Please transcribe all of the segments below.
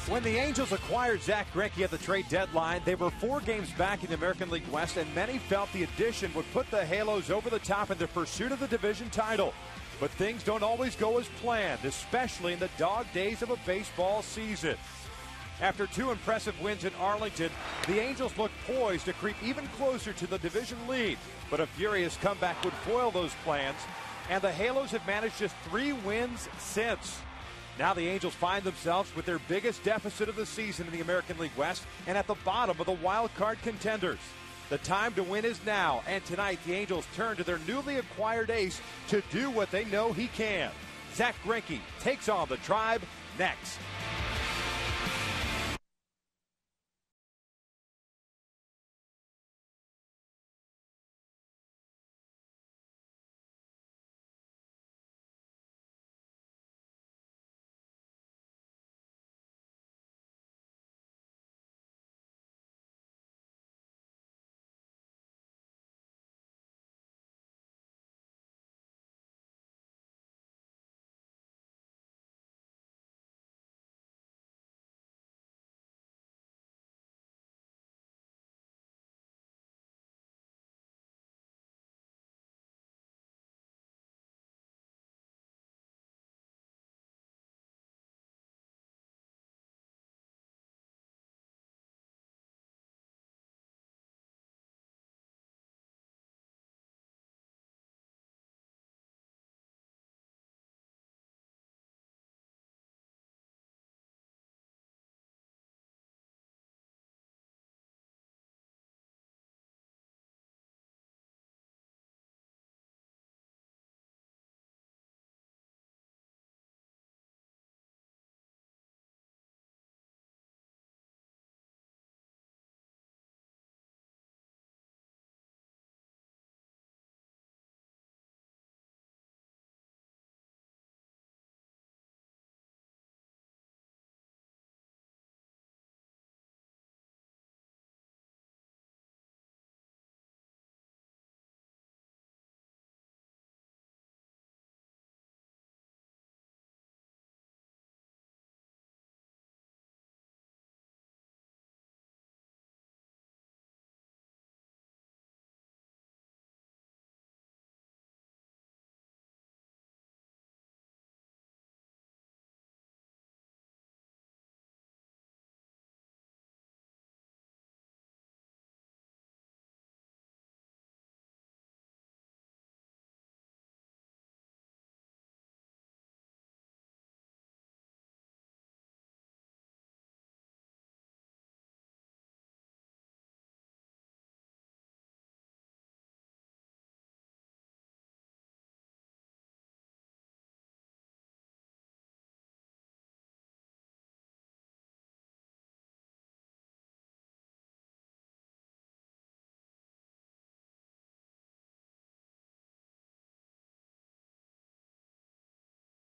When the Angels acquired Zach Greinke at the trade deadline, they were 4 games back in the American League West, and many felt the addition would put the Halos over the top in their pursuit of the division title. But things don't always go as planned, especially in the dog days of a baseball season. After 2 impressive wins in Arlington, the Angels look poised to creep even closer to the division lead. But a furious comeback would foil those plans, and the Halos have managed just 3 wins since. Now the Angels find themselves with their biggest deficit of the season in the American League West and at the bottom of the wild card contenders. The time to win is now, and tonight the Angels turn to their newly acquired ace to do what they know he can. Zach Greinke takes on the Tribe next.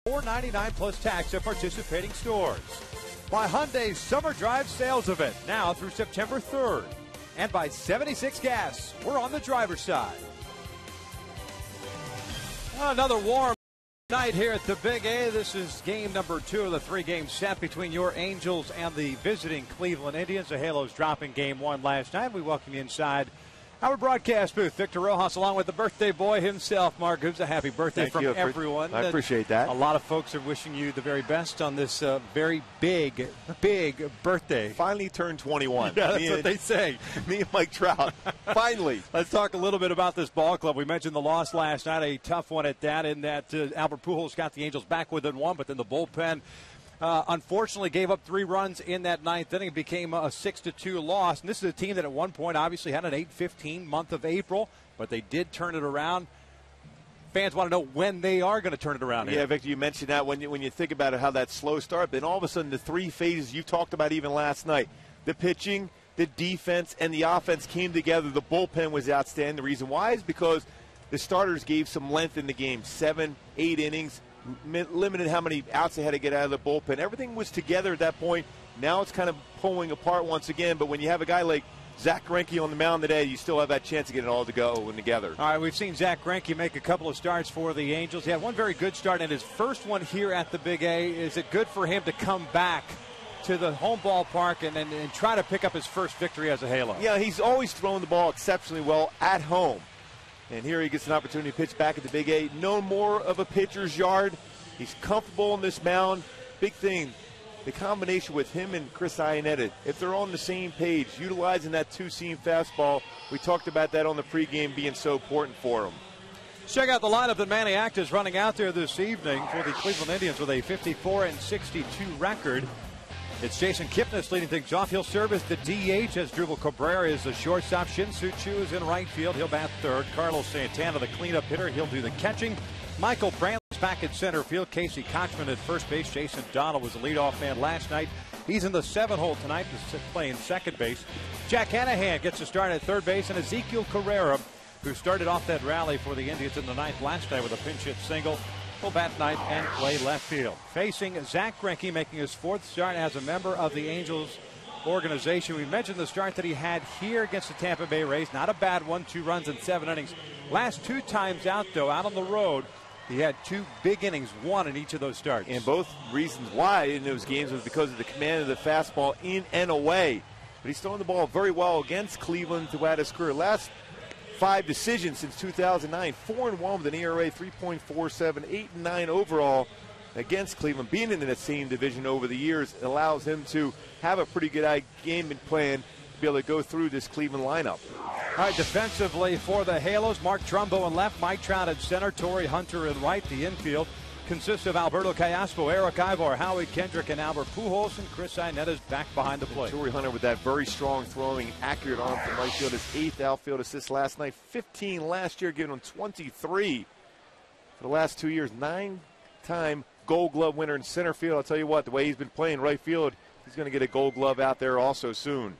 $4.99 plus tax at participating stores. By Hyundai's Summer Drive sales event, now through September 3rd. And by 76 Gas, we're on the driver's side. Another warm night here at the Big A. This is game number 2 of the 3-game set between your Angels and the visiting Cleveland Indians. The Halos dropping game 1 last night. We welcome you inside our broadcast booth. Victor Rojas along with the birthday boy himself, Mark Gubs. A happy birthday from everyone. I appreciate that. A lot of folks are wishing you the very best on this very big birthday. Finally turned 21. Yeah, that's what they say. Me and Mike Trout. Finally. Let's talk a little bit about this ball club. We mentioned the loss last night, a tough one at that, in that Albert Pujols got the Angels back within 1, but then the bullpen unfortunately gave up 3 runs in that 9th inning. It became a 6-2 loss. And this is a team that at one point obviously had an 8-15 month of April, but they did turn it around. Fans want to know when they are going to turn it around here. Yeah, Victor, you mentioned that when you think about it, how that slow start, then all of a sudden the 3 phases you talked about even last night, the pitching, the defense, and the offense came together. The bullpen was outstanding. The reason why is because the starters gave some length in the game, 7, 8 innings, limited how many outs they had to get out of the bullpen. Everything was together at that point. Now it's kind of pulling apart once again, but when you have a guy like Zach Greinke on the mound today, you still have that chance to get it all to go and together. All right, we've seen Zach Greinke make a couple of starts for the Angels. He had one very good start, and his first one here at the Big A. Is it good for him to come back to the home ballpark and try to pick up his first victory as a Halo. Yeah, he's always thrown the ball exceptionally well at home. And here he gets an opportunity to pitch back at the Big A. No more of a pitcher's yard. He's comfortable on this mound. Big thing, the combination with him and Chris Iannetta, if they're on the same page, utilizing that two-seam fastball, we talked about that on the pregame being so important for him. Check out the lineup that Manny Acta is running out there this evening for the Cleveland Indians with a 54-62 record. It's Jason Kipnis leading things off. He'll serve as the DH as Drupal Cabrera is the shortstop. Shin-Soo Choo is in right field. He'll bat third. Carlos Santana, the cleanup hitter. He'll do the catching. Michael Brantley's back at center field. Casey Kochman at first base. Jason Donald was the leadoff man last night. He's in the 7th hole tonight to play in second base. Jack Hanahan gets a start at third base. And Ezekiel Carrera, who started off that rally for the Indians in the 9th last night with a pinch hit single, will bat ninth and play left field. Facing Zach Greinke, making his 4th start as a member of the Angels organization. We mentioned the start that he had here against the Tampa Bay Rays. Not a bad one, 2 runs in 7 innings. Last 2 times out, though, out on the road, he had 2 big innings, 1 in each of those starts. And both reasons why in those games was because of the command of the fastball in and away. But he's throwing the ball very well against Cleveland throughout his career. Last 5 decisions since 2009, 4-1 with an ERA 3.47, 8-9 overall against Cleveland. Being in that same division over the years allows him to have a pretty good game plan to be able to go through this Cleveland lineup. All right, defensively for the Halos, Mark Trumbo in left, Mike Trout at center, Torrey Hunter in right. The infield consists of Alberto Callaspo, Eric Ivar, Howie Kendrick, and Albert Pujols, and Chris Iannetta's back behind the plate. Torrey Hunter with that very strong throwing, accurate arm from right field, his 8th outfield assist last night, 15 last year, giving him 23 for the last 2 years. 9-time Gold Glove winner in center field. I'll tell you what, the way he's been playing right field, he's going to get a Gold Glove out there also soon.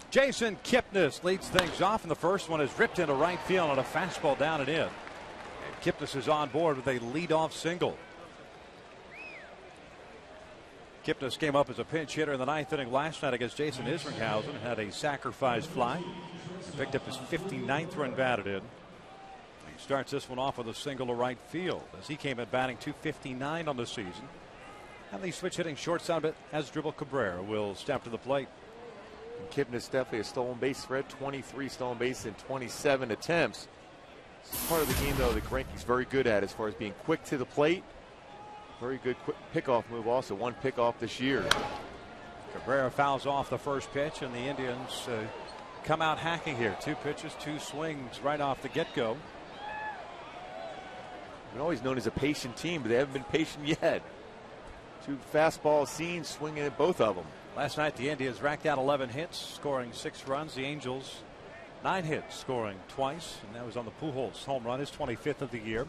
Jason Kipnis leads things off, and the first one is ripped into right field on a fastball down and in. Kipnis is on board with a leadoff single. Kipnis came up as a pinch hitter in the 9th inning last night against Jason Isringhausen. Had a sacrifice fly. He picked up his 59th run batted in. He starts this one off with a single to right field as he came in batting .259 on the season. And the switch hitting shortstop as Drupal Cabrera will step to the plate. And Kipnis definitely a stolen base threat, 23 stolen bases in 27 attempts. It's part of the game, though, that Greinke's very good at as far as being quick to the plate. Very good quick pickoff move also. 1 pickoff this year. Cabrera fouls off the first pitch, and the Indians come out hacking here. 2 pitches, 2 swings right off the get-go. Been always known as a patient team, but they haven't been patient yet. 2 fastball scenes, swinging at both of them. Last night, the Indians racked out 11 hits, scoring 6 runs. The Angels 9 hits, scoring twice, and that was on the Pujols home run, his 25th of the year.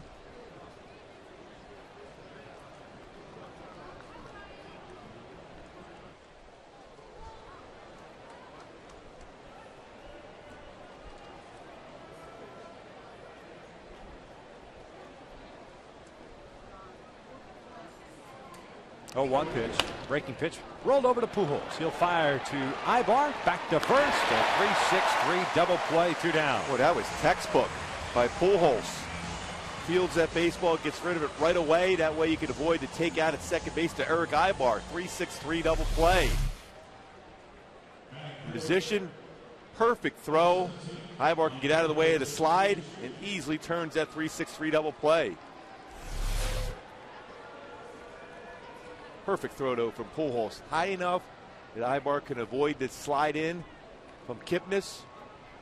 Oh, 1 pitch, breaking pitch, rolled over to Pujols. He'll fire to Ibar, back to first, a 3-6-3 double play, 2 down. Boy, that was textbook by Pujols. Fields that baseball, gets rid of it right away. That way you can avoid the takeout at second base to Eric Ibar. 3-6-3 double play. Position, perfect throw. Ibar can get out of the way of the slide and easily turns that 3-6-3 double play. Perfect throw, though, from Pujols. High enough that Ibar can avoid the slide in from Kipnis.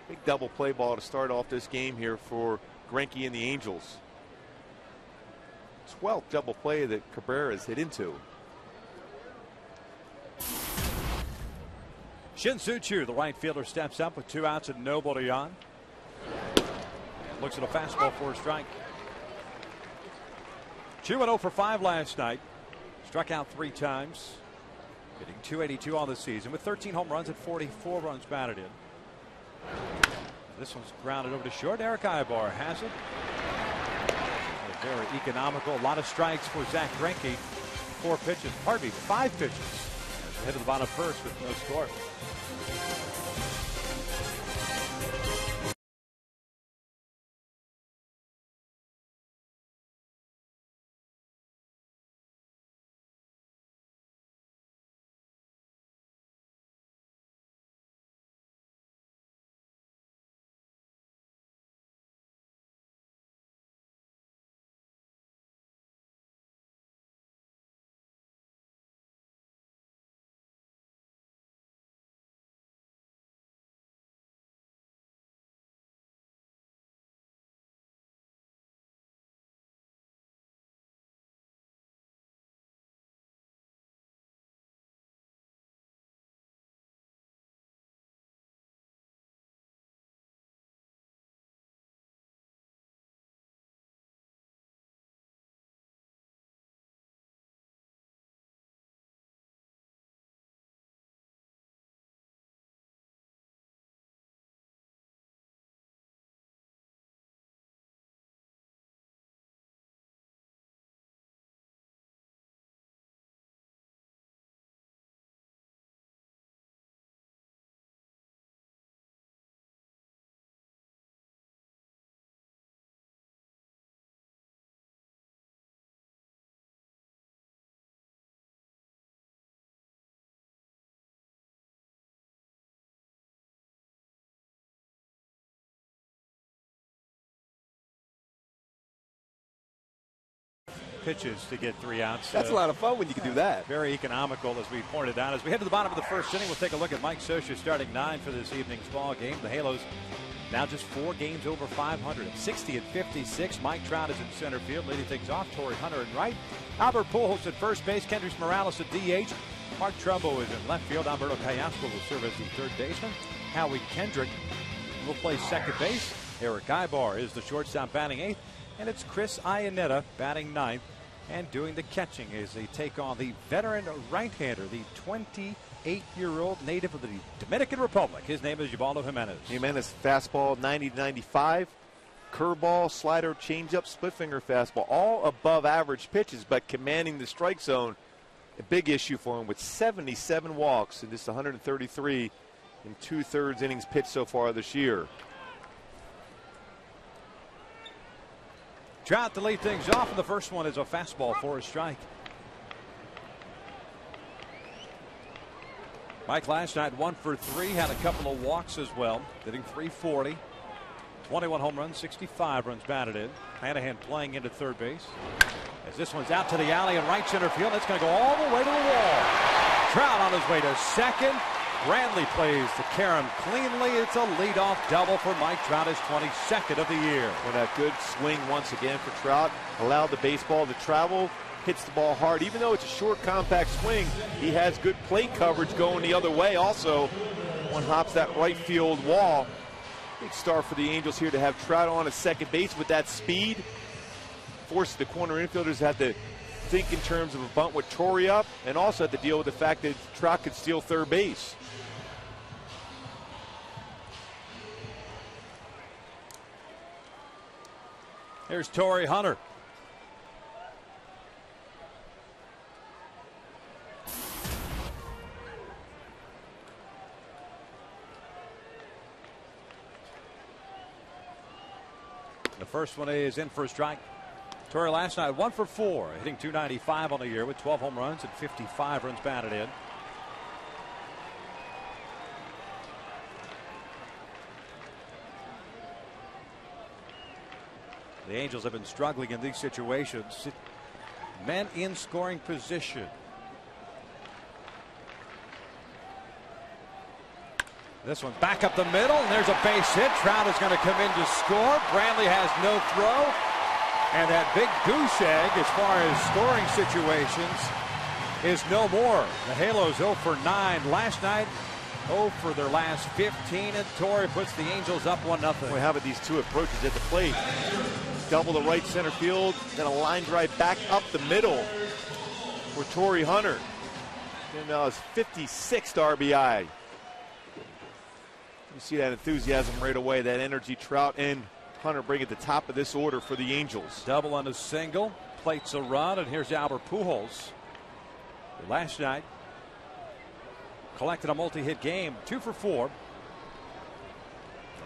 Big double play ball to start off this game here for Greinke and the Angels. 12th double play that Cabrera's hit into. Shin-Soo Choo, the right fielder, steps up with 2 outs and nobody on. Looks at a fastball for a strike. Choo went 0 for 5 last night. Struck out 3 times, hitting .282 on the season with 13 home runs and 44 runs batted in. This one's grounded over to short. Eric Ibar has it. Very economical. A lot of strikes for Zach Greinke. 5 pitches. Hit to the bottom first with no score. pitches to get 3 outs. That's a lot of fun when you can do that. Very economical, as we pointed out. As we head to the bottom of the first inning, we'll take a look at Mike Scioscia starting 9 for this evening's ball game. The Halos now just 4 games over 500. 60-56. Mike Trout is in center field, leading things off. Torrey Hunter in right. Albert Pujols at first base. Kendrys Morales at DH. Mark Trumbo is in left field. Alberto Callasco will serve as the third baseman. Howie Kendrick will play second base. Eric Ibar is the shortstop batting 8th. And it's Chris Iannetta batting 9th. And doing the catching as they take on the veteran right-hander, the 28-year-old native of the Dominican Republic. His name is Ubaldo Jimenez. Jimenez fastball 90-95. Curveball, slider, changeup, split finger fastball, all above average pitches, but commanding the strike zone. A big issue for him with 77 walks in just 133 in 2/3 innings pitched so far this year. Trout to lead things off, and the first one is a fastball for a strike. Mike last night 1 for 3, had a couple of walks as well, hitting .340. 21 home runs, 65 runs batted in. Hanahan playing into third base. As this one's out to the alley in right center field, it's going to go all the way to the wall. Trout on his way to second. Bradley plays to Karam cleanly. It's a leadoff double for Mike Trout, his 22nd of the year. And a good swing once again for Trout. Allowed the baseball to travel. Hits the ball hard. Even though it's a short, compact swing, he has good plate coverage going the other way. Also, one hops that right field wall. Big start for the Angels here to have Trout on at second base with that speed. Forces the corner infielders to have to think in terms of a bunt with Torrey up, and also have to deal with the fact that Trout could steal third base. Here's Torrey Hunter. The first one is in for a strike. Torrey last night 1 for 4, hitting .295 on the year with 12 home runs and 55 runs batted in. The Angels have been struggling in these situations. Men in scoring position. This one's back up the middle, and there's a base hit. Trout is going to come in to score. Bradley has no throw. And that big goose egg, as far as scoring situations, is no more. The Halos 0 for 9 last night, 0 for their last 15, and Torrey puts the Angels up 1-0. Boy, how about these two approaches at the plate? Double the right center field, then a line drive back up the middle for Torrey Hunter. And his 56th RBI. You see that enthusiasm right away, that energy. Trout and Hunter bring at the top of this order for the Angels. Double on a single, plates a run, and here's Albert Pujols. Last night, collected a multi-hit game, 2 for 4.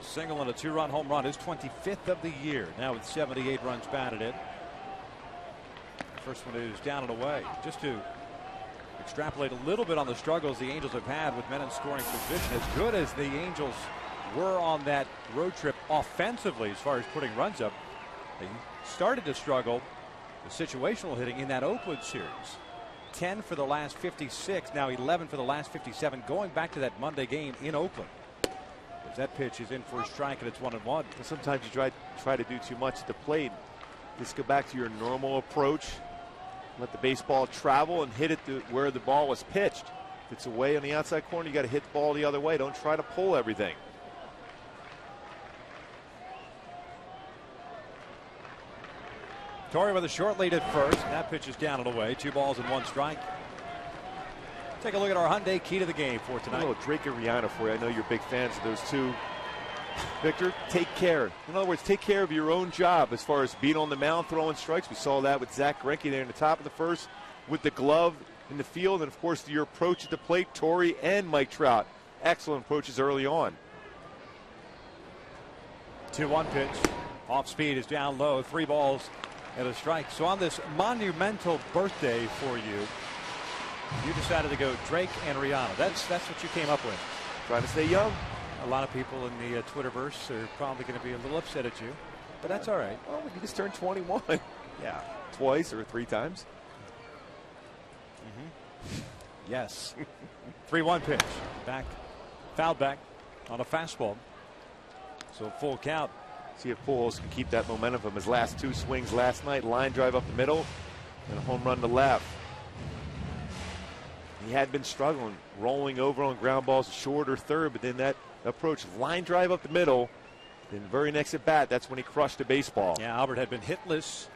A single and a 2-run home run, his 25th of the year, now with 78 runs batted in. The first one is down and away. Just to extrapolate a little bit on the struggles the Angels have had with men in scoring position, as good as the Angels were on that road trip offensively as far as putting runs up, they started to struggle with situational hitting in that Oakland series. 10 for the last 56, now 11 for the last 57, going back to that Monday game in Oakland. As that pitch is in for a strike, and it's 1-1. Sometimes you try to do too much at the plate. Just go back to your normal approach. Let the baseball travel and hit it to where the ball was pitched. If it's away on the outside corner, you got to hit the ball the other way. Don't try to pull everything. Torrey with a short lead at first. That pitch is down and away. 2 balls and 1 strike. Take a look at our Hyundai key to the game for tonight. A little Drake and Rihanna for you. I know you're big fans of those two. Victor, take care. In other words, take care of your own job as far as being on the mound, throwing strikes. We saw that with Zach Greinke there in the top of the first with the glove in the field. And, of course, your approach at the plate, Torrey and Mike Trout. Excellent approaches early on. 2-1 pitch. Off speed is down low. 3 balls and a strike. So on this monumental birthday for you, you decided to go Drake and Rihanna. That's what you came up with. Trying to stay young. A lot of people in the Twitterverse are probably going to be a little upset at you, but that's all right. Well, you just turned 21. Yeah, twice or 3 times. Yes. 3-1 pitch. Back. Fouled back on a fastball. So full count. See if Pujols can keep that momentum from his last 2 swings last night. Line drive up the middle and a home run to left. He had been struggling, rolling over on ground balls short or third, but then that approach, line drive up the middle, then the very next at bat, that's when he crushed a baseball. Yeah, Albert had been hitless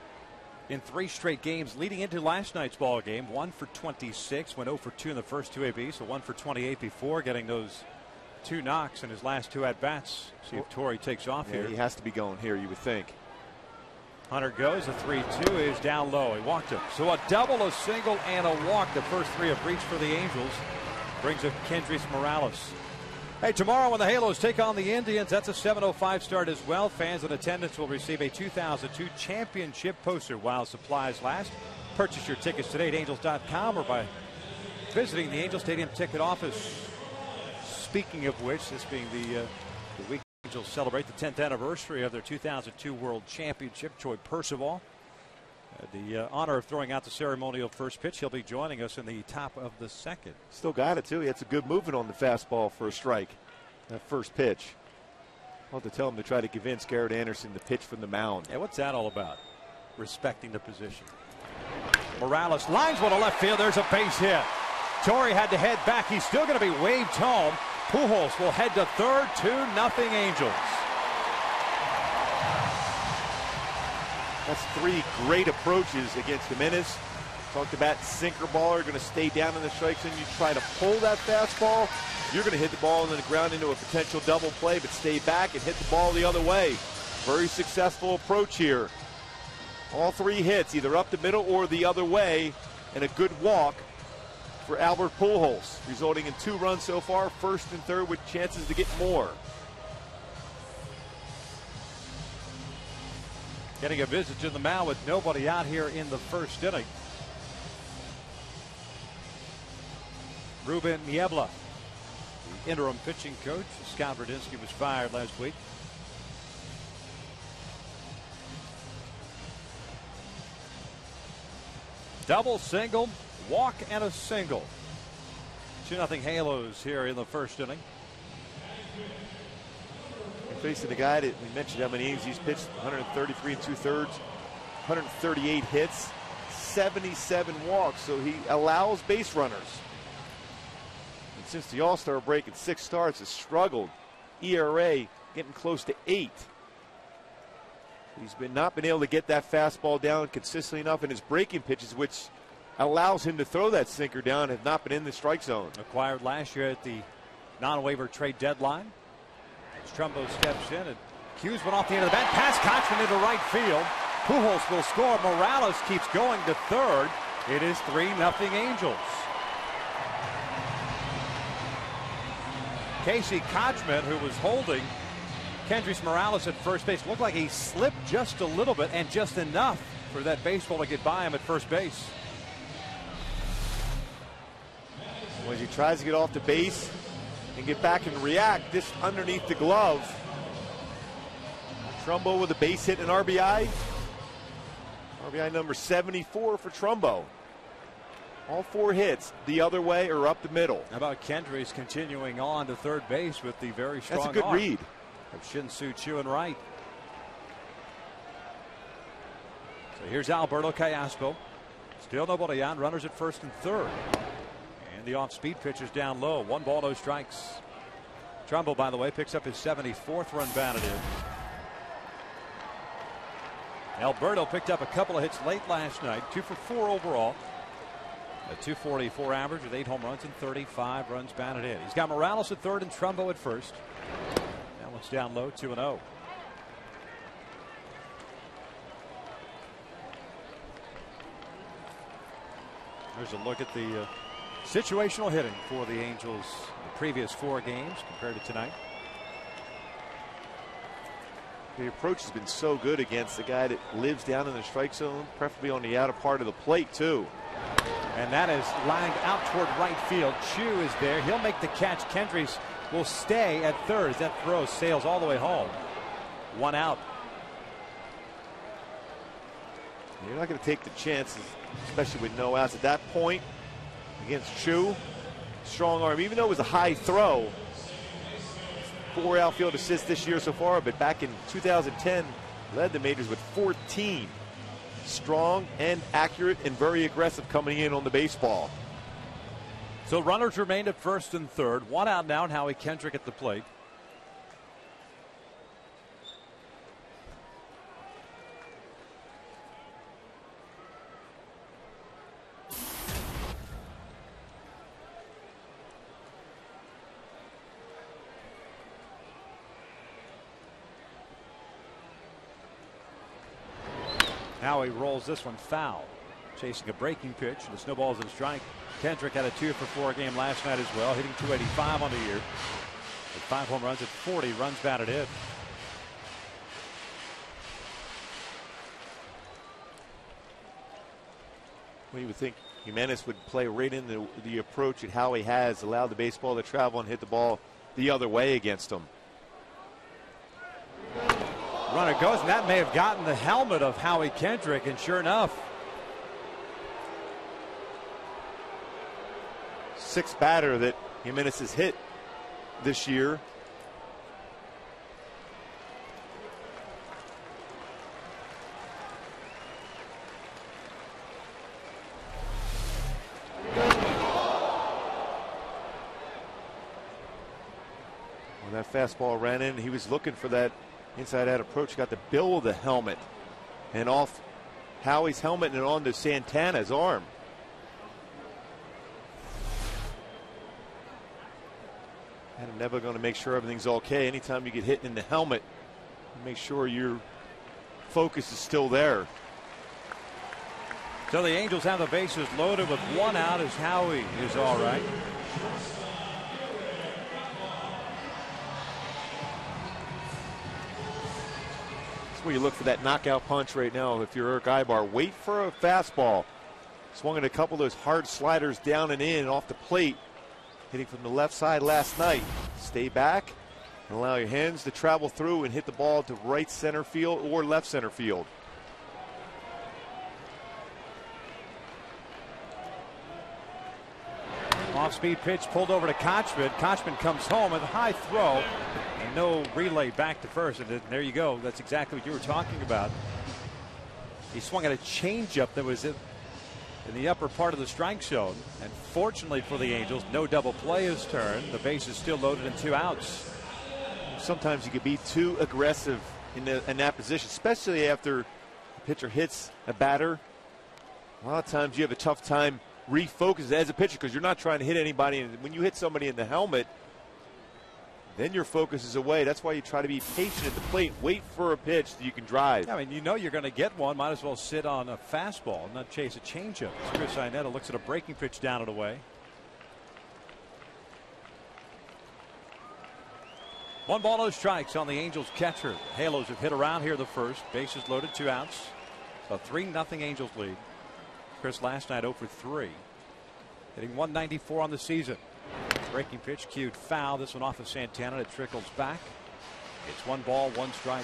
in 3 straight games leading into last night's ball game. 1 for 26, went 0 for 2 in the first 2 ABs, so 1 for 28 before getting those 2 knocks in his last 2 at bats. See if Torrey takes off here. He has to be going here, you would think. Hunter goes. A 3-2 is down low. He walked him. So a double, a single, and a walk. The first 3 have reached for the Angels. Brings up Kendrys Morales. Hey, tomorrow when the Halos take on the Indians, that's a 7:05 start as well. Fans in attendance will receive a 2002 championship poster while supplies last. Purchase your tickets today at angels.com or by visiting the Angel Stadium ticket office. Speaking of which, this being the week Angels celebrate the 10th anniversary of their 2002 World Championship. Troy Percival had the honor of throwing out the ceremonial first pitch. He'll be joining us in the top of the 2nd. Still got it, too. He had some good movement on the fastball for a strike. That first pitch. I'll have to tell him to try to convince Garrett Anderson to pitch from the mound. Yeah, what's that all about? Respecting the position. Morales lines one to left field. There's a base hit. Torrey had to head back. He's still going to be waved home. Pujols will head to third. 2-0 Angels. That's 3 great approaches against Jimenez. Talked about sinker baller, going to stay down in the strike zone. You try to pull that fastball, you're going to hit the ball on the ground into a potential double play, but stay back and hit the ball the other way. Very successful approach here. All 3 hits, either up the middle or the other way, and a good walk for Albert Pujols, resulting in 2 runs so far, first and third with chances to get more. Getting a visit to the mound with nobody out here in the first inning. Ruben Niebla, the interim pitching coach. Scott Radinsky was fired last week. Double, single, walk, and a single. 2-0 Halos here in the first inning. Facing the guy that we mentioned how many innings he's pitched, 133 2/3, 138 hits, 77 walks, so he allows base runners. And since the All-Star break at 6 starts, has struggled. ERA getting close to 8. He's not been able to get that fastball down consistently enough in his breaking pitches, which allows him to throw that sinker down, have not been in the strike zone. Acquired last year at the non-waiver trade deadline. Trumbo steps in and cues one off the end of the bat. Pass Kochman into right field. Pujols will score. Morales keeps going to third. It is 3-0 Angels. Casey Kochman, who was holding Kendrys Morales at first base, looked like he slipped just a little bit and just enough for that baseball to get by him at first base. When he tries to get off the base and get back and react, this underneath the glove. Trumbo with a base hit and RBI. RBI number 74 for Trumbo. All 4 hits the other way or up the middle. How about Kendrys continuing on to third base with the very strong That's a good arm read of Shin-Soo Choo and right. So here's Alberto Callaspo. Still nobody on. Runners at first and third. And the off-speed pitch is down low. 1 ball, no strikes. Trumbo, by the way, picks up his 74th run batted in. Alberto picked up a couple of hits late last night. 2 for 4 overall. A .244 average with 8 home runs and 35 runs batted in. He's got Morales at third and Trumbo at first. That one's down low, 2-0. There's a look at the situational hitting for the Angels in the previous 4 games compared to tonight. The approach has been so good against the guy that lives down in the strike zone, preferably on the outer part of the plate, too. And that is lined out toward right field. Choo is there. He'll make the catch. Kendrys will stay at third. That throw sails all the way home. 1 out. You're not going to take the chances, especially with no outs at that point against Chu. Strong arm, even though it was a high throw. 4 outfield assists this year so far, but back in 2010 led the majors with 14. Strong and accurate and very aggressive coming in on the baseball. So runners remain at first and third. 1 out now, and Howie Kendrick at the plate. Howie rolls this one foul. Chasing a breaking pitch, and the snowball's in strike. Kendrick had a 2-for-4 game last night as well, hitting .285 on the year. With 5 home runs at 40 runs batted in. Well, you would think Jimenez would play right in the approach that Howie has, allowed the baseball to travel and hit the ball the other way against him. Runner goes, and that may have gotten the helmet of Howie Kendrick, and sure enough. 6th batter that Jimenez has hit this year. When that fastball ran in, he was looking for that inside out approach, got the bill of the helmet and off Howie's helmet and onto Santana's arm. And I'm never going to make sure everything's okay. Anytime you get hit in the helmet, make sure your focus is still there. So the Angels have the bases loaded with 1 out as Howie is all right. That's where you look for that knockout punch right now. If you're Eric Ibar, wait for a fastball. Swung at a couple of those hard sliders down and in off the plate. Hitting from the left side last night. Stay back and allow your hands to travel through and hit the ball to right center field or left center field. Off-speed pitch pulled over to Kochman. Kochman comes home with a high throw and no relay back to first. And there you go. That's exactly what you were talking about. He swung at a changeup that was in the upper part of the strike zone, and fortunately for the Angels, no double play is turned. The base is still loaded and 2 outs. Sometimes you can be too aggressive in that position, especially after the pitcher hits a batter. A lot of times you have a tough time refocusing as a pitcher because you're not trying to hit anybody, and when you hit somebody in the helmet, then your focus is away. That's why you try to be patient at the plate. Wait for a pitch that you can drive. I mean, you know you're going to get one. Might as well sit on a fastball and not chase a changeup. Chris Iannetta looks at a breaking pitch down and away. 1 ball, no strikes on the Angels catcher. Halos have hit around here the first. Bases loaded, 2 outs. So 3-0 Angels lead. Chris last night 0 for 3. Hitting .194 on the season. Breaking pitch cued foul. This one off of Santana. It trickles back. It's 1 ball, 1 strike.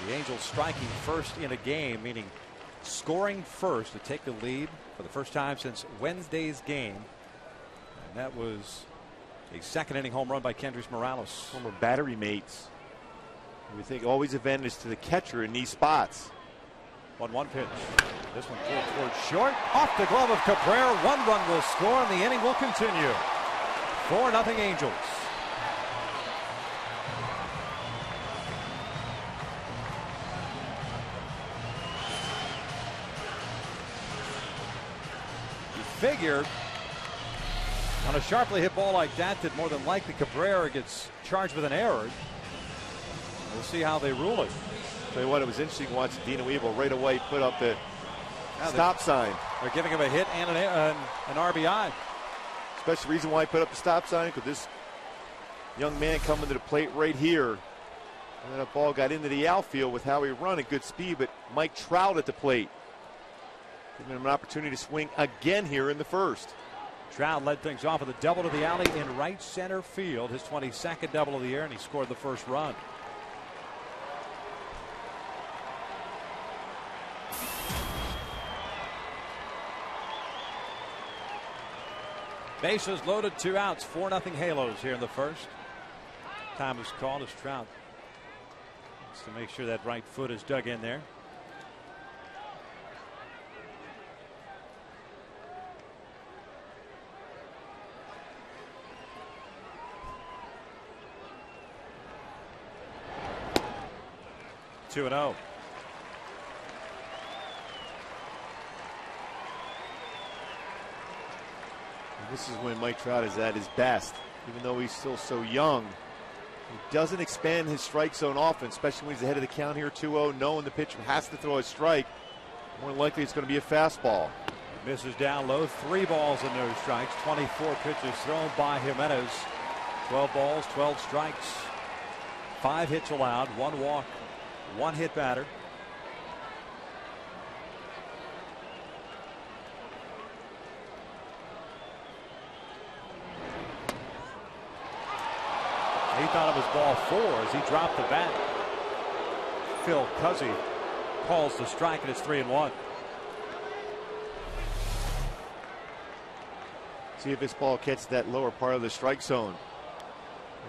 The Angels striking first in a game, meaning scoring first to take the lead for the first time since Wednesday's game. And that was a 2nd inning home run by Kendrys Morales. Former battery mates. We think always advantage to the catcher in these spots. 1-1 pitch. This one pulled towards short. Off the glove of Cabrera. 1 run will score, and the inning will continue. 4-0 Angels. You figure on a sharply hit ball like that more than likely Cabrera gets charged with an error. We'll see how they rule it. Tell you what, it was interesting watching Dino Evil right away put up the stop sign. They're giving him a hit and an RBI. Especially the reason why he put up the stop sign, because this young man coming to the plate right here. And then that ball got into the outfield with how he run at good speed, but Mike Trout at the plate. Giving him an opportunity to swing again here in the first. Trout led things off with a double to the alley in right center field. His 22nd double of the year, and he scored the first run. Bases loaded, 2 outs, 4-0 Halos here in the first. Time is called as Trout to make sure that right foot is dug in there. Two and 0. This is when Mike Trout is at his best, even though he's still so young. He doesn't expand his strike zone often, especially when he's ahead of the count here, 2-0, knowing the pitcher has to throw a strike. More likely it's going to be a fastball. Misses down low, 3 balls and no strikes. 24 pitches thrown by Jimenez. 12 balls, 12 strikes. 5 hits allowed, 1 walk, 1 hit batter. He thought it was ball 4 as he dropped the bat. Phil Cuzzy calls the strike, and it's 3-1. See if this ball catches that lower part of the strike zone.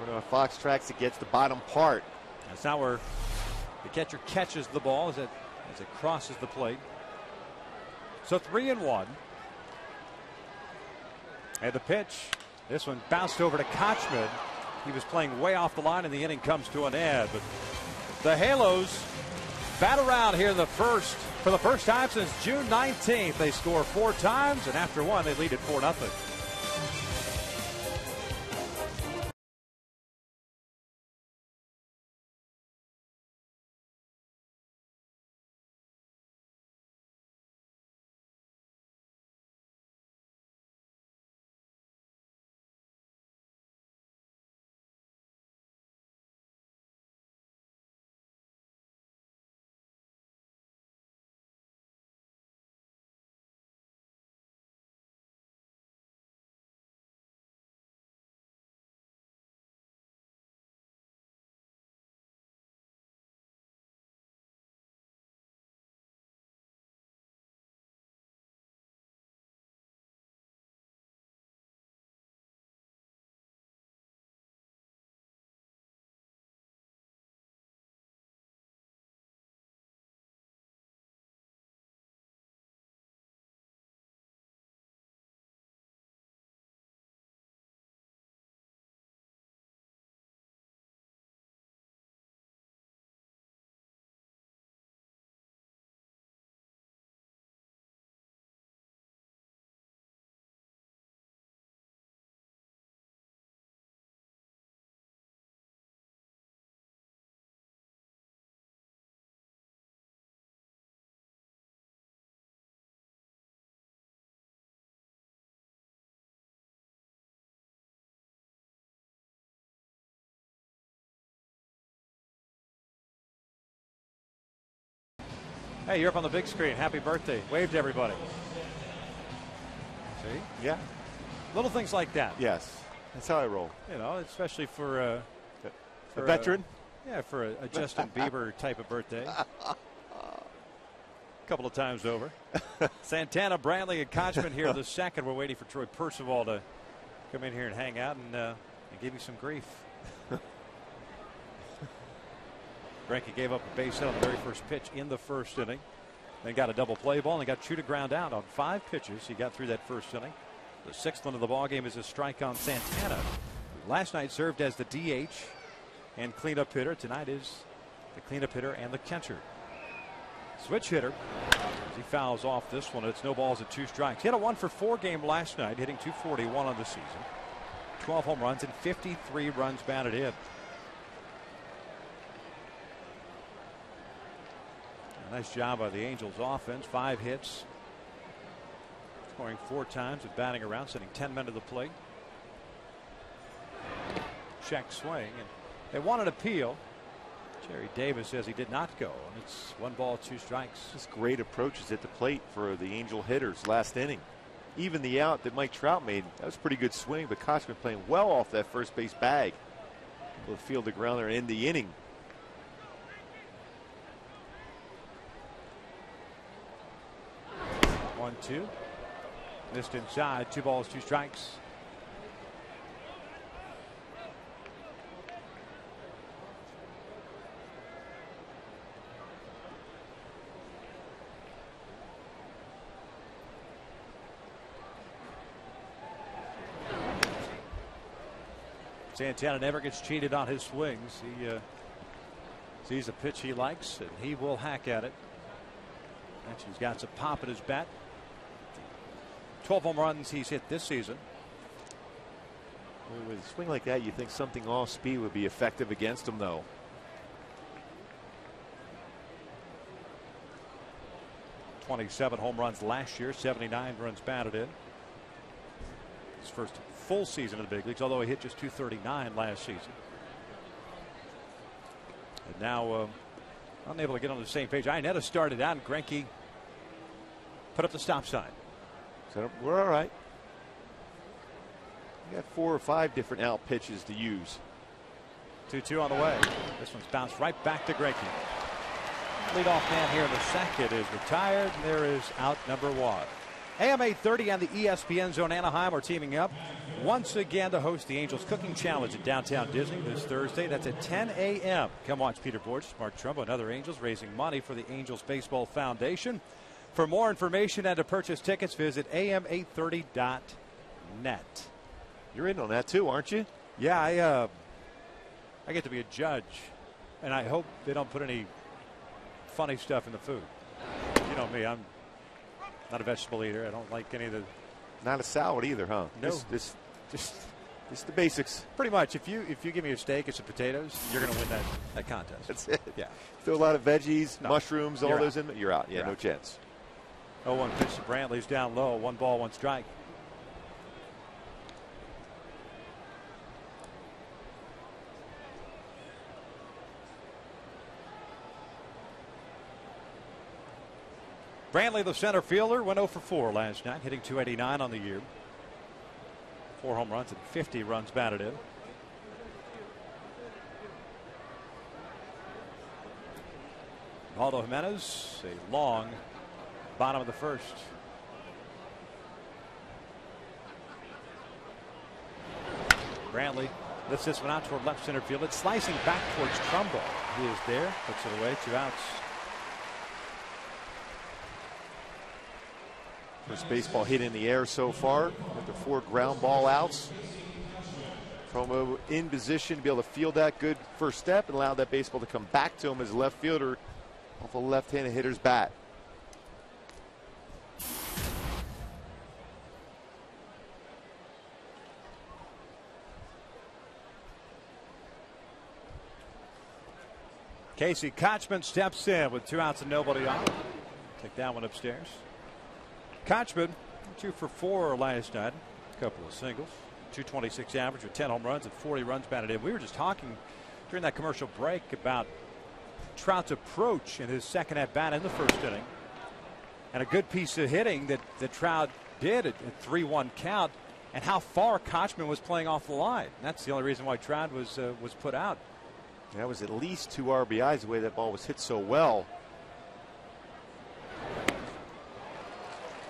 When Fox tracks, it gets the bottom part. That's not where the catcher catches the ball as it crosses the plate. So 3-1. And the pitch, this one bounced over to Kochman. He was playing way off the line, and the inning comes to an end. But the Halos bat around here in the first. For the first time since June 19th, they score 4 times, and after 1, they lead at 4-0. Hey, you're up on the big screen. Happy birthday. Wave to everybody. See? Yeah. Little things like that. Yes. That's how I roll. You know, especially for a veteran. Yeah, for a Justin Bieber type of birthday. A couple of times over. Santana, Brantley, and Kochman here in the second. We're waiting for Troy Percival to come in here and hang out and give you some grief. Greinke gave up a base hit on the very first pitch in the first inning. Then got a double play ball and got 2 to ground out on 5 pitches. He got through that first inning. The 6th one of the ball game is a strike on Santana, who last night served as the DH and cleanup hitter. Tonight is the cleanup hitter and the catcher. Switch hitter as he fouls off this one. It's no balls and 2 strikes. He had a 1-for-4 game last night, hitting .241 on the season. 12 home runs and 53 runs batted in. Nice job by the Angels offense. 5 hits. Scoring 4 times with batting around, sending 10 men to the plate. Check swing. And they want an appeal. Jerry Davis says he did not go. And it's 1 ball, 2 strikes. Just great approaches at the plate for the Angel hitters last inning. Even the out that Mike Trout made, that was a pretty good swing, but Kochman playing well off that first base bag. Able to field the grounder and end the inning. 1-2. Missed inside. 2 balls, 2 strikes. Santana never gets cheated on his swings. He sees a pitch he likes, and he will hack at it. And he's got some pop at his bat. 12 home runs he's hit this season. With a swing like that, you think something off speed would be effective against him, though. .27 home runs last year, 79 runs batted in. His first full season in the big leagues, although he hit just .239 last season. And now unable to get on the same page. Iannetta started out, and Greinke put up the stop sign. So we're all right. We got 4 or 5 different out pitches to use. 2-2 on the way. This one's bounced right back to Greinke. Leadoff man here in the second is retired, and there is out number 1. AM 830 and the ESPN Zone Anaheim are teaming up once again to host the Angels Cooking Challenge at downtown Disney this Thursday. That's at 10 a.m. Come watch Peter Borges, Mark Trumbo, and other Angels raising money for the Angels Baseball Foundation. For more information and to purchase tickets, visit am830.net. You're in on that too, aren't you? Yeah, I get to be a judge, and I hope they don't put any funny stuff in the food. You know me, I'm not a vegetable eater. I don't like any of the. Not a salad either, huh? No. Just the basics. Pretty much. If you give me a steak and some potatoes, you're going to win that contest. That's it. Yeah. Throw a lot of veggies, No. mushrooms, all You're those out. in. You're out. Yeah, You're no out. chance. 0-1 pitch to Brantley's down low. 1 ball, 1 strike. Brantley, the center fielder, went 0 for 4 last night, hitting .289 on the year. 4 home runs and 50 runs batted in. Aldo Jimenez, a long bottom of the first. Brantley lifts this one out toward left center field. It's slicing back towards Trumbo. He is there, puts it away, 2 outs. First baseball hit in the air so far after 4 ground ball outs. Promo in position to be able to field that good first step and allow that baseball to come back to him as a left fielder off a left-handed hitter's bat. Casey Kochman steps in with 2 outs and nobody on. Take that one upstairs. Kochman 2 for 4 last night. A couple of singles. .226 average with 10 home runs and 40 runs batted in. We were just talking during that commercial break about Trout's approach in his second at bat in the first inning. And a good piece of hitting that Trout did at 3-1 count, and how far Kochman was playing off the line. And that's the only reason why Trout was put out. That was at least 2 RBIs the way that ball was hit so well.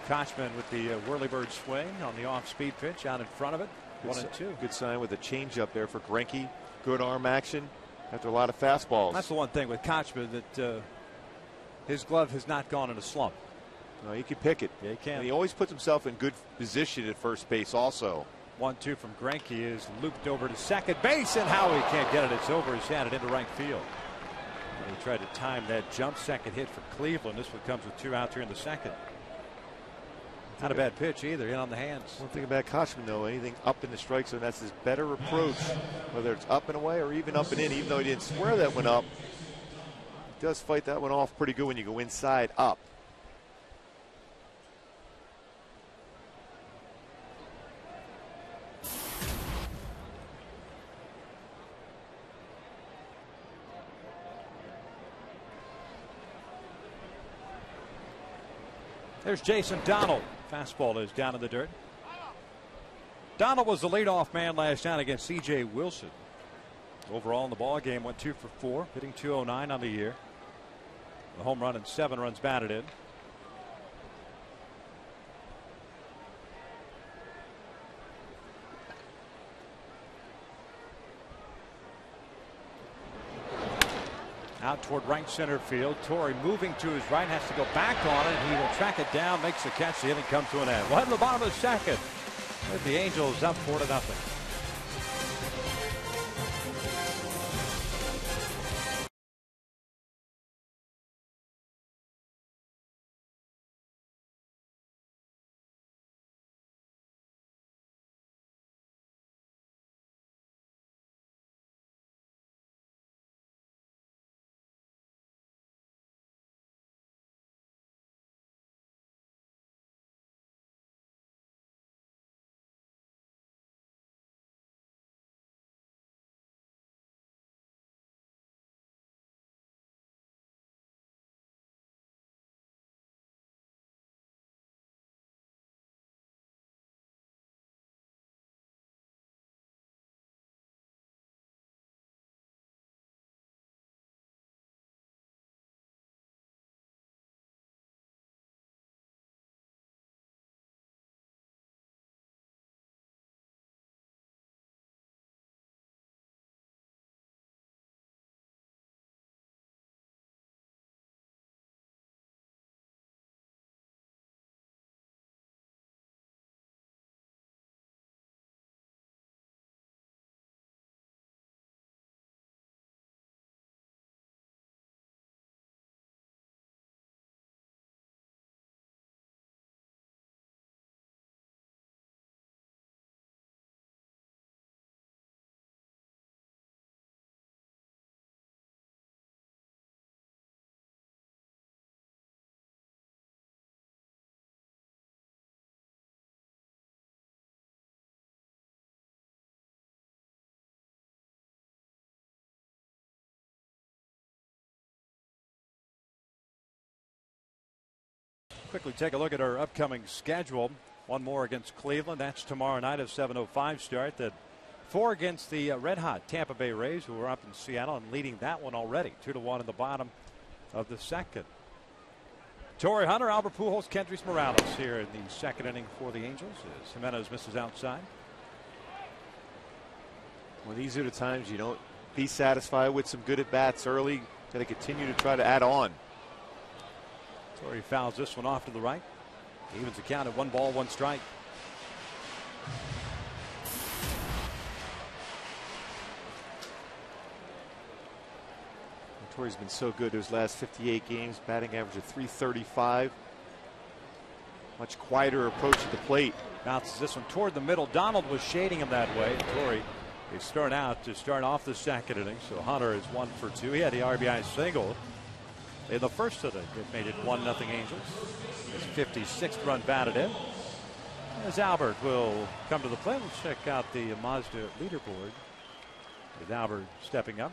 Kochman with the whirlybird swing on the off-speed pitch out in front of it. 1-2. Good sign with a changeup there for Greinke. Good arm action after a lot of fastballs. That's the one thing with Kochman, that his glove has not gone in a slump. No, he can pick it. Yeah, he can. And he always puts himself in good position at first base also. 1-2 from Greinke is looped over to second base, and Howie can't get it. It's over his head and into right field. And he tried to time that jump second hit for Cleveland. This one comes with 2 outs here in the second. Not a bad pitch either, in on the hands. One thing about Kochman, though, anything up in the strike zone, that's his better approach, whether it's up and away or even up and in. Even though he didn't square that one up, he does fight that one off pretty good when you go inside up. There's Jason Donald. Fastball is down in the dirt. Donald was the leadoff man last night against C.J. Wilson. Overall in the ball game, went 2 for 4, hitting .209 on the year. A home run and 7 runs batted in. Out toward right center field. Torrey moving to his right, has to go back on it. He will track it down, makes the catch. The inning comes to an end. Well, at the bottom of the second, with the Angels up 4-0. Quickly take a look at our upcoming schedule. One more against Cleveland. That's tomorrow night at 7:05 start. Then 4 against the red hot Tampa Bay Rays, who are up in Seattle and leading that one already 2-1 in the bottom of the second. Torrey Hunter, Albert Pujols, Kendrys Morales here in the second inning for the Angels as Jimenez misses outside. Well, these are the times you don't be satisfied with some good at bats early. Got to continue to try to add on. Torrey fouls this one off to the right. Evens the count at 1 ball, 1 strike. Torrey's been so good his last 58 games, batting average of .335. Much quieter approach at the plate. Bounces this one toward the middle. Donald was shading him that way. Torrey is thrown out to start off the second inning. So Hunter is 1 for 2. He had the RBI single in the first inning. It made it 1-0 Angels. His 56th run batted in. As Albert will come to the plate, we'll check out the Mazda leaderboard with Albert stepping up.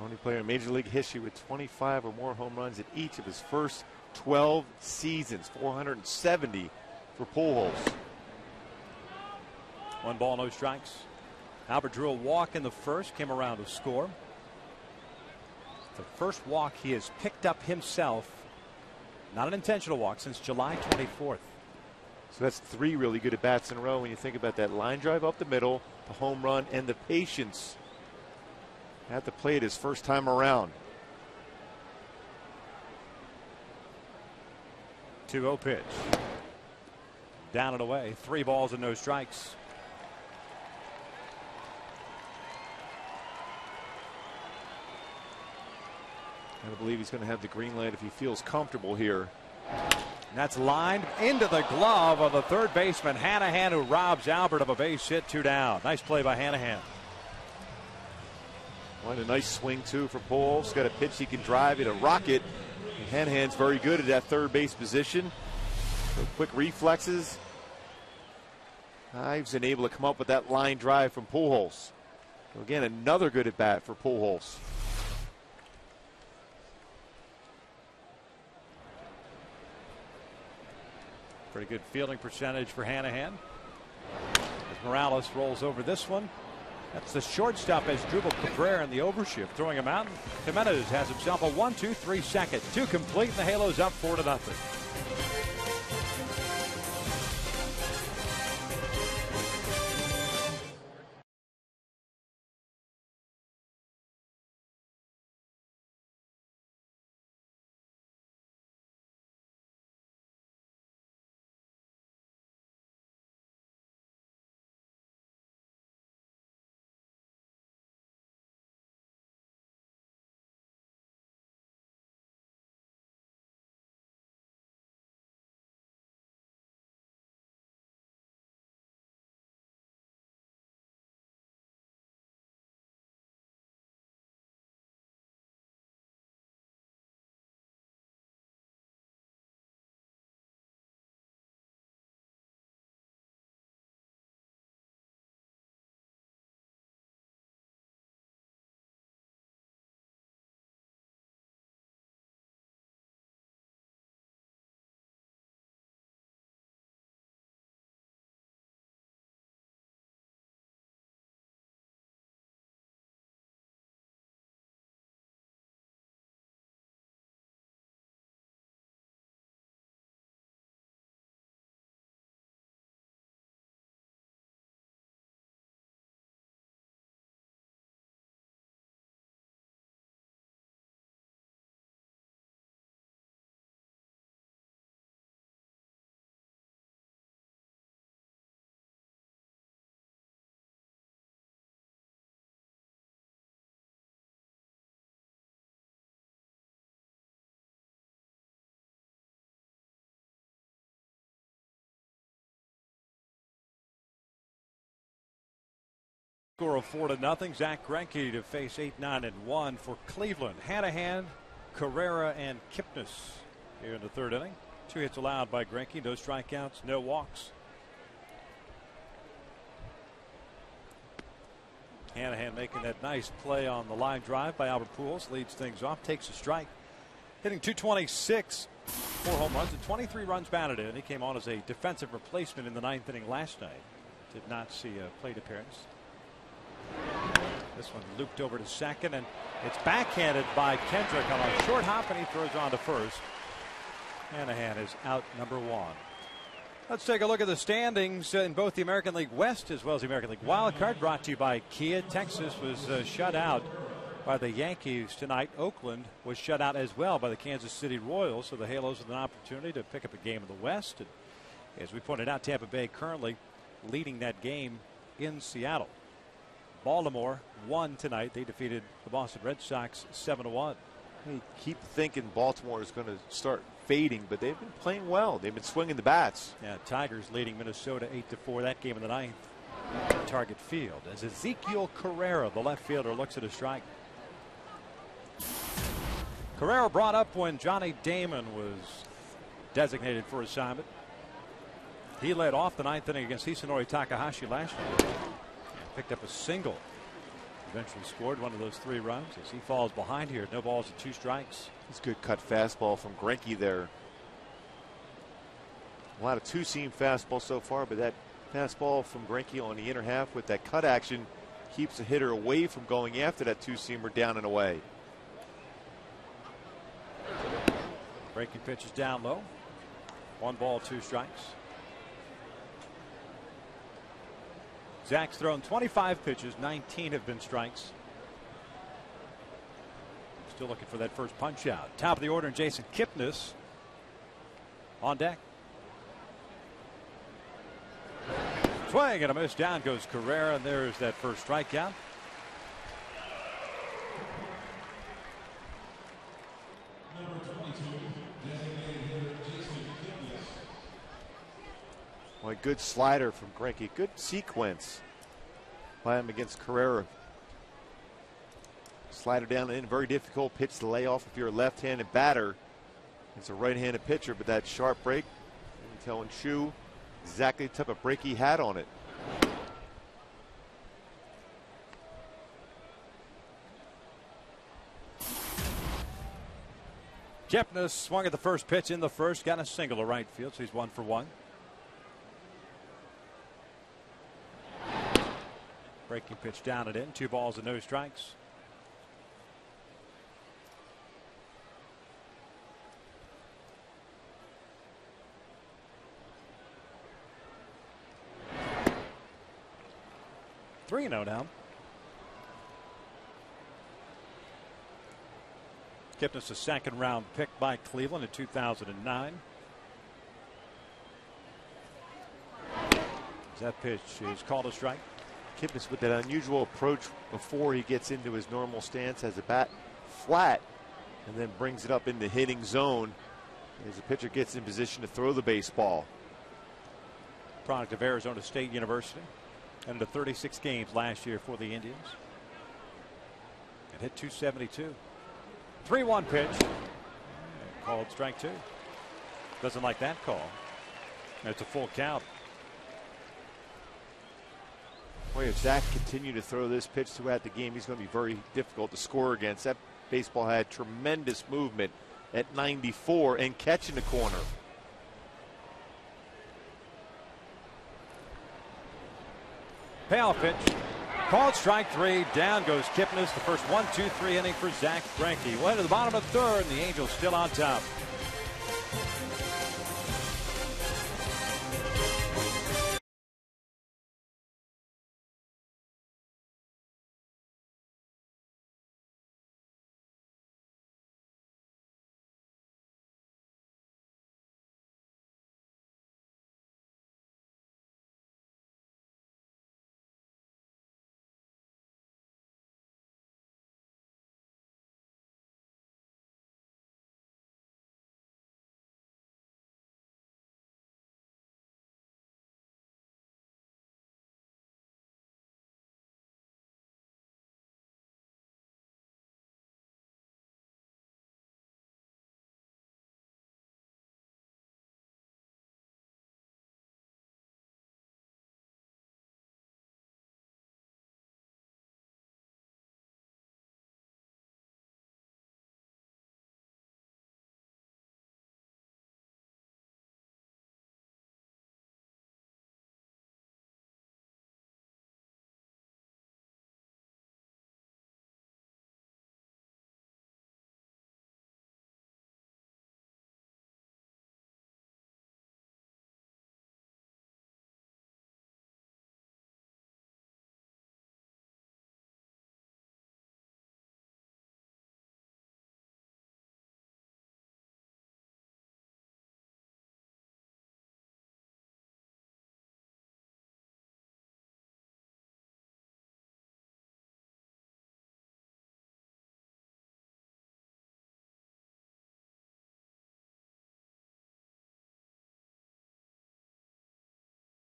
Only player in Major League history with 25 or more home runs in each of his first 12 seasons. 470 for Pujols. 1 ball, no strikes. Albert drew a walk in the first, came around to score. The first walk he has picked up himself, not an intentional walk, since July 24th. So that's 3 really good at bats in a row when you think about that line drive up the middle, the home run, and the patience at the plate his first time around. 2-0 pitch. Down and away. 3 balls and no strikes. I believe he's going to have the green light if he feels comfortable here. And that's lined into the glove of the third baseman Hanahan, who robs Albert of a base hit. 2 down. Nice play by Hanahan. What a nice swing too for Pujols. Got a pitch he can drive it, a rocket. And Hanahan's very good at that third base position. So quick reflexes. He's been able to come up with that line drive from Pujols. So again, another good at bat for Pujols. Pretty good fielding percentage for Hanahan. As Morales rolls over this one. That's the shortstop as Drupal Cabrera in the overshift, throwing him out. Jimenez has himself a 1-2-3 second. 2 complete, and the Halos up 4-0. Score of 4-0. Zach Greinke to face 8-9-1 for Cleveland. Hanahan, Carrera, and Kipnis here in the third inning. 2 hits allowed by Greinke. No strikeouts, no walks. Hanahan making that nice play on the line drive by Albert Pujols. Leads things off, takes a strike. Hitting .226. 4 home runs and 23 runs batted in. He came on as a defensive replacement in the 9th inning last night. Did not see a plate appearance. This one looped over to second, and it's backhanded by Kendrick on a short hop, and he throws on to first. Hanahan is out number 1. Let's take a look at the standings in both the American League West as well as the American League Wild Card, brought to you by Kia. Texas was shut out by the Yankees tonight. Oakland was shut out as well by the Kansas City Royals, so the Halos with an opportunity to pick up a game in the West. And as we pointed out, Tampa Bay currently leading that game in Seattle. Baltimore won tonight. They defeated the Boston Red Sox 7-1. Hey, keep thinking Baltimore is going to start fading, but they've been playing well. They've been swinging the bats. Yeah, Tigers leading Minnesota 8-4. That game in the 9th. Target Field as Ezekiel Carrera, the left fielder, looks at a strike. Carrera brought up when Johnny Damon was designated for assignment. He led off the 9th inning against Hisanori Takahashi last year. Picked up a single. Eventually scored one of those 3 runs as he falls behind here. No balls and 2 strikes. It's a good cut fastball from Greinke there. A lot of two-seam fastball so far, but that fastball from Greinke on the inner half with that cut action keeps the hitter away from going after that two-seamer down and away. Breaking pitches down low. 1 ball, 2 strikes. Zach's thrown 25 pitches, 19 have been strikes. Still looking for that first punch out. Top of the order, and Jason Kipnis on deck. Swing and a miss. Down goes Carrera, and there's that first strikeout. Well, a good slider from Greinke. Good sequence by him against Carrera. Slider down and in. Very difficult pitch to lay off if you're a left-handed batter. It's a right-handed pitcher, but that sharp break, telling Chu exactly the type of break he had on it. Kipnis swung at the first pitch in the first, got a single to right field, so he's 1 for 1. Breaking pitch down and in. 2 balls and no strikes. Three and 0 now. Kipnis, a 2nd round pick by Cleveland in 2009. That pitch is called a strike. Kipnis with that unusual approach before he gets into his normal stance, has the bat flat and then brings it up in the hitting zone as the pitcher gets in position to throw the baseball. Product of Arizona State University, and the 36 games last year for the Indians. It hit 272. 3-1 pitch. Called strike 2. Doesn't like that call. It's a full count. Boy, if Zach continued to throw this pitch throughout the game, he's going to be very difficult to score against. That baseball had tremendous movement at 94 and catching the corner. Payoff pitch. Called strike 3. Down goes Kipnis. The first 1-2-3 inning for Zach Greinke. Well, to the bottom of the 3rd, and the Angels still on top.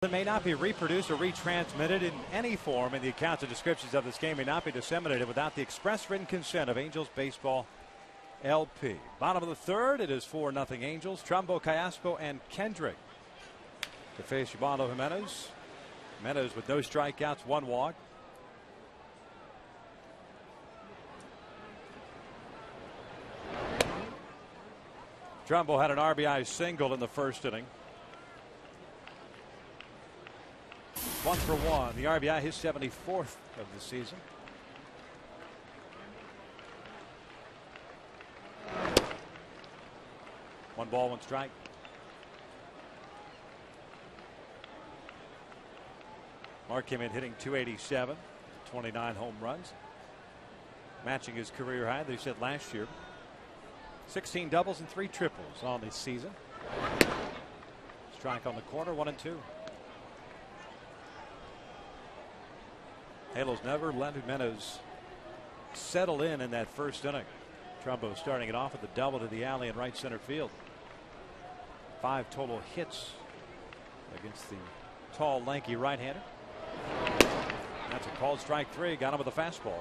It may not be reproduced or retransmitted in any form, and the accounts and descriptions of this game may not be disseminated without the express written consent of Angels Baseball LP. Bottom of the third, it is 4-0 Angels. Trumbo, Callaspo, and Kendrick to face Ubaldo Jimenez. Jimenez with no strikeouts, 1 walk. Trumbo had an RBI single in the first inning. 1 for 1. The RBI, his 74th of the season. One ball, 1 strike. Mark came in hitting .287, 29 home runs, matching his career high. They said last year. 16 doubles and 3 triples on this season. Strike on the corner, 1-2. Halos never let Jimenez settle in that first inning. Trumbo starting it off with a double to the alley in right center field. 5 total hits against the tall, lanky right-hander. That's a called strike 3. Got him with a fastball.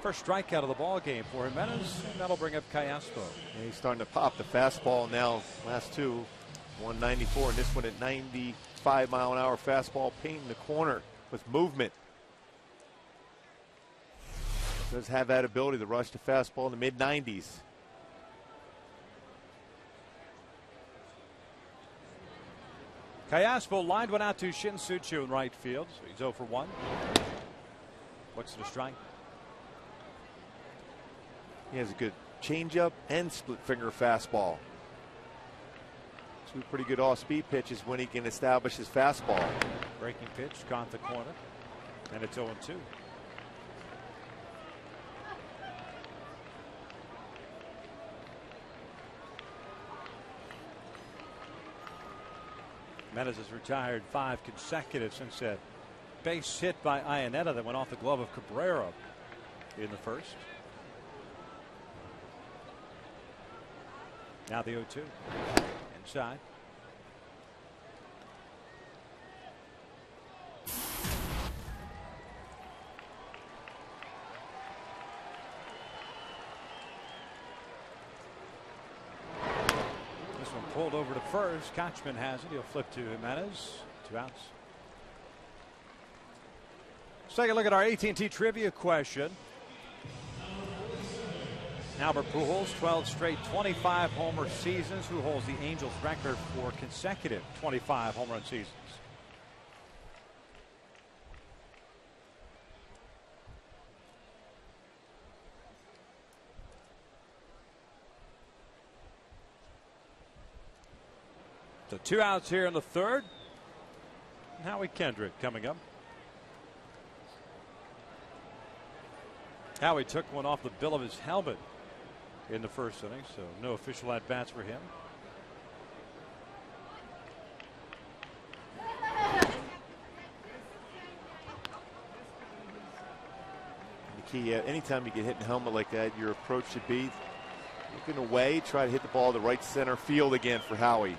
First strikeout of the ball game for Jimenez, and that'll bring up Callaspo. And he's starting to pop the fastball now. Last 2, 194, and this one at 95-mile-an-hour fastball, painting the corner with movement. Does have that ability to rush the fastball in the mid-90s. Callaspo lined one out to Shin Suchu in right field, so he's 0 for 1. Looks at a strike. He has a good changeup and split finger fastball. 2 pretty good off-speed pitches when he can establish his fastball. Breaking pitch, caught the corner, and it's 0-2. Jimenez has retired 5 consecutive since that base hit by Iannetta that went off the glove of Cabrera in the first. Now the 0-2. Inside. This one pulled over to first. Kochman has it. He'll flip to Jimenez. 2 outs. Let's take a look at our AT&T trivia question. Albert Pujols, 12 straight 25 homer seasons. Who holds the Angels record for consecutive 25 home run seasons? So 2 outs here in the third. And Howie Kendrick coming up. Howie took one off the bill of his helmet in the first inning, so no official at bats for him. The key, anytime you get hit in the helmet like that, your approach should be looking away, try to hit the ball to right center field again for Howie.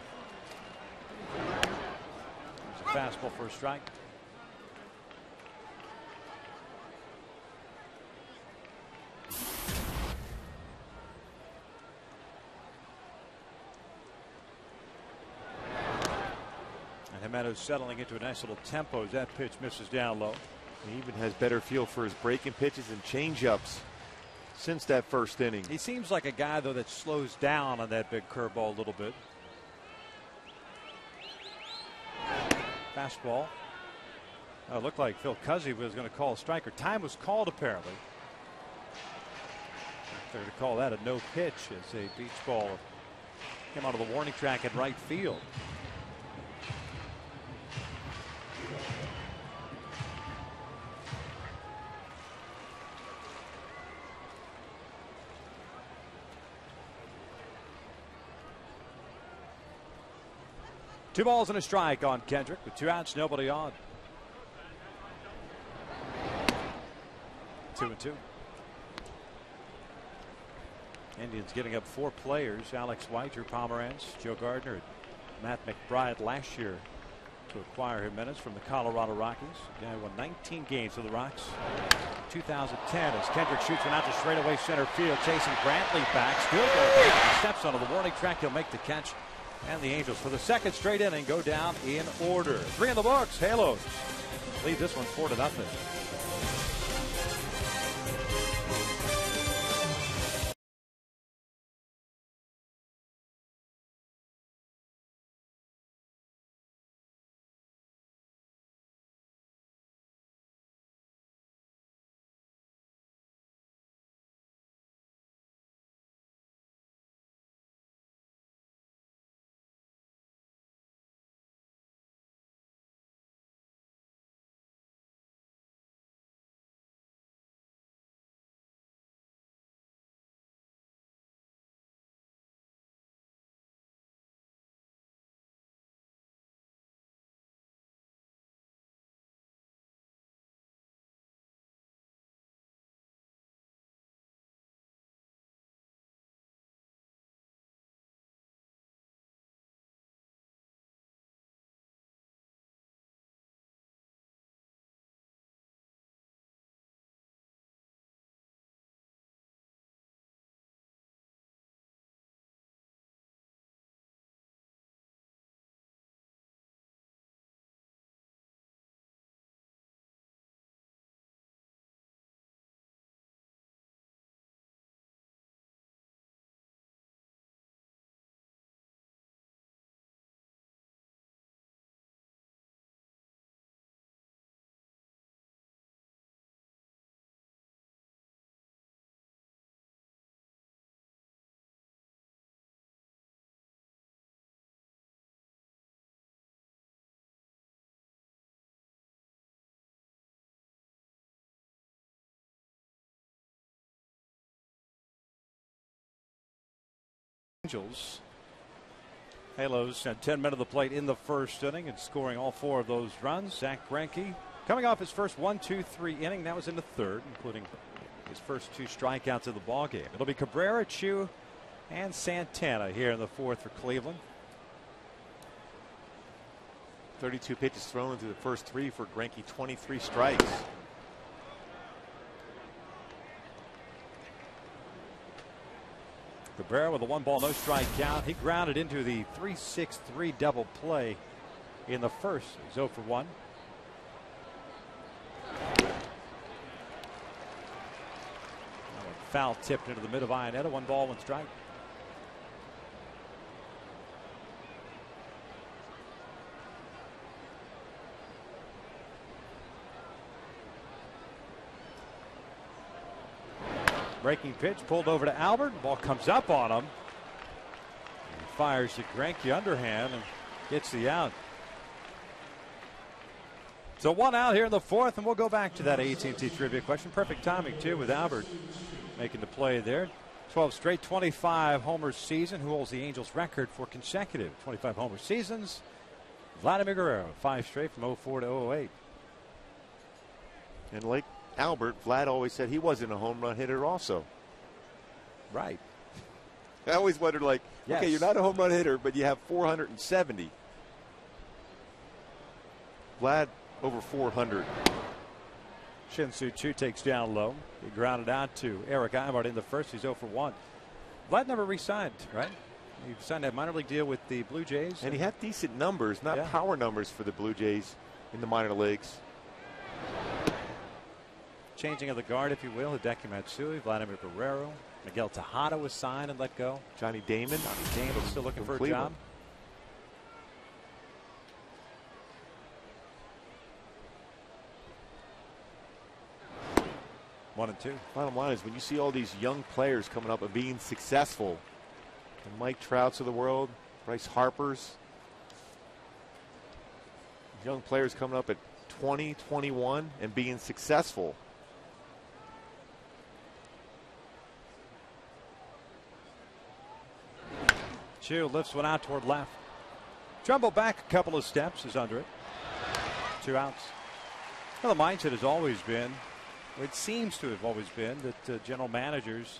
There's a fastball for a strike. Jimenez settling into a nice little tempo as that pitch misses down low. He even has better feel for his breaking pitches and changeups since that first inning. He seems like a guy, though, that slows down on that big curveball a little bit. Fastball. Oh, it looked like Phil Cuzzy was going to call a strike, or time was called apparently. They're going to call that a no pitch as a beach ball came out of the warning track at right field. Two balls and a strike on Kendrick with 2 outs, nobody on. 2-2. Indians giving up 4 players. Alex White, Drew Pomeranz, Joe Gardner, and Matt McBride last year to acquire Jimenez from the Colorado Rockies. The guy won 19 games for the Rocks. 2010 as Kendrick shoots one out to straightaway center field, chasing Brantley back, still going back. He steps onto the warning track. He'll make the catch. And the Angels, for the second straight inning, go down in order. 3 in the books. Halos lead this one 4-0. Angels. Halos had 10 men of the plate in the first inning and scoring all 4 of those runs. Zach Greinke coming off his first 1-2-3 inning. That was in the third, including his first 2 strikeouts of the ball game. It'll be Cabrera, Chu, and Santana here in the fourth for Cleveland. 32 pitches thrown through the first 3 for Greinke, 23 strikes. Cabrera with a 1-ball, no strike count. He grounded into the 3-6-3 double play in the first. He's 0 for 1. Foul tipped into the mid of Iannetta. 1 ball, 1 strike. Breaking pitch pulled over to Albert. Ball comes up on him. He fires to Greinke underhand and gets the out. So 1 out here in the fourth, and we'll go back to that AT&T trivia question. Perfect timing too with Albert making the play there. 12 straight 25 homer season. Who holds the Angels record for consecutive 25 homer seasons? Vladimir Guerrero, 5 straight from 04 to 08. And like Albert, Vlad always said he wasn't a home run hitter also. Right. I always wondered, like, yes. Okay, you're not a home run hitter, but you have 470. Vlad over 400. Shin-Soo Choo takes down low. He grounded out to Eric Eimert in the first. He's 0 for 1. Vlad never re-signed, right? He signed a minor league deal with the Blue Jays. And he had decent numbers, not power numbers for the Blue Jays in the minor leagues. Changing of the guard, if you will. Hideki Matsui, Vladimir Guerrero. Miguel Tejada was signed and let go. Johnny Damon. Still looking for a Cleveland. job. One and two. Bottom line is when you see all these young players coming up and being successful, the Mike Trouts of the world, Bryce Harper's, young players coming up at 20, 21 and being successful. Chu lifts one out toward left. Trumbo back a couple of steps is under it. 2 outs. Well, the mindset has always been, it seems to have always been, that general managers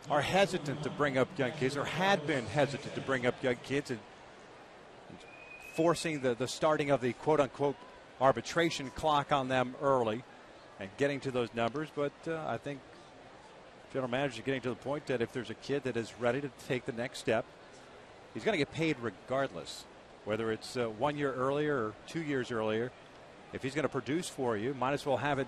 are hesitant to bring up young kids, or had been hesitant to bring up young kids, and forcing the starting of the quote-unquote arbitration clock on them early and getting to those numbers. But I think general manager is getting to the point that if there's a kid that is ready to take the next step, he's going to get paid regardless, whether it's 1 year earlier or 2 years earlier. If he's going to produce for you, might as well have it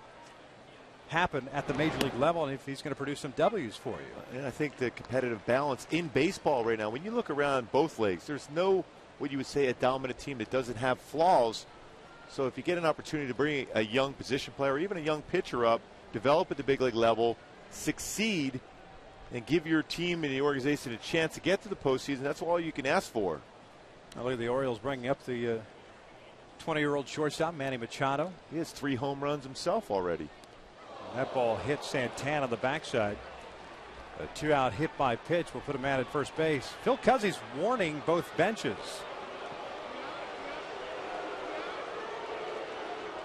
happen at the major league level, and if he's going to produce some W's for you. And I think the competitive balance in baseball right now, when you look around both leagues, there's no, what you would say, a dominant team that doesn't have flaws. So if you get an opportunity to bring a young position player or even a young pitcher up, develop at the big league level, succeed, and give your team and the organization a chance to get to the postseason, that's all you can ask for. I look at the Orioles bringing up the 20-year-old shortstop, Manny Machado. He has 3 home runs himself already. And that ball hit Santana on the backside. A 2-out hit by pitch will put a man at first base. Phil Cuzzy's warning both benches.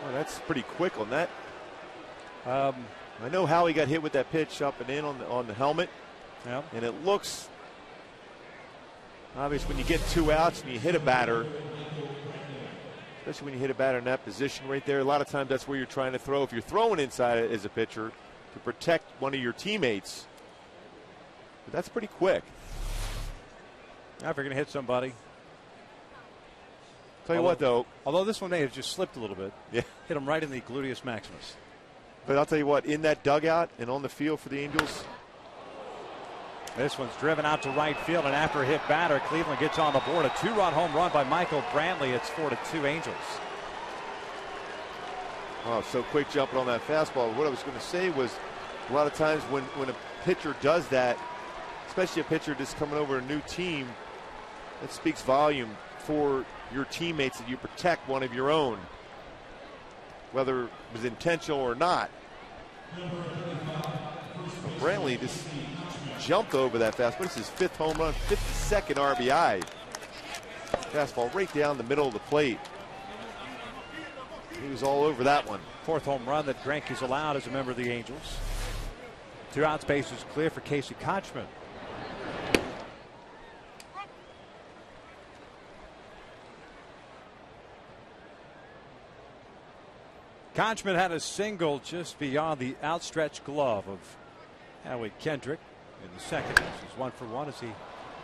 Well, that's pretty quick on that. I know how he got hit with that pitch up and in on the helmet. Yep. And it looks obvious when you get 2 outs and you hit a batter, especially when you hit a batter in that position right there. A lot of times that's where you're trying to throw. If you're throwing inside it as a pitcher to protect one of your teammates, but that's pretty quick. Now if you're going to hit somebody. Tell you what, though. Although this one may have just slipped a little bit. Yeah. Hit him right in the gluteus maximus. But I'll tell you what, in that dugout and on the field for the Angels. This one's driven out to right field, and after a hit batter, Cleveland gets on the board. A 2-run home run by Michael Brantley. It's 4-2 Angels. Oh, so quick jumping on that fastball. What I was going to say was a lot of times when a pitcher does that, especially a pitcher just coming over a new team, it speaks volume for your teammates that you protect one of your own, whether it was intentional or not. Brantley just jumped over that fastball. This is his 5th home run, 52nd RBI. Fastball right down the middle of the plate. He was all over that one. 4th home run that Greinke's allowed as a member of the Angels. 2 outs, bases clear for Casey Kochman. Kochman had a single just beyond the outstretched glove of Howie Kendrick in the second. This is 1 for 1 as he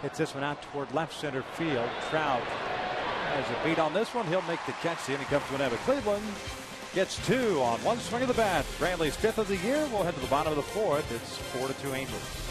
hits this one out toward left center field. Trout has a beat on this one. He'll make the catch. The inning comes to an end. Cleveland gets 2 on 1 swing of the bat. Brantley's 5th of the year. We'll head to the bottom of the 4th. It's 4-2 Angels.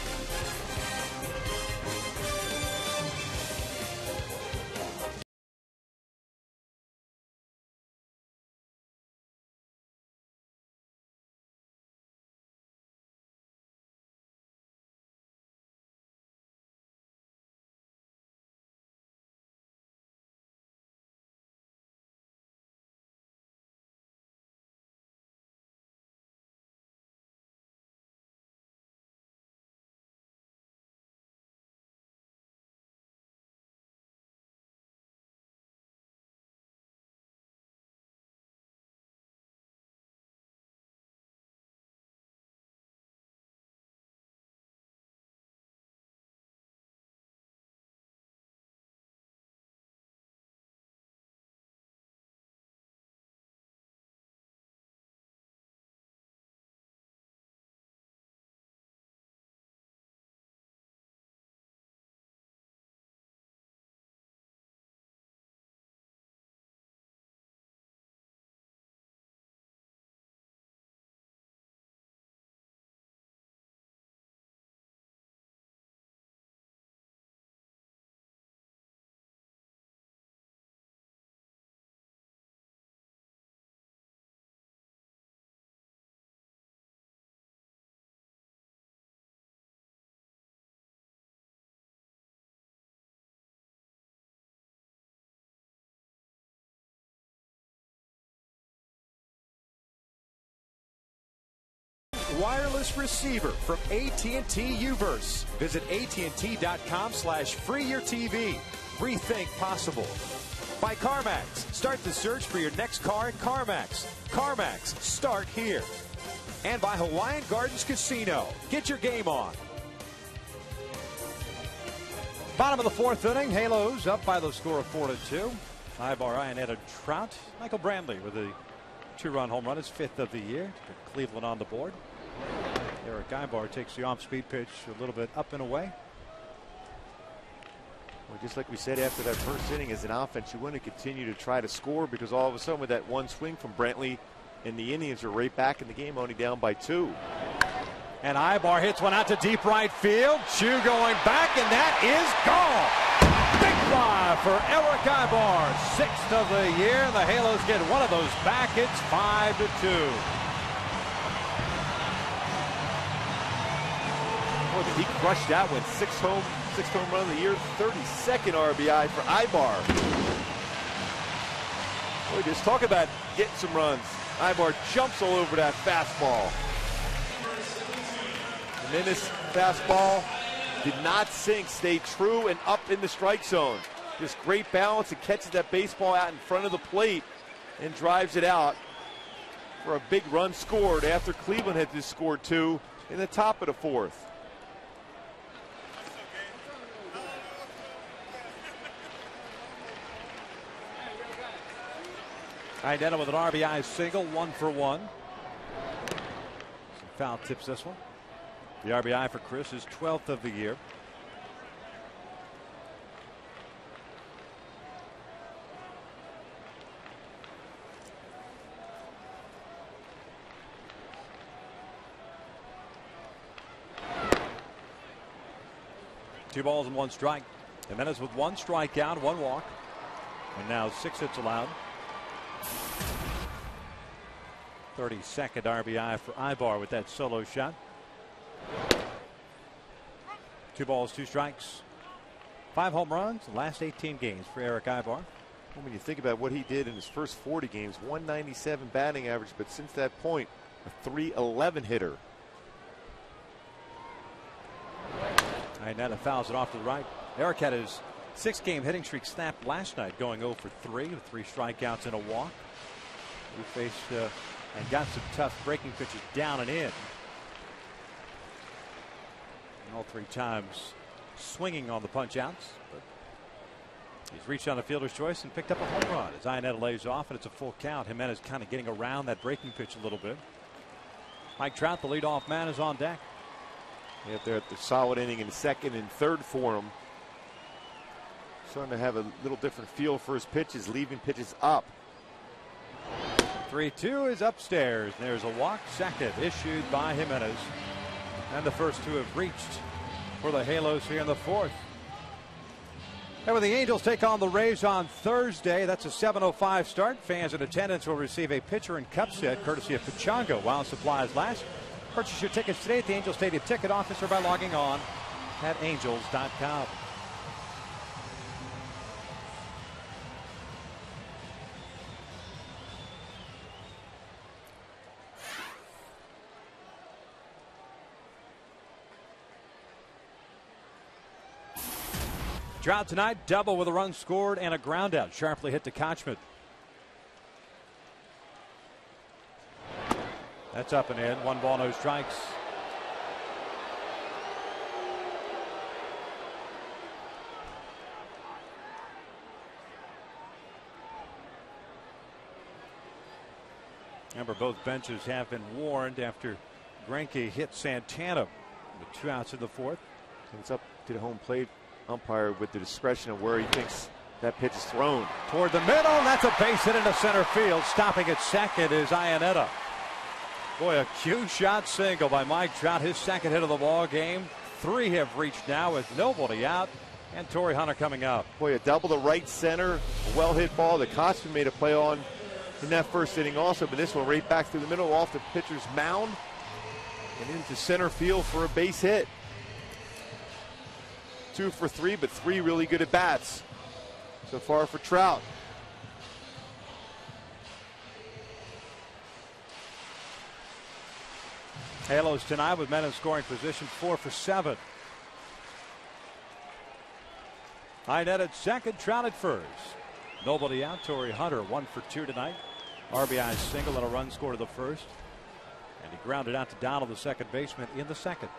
Wireless receiver from AT&T Uverse. Visit AT&T.com/freeyourtv. Rethink possible. By CarMax. Start the search for your next car at CarMax. CarMax, start here. And by Hawaiian Gardens Casino. Get your game on. Bottom of the 4th inning. Halos up by the score of 4-2. Ibar, Iannetta, Trout. Michael Brantley with a 2-run home run, his 5th of the year. Put Cleveland on the board. Eric Ibar takes the off-speed pitch a little bit up and away. Well, just like we said after that first inning, as an offense, you want to continue to try to score, because all of a sudden with that one swing from Brantley, and the Indians are right back in the game, only down by 2. And Ibar hits one out to deep right field. Chu going back, and that is gone. Big fly for Eric Ibar, 6th of the year. The Halos get one of those back. It's 5-2. Boy, did he crush that one. Sixth home run of the year, 32nd RBI for Ibar. Boy, just talk about getting some runs. Ibar jumps all over that fastball. And then this fastball did not sink, stayed true and up in the strike zone. Just great balance, and catches that baseball out in front of the plate and drives it out for a big run scored after Cleveland had just scored 2 in the top of the 4th. Iannetta with an RBI single, 1 for 1. Some foul tips this one. The RBI for Chris is 12th of the year. Two balls and 1 strike. Jimenez with 1 strikeout, 1 walk, and now 6 hits allowed. 32nd RBI for Ibar with that solo shot. 2 balls, 2 strikes. 5 home runs in the last 18 games for Eric Ibar. Well, when you think about what he did in his first 40 games, 197 batting average, but since that point, a .311 hitter. Iannetta fouls it off to the right. Eric had his 6-game hitting streak snapped last night, going 0 for 3 with 3 strikeouts and a walk. He faced and got some tough breaking pitches down and in. And all 3 times swinging on the punch outs. But he's reached on the fielder's choice and picked up a home run as Iannetta lays off, and it's a full count. Jimenez kind of getting around that breaking pitch a little bit. Mike Trout, the leadoff man, is on deck. Yep, they're at the solid inning in 2nd and 3rd for him. Starting to have a little different feel for his pitches, leaving pitches up. 3-2 is upstairs. There's a walk, 2nd issued by Jimenez. And the first 2 have reached for the Halos here in the 4th. And when the Angels take on the Rays on Thursday, that's a 7:05 start. Fans in attendance will receive a pitcher and cup set courtesy of Pechanga while supplies last. Purchase your tickets today at the Angel Stadium ticket office or by logging on at angels.com. Trout tonight, double with a run scored and a ground out. Sharply hit to Kochman. That's up and in. 1 ball, no strikes. Remember, both benches have been warned after Greinke hit Santana with 2 outs in the 4th. It's up to the home plate umpire with the discretion of where he thinks that pitch is thrown. Toward the middle, that's a base hit into center field. Stopping at 2nd is Iannetta. Boy, a cue shot single by Mike Trout, his 2nd hit of the ball game. 3 have reached now with nobody out, and Torrey Hunter coming up. Boy, a double to right center, a well-hit ball that Kochman made a play on in that first inning also, but this one right back through the middle off the pitcher's mound and into center field for a base hit. 2 for 3, but 3 really good at bats so far for Trout. Halos tonight with men in scoring position, 4 for 7. Iannetta at 2nd, Trout at 1st. Nobody out. Torrey Hunter 1 for 2 tonight. RBI single and a run score to the 1st. And he grounded out to Donald, the 2nd baseman, in the 2nd.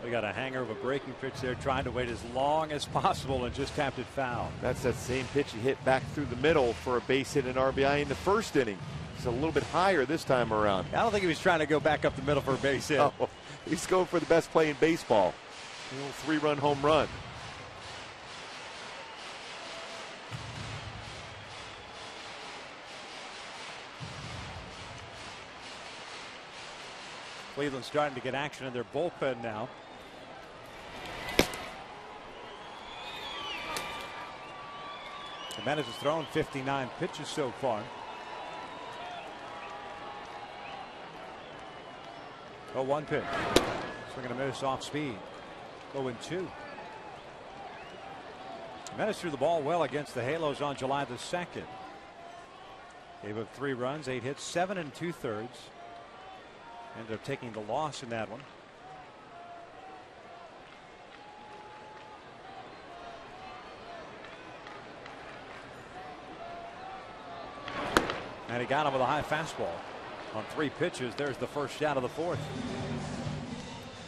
We got a hanger of a breaking pitch there, trying to wait as long as possible and just tapped it foul. That's that same pitch he hit back through the middle for a base hit and RBI in the first inning. It's a little bit higher this time around. I don't think he was trying to go back up the middle for a base hit. No, he's going for the best play in baseball. A little three-run home run. Cleveland's starting to get action in their bullpen now. Jimenez has thrown 59 pitches so far. 0-1 pitch. Swinging a miss off speed. 0-2. Jimenez threw the ball well against the Halos on July the 2nd. Gave up 3 runs, 8 hits, 7 2/3. Ended up taking the loss in that one. And he got him with a high fastball on 3 pitches. There's the first out of the 4th.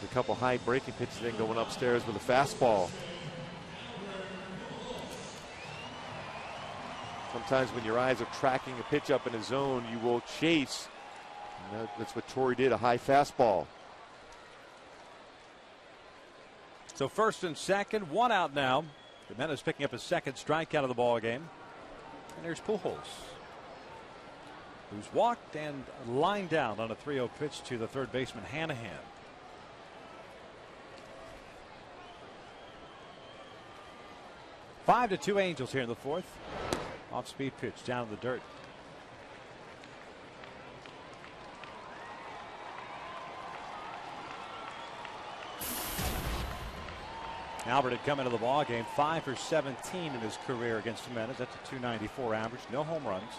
A couple high breaking pitches, then going upstairs with a fastball. Sometimes when your eyes are tracking a pitch up in a zone, you will chase. And that's what Torrey did, a high fastball. So first and second, 1 out now. Jimenez picking up his 2nd strikeout of the ball game. And there's Pujols, who's walked and lined out on a 3-0 pitch to the third baseman Hanahan. Five to 2 Angels here in the 4th. Off speed pitch down in the dirt. Albert had come into the ball game 5 for 17 in his career against Jimenez. That's a .294 average. No home runs.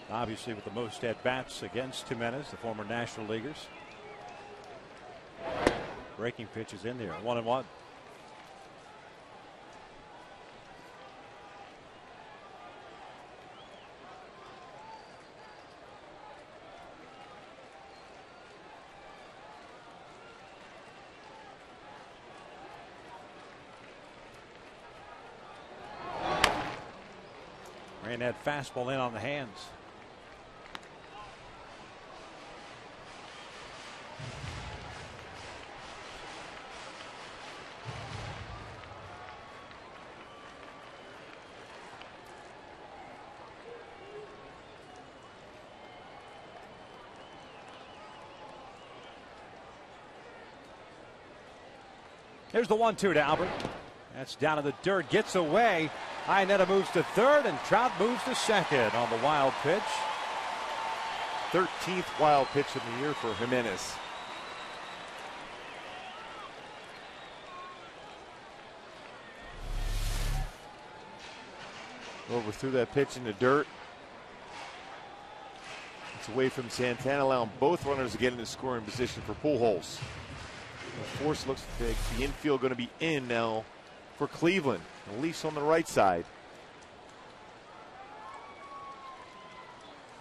Obviously with the most at bats against Jimenez, the former National Leaguers. Breaking pitch is in there. 1-1. Ran that fastball in on the hands. Here's the 1-2 to Albert. That's down in the dirt, gets away. Iannetta moves to third, and Trout moves to second on the wild pitch. 13th wild pitch of the year for Jimenez. Overthrew that pitch in the dirt. It's away from Santana, allowing both runners to get into scoring position for Pujols. The force looks like the infield going to be in now for Cleveland, at least on the right side.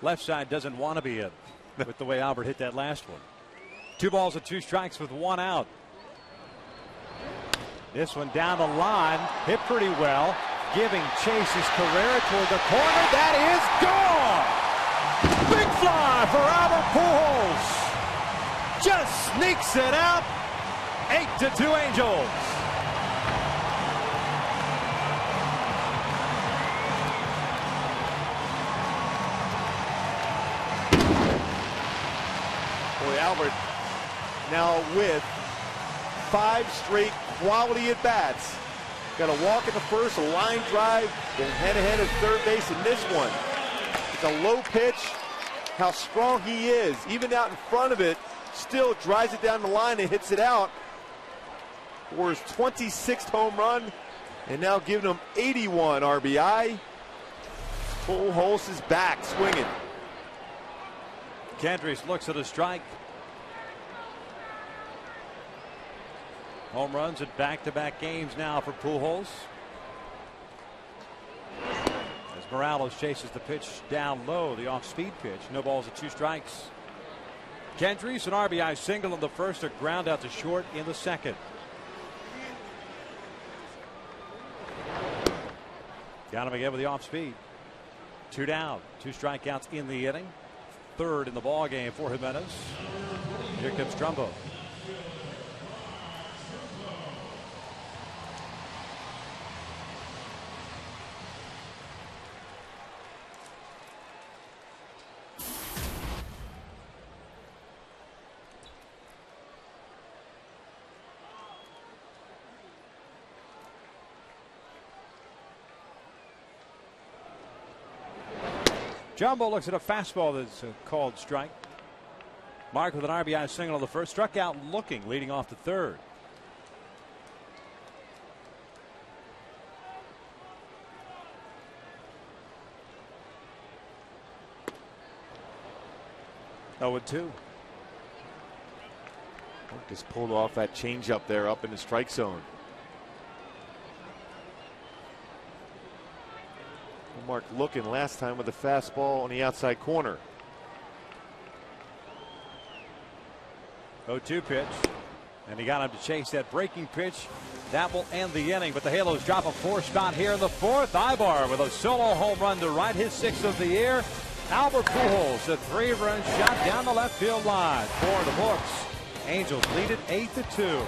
Left side doesn't want to be in with the way Albert hit that last one. 2 balls and 2 strikes with 1 out. This one down the line, hit pretty well, giving chase his Carrera toward the corner. That is gone. Big fly for Albert Pujols. Just sneaks it out. 8-2 Angels. Boy, Albert now with 5 straight quality at bats. Got a walk in the first, a line drive, then head ahead at third base in this one. It's a low pitch. How strong he is, even out in front of it, still drives it down the line and hits it out for his 26th home run, and now giving him 81 RBI. Pujols is back swinging. Candries looks at a strike. Home runs at back-to-back games now for Pujols. As Morales chases the pitch down low, the off-speed pitch. No balls and 2 strikes. Kendrys, an RBI single in the first, a ground out to short in the second. Got him again with the off speed. 2 down, 2 strikeouts in the inning. Third in the ball game for Jimenez. Here comes Trumbo. Jumbo looks at a fastball that's called strike. Mark with an RBI single on the first, struck out looking, leading off to third. Oh, 2. Just pulled off that changeup there up in the strike zone. Mark looking last time with a fastball on the outside corner. 0-2 pitch. And he got him to chase that breaking pitch. That will end the inning, but the Halos drop a 4 spot here in the 4th. Ibar with a solo home run to right, his 6th of the year. Albert Pujols, a 3-run shot down the left field line. 4 in the books. Angels lead it 8-2.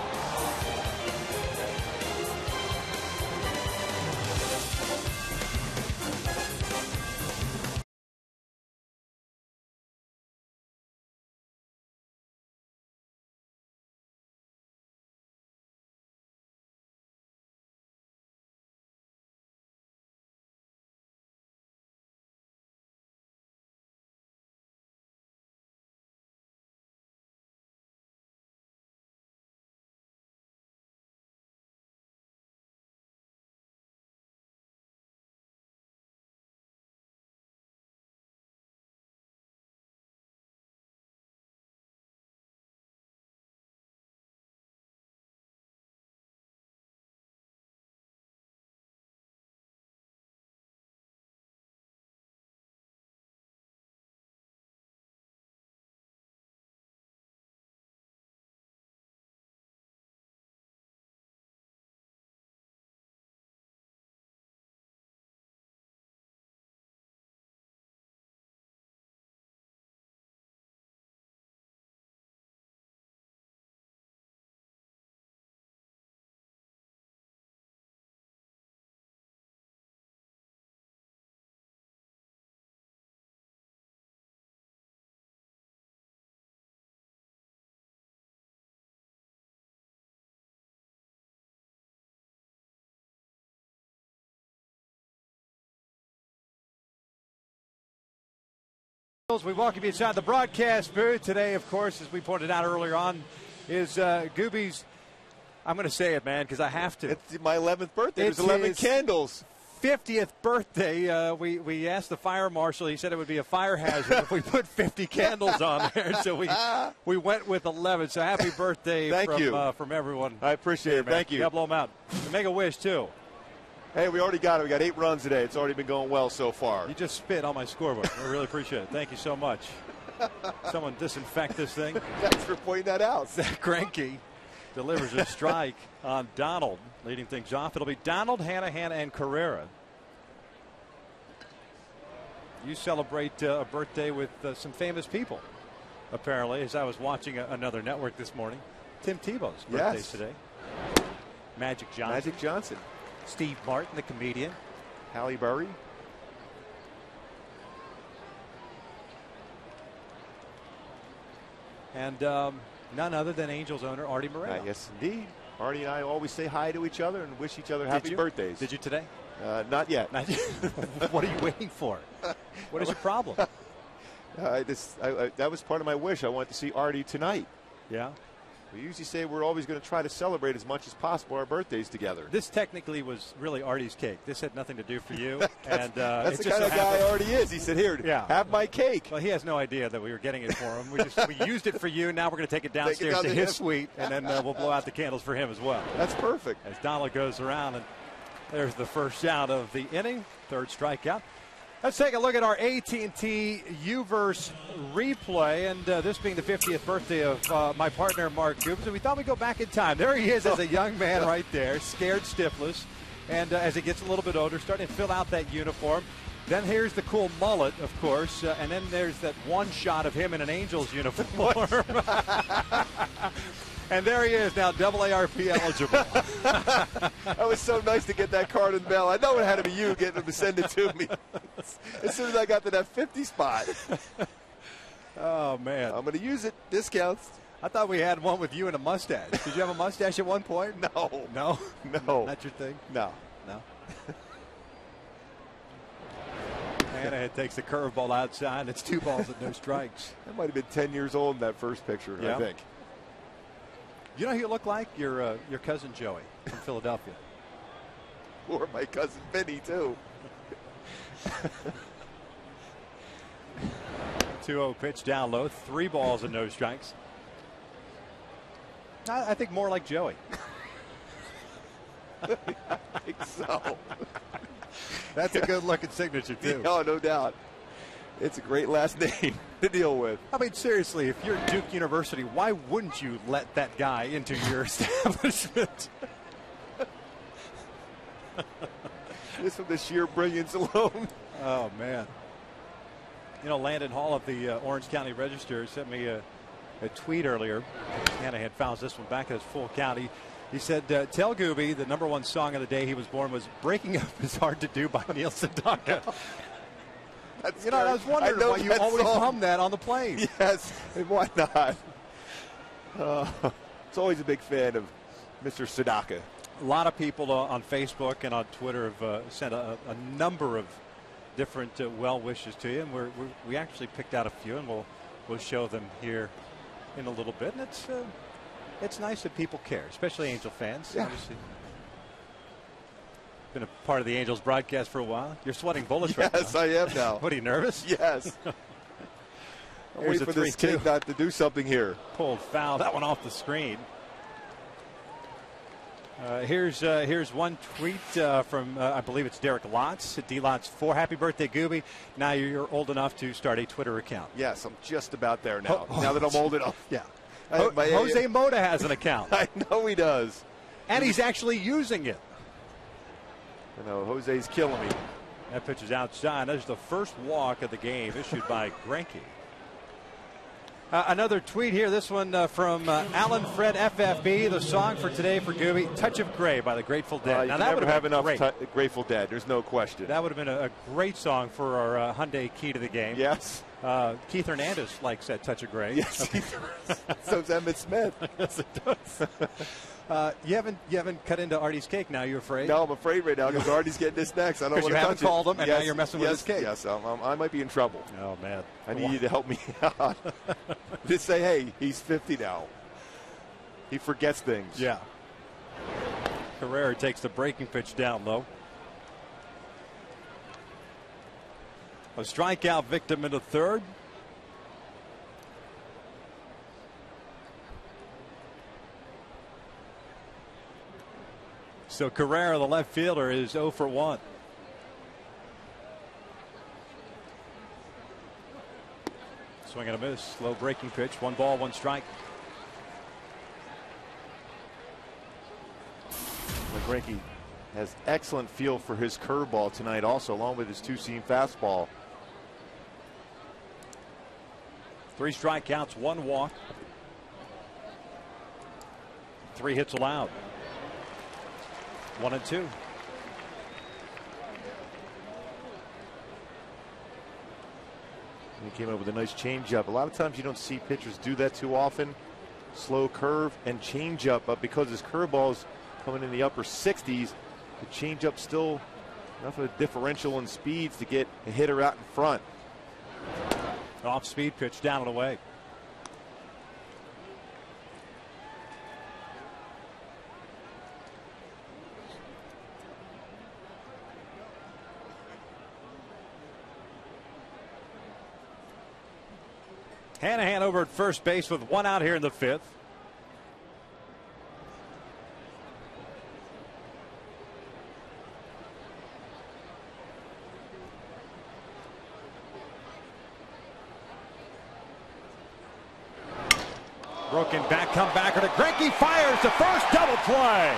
We welcome you inside the broadcast booth. Today, of course, as we pointed out earlier on, is Gooby's, I'm going to say it, man, because I have to. It's my 11th birthday. There's 11 candles. 50th birthday. We asked the fire marshal. He said it would be a fire hazard if we put 50 candles on there. So we went with 11. So happy birthday from everyone. I appreciate it. Thank you. Yeah, blow them out. Make a wish, too. Hey, we already got it. We got 8 runs today. It's already been going well so far. You just spit on my scoreboard. I really appreciate it. Thank you so much. Someone disinfect this thing. Thanks for pointing that out. Zach Greinke delivers a strike on Donald, leading things off. It'll be Donald, Hanahan, and Carrera. You celebrate a birthday with some famous people, apparently, as I was watching another network this morning. Tim Tebow's birthday's today. Magic Johnson. Steve Martin, the comedian. Halle Berry. And none other than Angels owner Artie Moreno. Yes, indeed. Artie and I always say hi to each other and wish each other happy birthdays. Did you today? Not yet. What are you waiting for? What is your problem? That was part of my wish. I wanted to see Artie tonight. Yeah. We usually say we're always going to try to celebrate as much as possible our birthdays together. This technically was really Artie's cake. This had nothing to do for you. That's the kind of guy Artie is. He said, here, have my cake. Well, he has no idea that we were getting it for him. We used it for you. Now we're going to take it downstairs to his suite, and then we'll blow out the candles for him as well. That's perfect. As Donald goes around, and there's the first out of the inning. 3rd strikeout. Let's take a look at our AT&T U-verse replay, and this being the 50th birthday of my partner, Mark Goobs, and we thought we'd go back in time. There he is as a young man right there, scared stiffless, and as he gets a little bit older, starting to fill out that uniform. Then here's the cool mullet, of course, and then there's that one shot of him in an Angels uniform. And there he is now, AARP eligible. That was so nice to get that card in the mail. I know it had to be you getting him to send it to me. As soon as I got to that 50 spot. Oh, man. I'm going to use it. Discounts. I thought we had one with you and a mustache. Did you have a mustache at one point? No. No? No. Not your thing? No. No. Anahead takes the curveball outside. It's 2 balls and no strikes. That might have been 10 years old in that first picture, yeah. I think. You know who you look like? Your cousin Joey from Philadelphia. Or my cousin Vinny, too. 2-0 pitch down low. 3 balls and no strikes. I think more like Joey. I think so. That's a good-looking signature, too. Oh, no doubt. It's a great last name to deal with. I mean, seriously, if you're Duke University, why wouldn't you let that guy into your establishment? Just from the sheer brilliance alone. Oh, man. You know, Landon Hall of the Orange County Register sent me a tweet earlier. Anahead fouls this one back at his full count. He said, tell Gooby the #1 song of the day he was born was Breaking Up Is Hard to Do by Neil Sedaka. You know, I was wondering why you always hum that on the plane. Yes, and why not? It's always a big fan of Mr. Sedaka. A lot of people on Facebook and on Twitter have sent a number of different well wishes to you, and we actually picked out a few, and we'll show them here in a little bit. And it's nice that people care, especially Angel fans. Yeah. Obviously, been a part of the Angels broadcast for a while. You're sweating bullets right now. Yes, I am now. What, are you nervous? Yes. I'm waiting for this kid not to do something here. Pulled foul. That one off the screen. Here's one tweet from I believe it's Derek Lotz. D Lotz 4. Happy birthday, Gooby. Now you're old enough to start a Twitter account. Yes, I'm just about there now. Now that I'm old enough. Yeah. Jose Mota has an account. I know he does. And he's actually using it. I know, Jose's killing me. That pitch is outside. That's the first walk of the game issued by Greinke. Another tweet here. This one from Alan Fred FFB. The song for today for Gooby, Touch of Grey by the Grateful Dead. Now that would have enough Grateful Dead. There's no question. That would have been a great song for our Hyundai key to the game. Yes. Keith Hernandez likes that Touch of Grey. Yes, he does. So does Emmett Smith. Yes, it does. You haven't cut into Artie's cake now, you afraid? No, I'm afraid right now because Artie's getting this next. I don't want to touch it. You haven't called him, and now you're messing with his cake. Yes, I might be in trouble. Oh, man. I need you to help me out. Just say, hey, he's 50 now. He forgets things. Yeah. Carrera takes the breaking pitch down low. A strikeout victim into third. So Carrera, the left fielder, is 0 for 1. Swing and a miss. Slow breaking pitch. 1 ball, 1 strike. Greinke has excellent feel for his curveball tonight also, along with his 2-seam fastball. 3 strikeouts, 1 walk. 3 hits allowed. 1 and 2. He came up with a nice changeup. A lot of times you don't see pitchers do that too often. Slow curve and changeup, but because his curveball's coming in the upper 60s, the changeup still enough of a differential in speeds to get a hitter out in front. Off speed pitch down and away. Hanahan over at first base with 1 out here in the 5th. Broken back, comebacker to Greinke, fires the first, double play.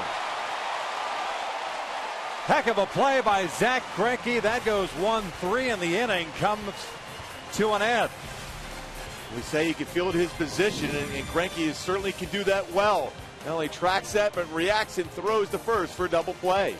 Heck of a play by Zach Greinke. That goes 1-3, and the inning comes to an end. We say he can field his position, and Greinke certainly can do that well. Not only tracks that, but reacts and throws the first for a double play.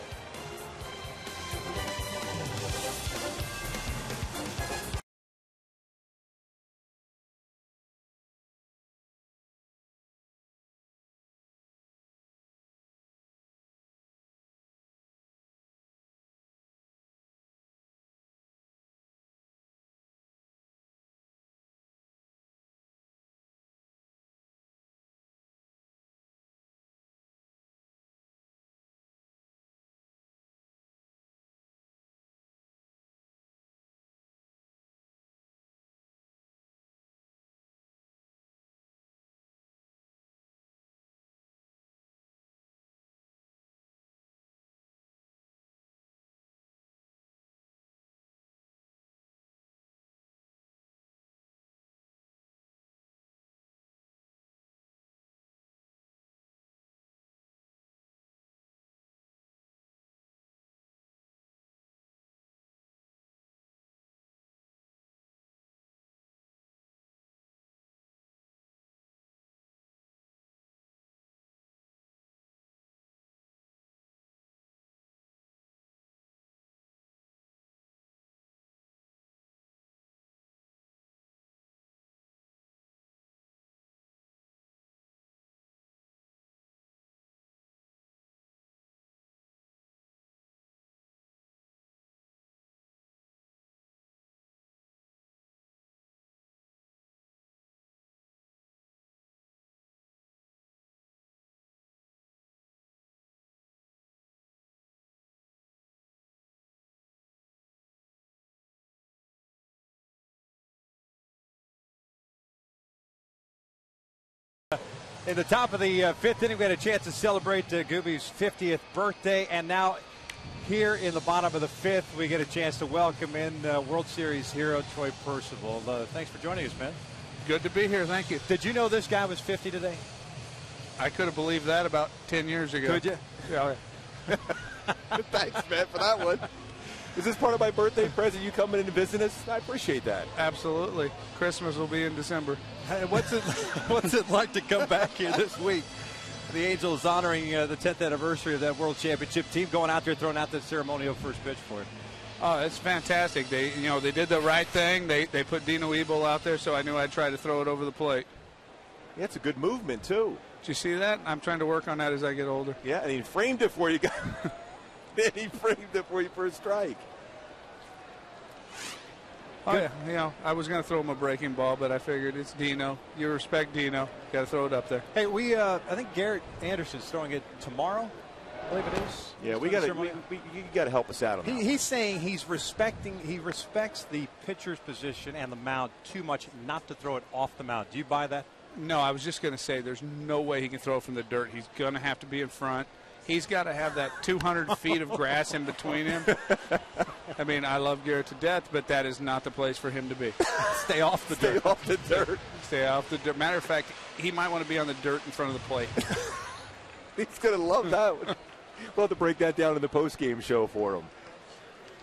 In the top of the fifth inning, we had a chance to celebrate Gooby's 50th birthday, and now here in the bottom of the fifth, we get a chance to welcome in World Series hero Troy Percival. Thanks for joining us, man. Good to be here. Thank you. Did you know this guy was 50 today? I could have believed that about 10 years ago. Could you? Yeah. Thanks, man, for that one. Is this part of my birthday present, you coming in and visiting us? I appreciate that. Absolutely. Christmas will be in December. Hey, what's it like to come back here this week? The Angels honoring the 10th anniversary of that World Championship team, going out there throwing out the ceremonial first pitch for it. Oh, it's fantastic. They did the right thing. They put Dino Ebel out there, so I knew I'd try to throw it over the plate. Yeah, it's a good movement, too. Did you see that? I'm trying to work on that as I get older. Yeah, and he framed it for you. And he framed it for you for a strike. Oh, yeah. I was going to throw him a breaking ball, but I figured it's Dino. You respect Dino. Got to throw it up there. Hey, I think Garrett Anderson's throwing it tomorrow. I believe it is. Yeah, you got to help us out on that. He's saying he respects the pitcher's position and the mound too much not to throw it off the mound. Do you buy that? No, I was just going to say there's no way he can throw from the dirt. He's going to have to be in front. He's got to have that 200 feet of grass in between him. I mean, I love Garrett to death, but that is not the place for him to be. Stay off the dirt. Stay off the dirt. Stay off the dirt. Matter of fact, he might want to be on the dirt in front of the plate. He's going to love that one. We'll have to break that down in the post-game show for him.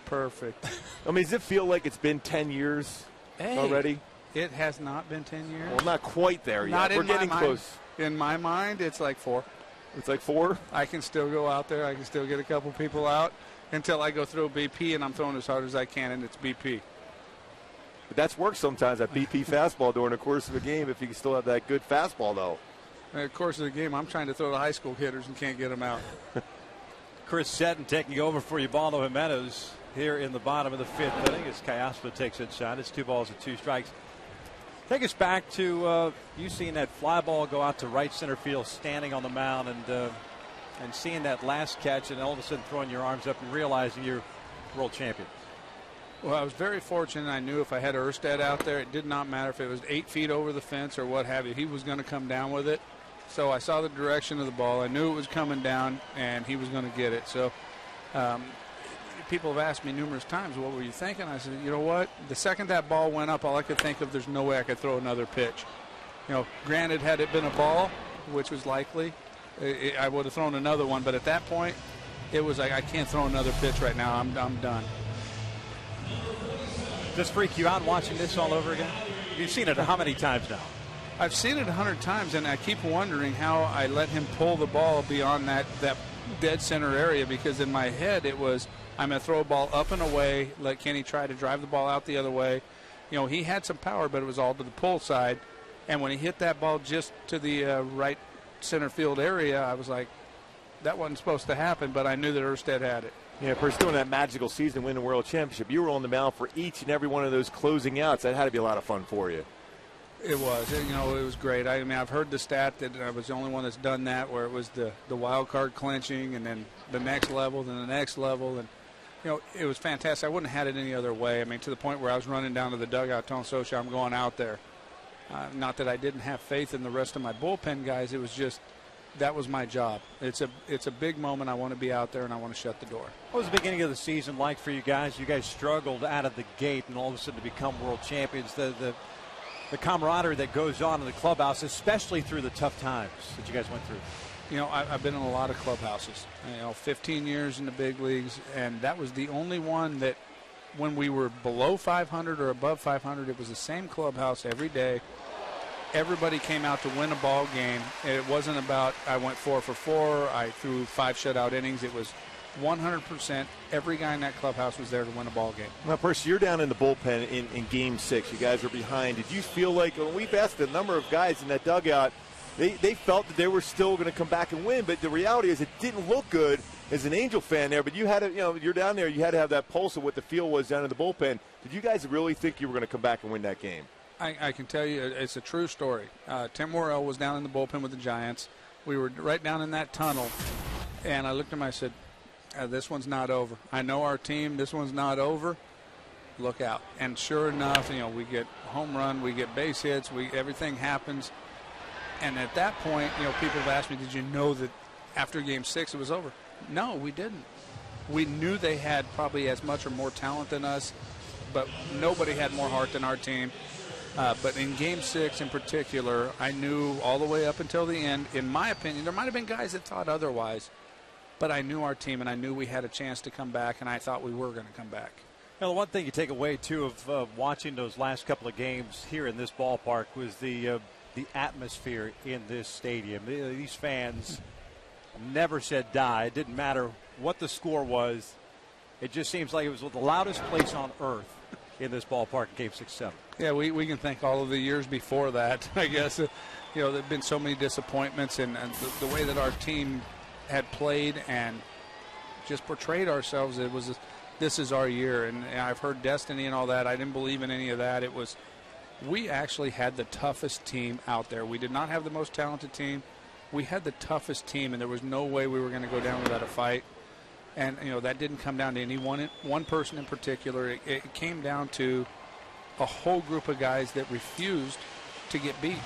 Perfect. I mean, does it feel like it's been 10 years already? It has not been 10 years. Well, not quite there yet. We're getting close. In my mind, it's like 4. It's like 4? I can still go out there. I can still get a couple people out until I go throw BP, and I'm throwing as hard as I can, and it's BP. But that's worked sometimes, that BP fastball during the course of a game, if you can still have that good fastball, though. In the course of the game, I'm trying to throw the high school hitters and can't get them out. Chris Seton taking over for Ubaldo Jimenez here in the bottom of the fifth inning as Cayaspa takes inside. It's 2 balls and 2 strikes. Take us back to you seeing that fly ball go out to right center field, standing on the mound, and seeing that last catch, and all of a sudden throwing your arms up and realizing you're world champion. Well, I was very fortunate. I knew if I had Erstad out there, it did not matter if it was 8 feet over the fence or what have you. He was going to come down with it. So I saw the direction of the ball. I knew it was coming down, and he was going to get it. So people have asked me numerous times, what were you thinking? I said, you know what? The second that ball went up, all I could think of, there's no way I could throw another pitch. Granted, had it been a ball, which was likely, I would have thrown another one. But at that point, it was like, I can't throw another pitch right now. I'm done. Does it freak you out watching this all over again? You've seen it how many times now? I've seen it 100 times, and I keep wondering how I let him pull the ball beyond that dead center area, because in my head it was, I'm going to throw a ball up and away, let Kenny try to drive the ball out the other way. He had some power, but it was all to the pull side. And when he hit that ball just to the right center field area, I was like, that wasn't supposed to happen, but I knew that Erstad had it. Yeah, of course, during that magical season, winning the World Championship, you were on the mound for each and every one of those closing outs. That had to be a lot of fun for you. It was. It was great. I mean, I've heard the stat that I was the only one that's done that, where it was the wild card clinching and then the next level, then the next level. And, it was fantastic. I wouldn't have had it any other way. I mean, to the point where I was running down to the dugout telling Socha I'm going out there. Not that I didn't have faith in the rest of my bullpen guys. It was just, that was my job. It's a big moment. I want to be out there, and I want to shut the door. What was the beginning of the season like for you guys? You guys struggled out of the gate, and all of a sudden to become world champions. The camaraderie that goes on in the clubhouse, especially through the tough times that you guys went through. I've been in a lot of clubhouses. 15 years in the big leagues, and that was the only one that when we were below 500 or above 500, it was the same clubhouse every day. Everybody came out to win a ball game. It wasn't about I went 4 for 4, I threw 5 shutout innings. It was 100%. Every guy in that clubhouse was there to win a ball game. Now, Percy, you're down in the bullpen in Game 6. You guys are behind. Did you feel like, when we've asked a number of guys in that dugout, they felt that they were still going to come back and win, but the reality is it didn't look good as an Angel fan there, but you had to, you're down there, you had to have that pulse of what the feel was down in the bullpen. Did you guys really think you were going to come back and win that game? I can tell you it's a true story. Tim Worrell was down in the bullpen with the Giants. We were right down in that tunnel, and I looked at him, I said, this one's not over. I know our team, this one's not over. Look out. And sure enough, we get home run, we get base hits, everything happens. And at that point, people have asked me, did you know that after Game 6 it was over? No, we didn't. We knew they had probably as much or more talent than us, but nobody had more heart than our team. But in Game 6 in particular, I knew all the way up until the end, in my opinion, there might have been guys that thought otherwise, but I knew our team and I knew we had a chance to come back, and I thought we were going to come back. The one thing you take away, too, of watching those last couple of games here in this ballpark was the atmosphere in this stadium. These fans never said die. It didn't matter what the score was. It just seems like it was the loudest place on earth in this ballpark in Game 6-7. Yeah, we can thank all of the years before that, I guess. There have been so many disappointments, and the way that our team had played and just portrayed ourselves, it was this is our year. And I've heard destiny and all that. I didn't believe in any of that. We actually had the toughest team out there. We did not have the most talented team. We had the toughest team, and there was no way we were going to go down without a fight. And, that didn't come down to any one person in particular. It came down to a whole group of guys that refused to get beat.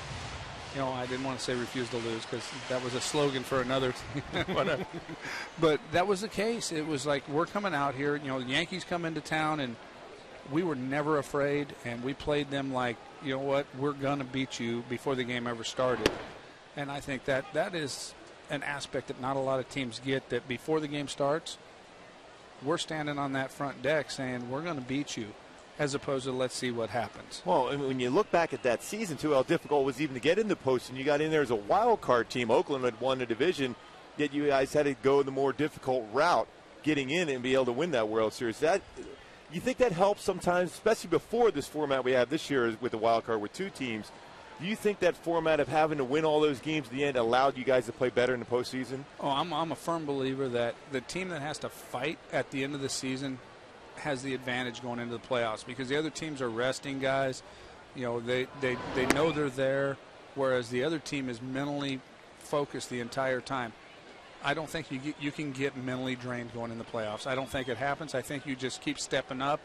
I didn't want to say refuse to lose because that was a slogan for another team. But that was the case. It was like, we're coming out here. The Yankees come into town, and we were never afraid, and we played them like, we're going to beat you before the game ever started. And I think that is an aspect that not a lot of teams get, that before the game starts, we're standing on that front deck saying, we're going to beat you, as opposed to let's see what happens. Well, and when you look back at that season, too, how difficult it was even to get in the postseason. You got in there as a wild card team. Oakland had won the division, yet you guys had to go the more difficult route getting in and be able to win that World Series. You think that helps sometimes, especially before this format we have this year with the wild card with 2 teams? Do you think that format of having to win all those games at the end allowed you guys to play better in the postseason? Oh, I'm a firm believer that the team that has to fight at the end of the season has the advantage going into the playoffs, because the other teams are resting guys. They know they're there, whereas the other team is mentally focused the entire time. I don't think you can get mentally drained going in the playoffs. I don't think it happens. I think you just keep stepping up.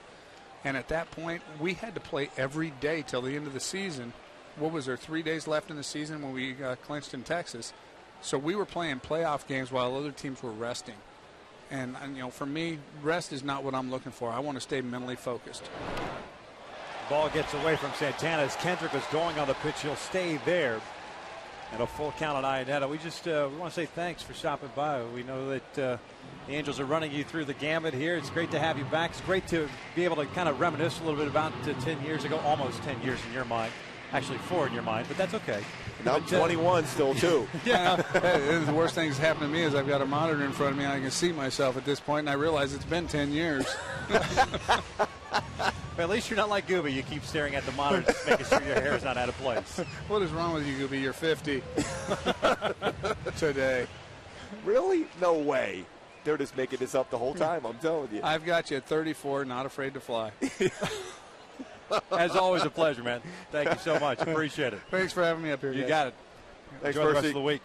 And at that point, we had to play every day till the end of the season. What was there, 3 days left in the season when we clinched in Texas? So we were playing playoff games while other teams were resting. And for me, rest is not what I'm looking for. I want to stay mentally focused. Ball gets away from Santana as Kendrick is going on the pitch. He'll stay there. And a full count on Iannetta. We just we want to say thanks for stopping by. We know that the Angels are running you through the gamut here. It's great to have you back. It's great to be able to kind of reminisce a little bit about 10 years ago, almost 10 years in your mind. Actually 4 in your mind, but that's okay. Now I'm 21 still, too. Yeah. The worst thing that's happened to me is I've got a monitor in front of me and I can see myself at this point, and I realize it's been 10 years. But at least you're not like Gooby. You keep staring at the monitor, making sure your hair is not out of place. What is wrong with you, Gooby? You're 50 today. Really? No way. They're just making this up the whole time, I'm telling you. I've got you at 34, not afraid to fly. As always, a pleasure, man. Thank you so much. Appreciate it. Thanks for having me up here, You guys. got it. Thanks, Enjoy the rest Percy. of the week.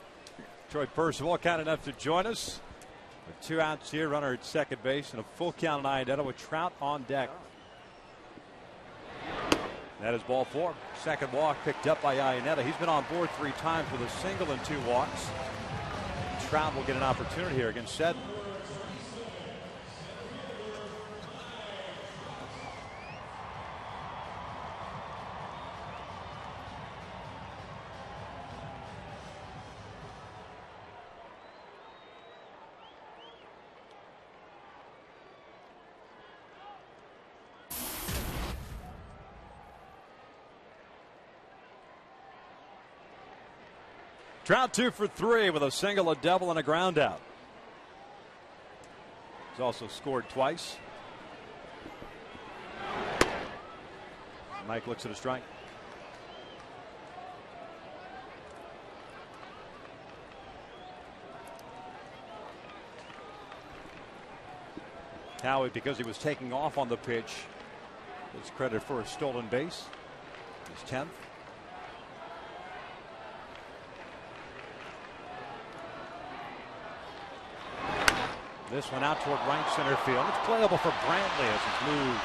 Troy Percival, kind enough to join us. With 2 outs here, runner at second base, and a full count on Iannetta with Trout on deck. That is ball 4. Second walk picked up by Iannetta. He's been on board 3 times with a single and 2 walks. Trout will get an opportunity here against Seddon. Trout 2 for 3 with a single, a double, and a ground out. He's also scored twice. Mike looks at a strike. Howie, because he was taking off on the pitch, is credited for a stolen base. His 10th. This one out toward right center field. It's playable for Brantley as he's moved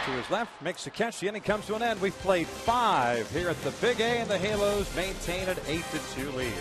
to his left. Makes the catch. The inning comes to an end. We've played 5 here at the Big A, and the Halos maintain an 8-2 lead.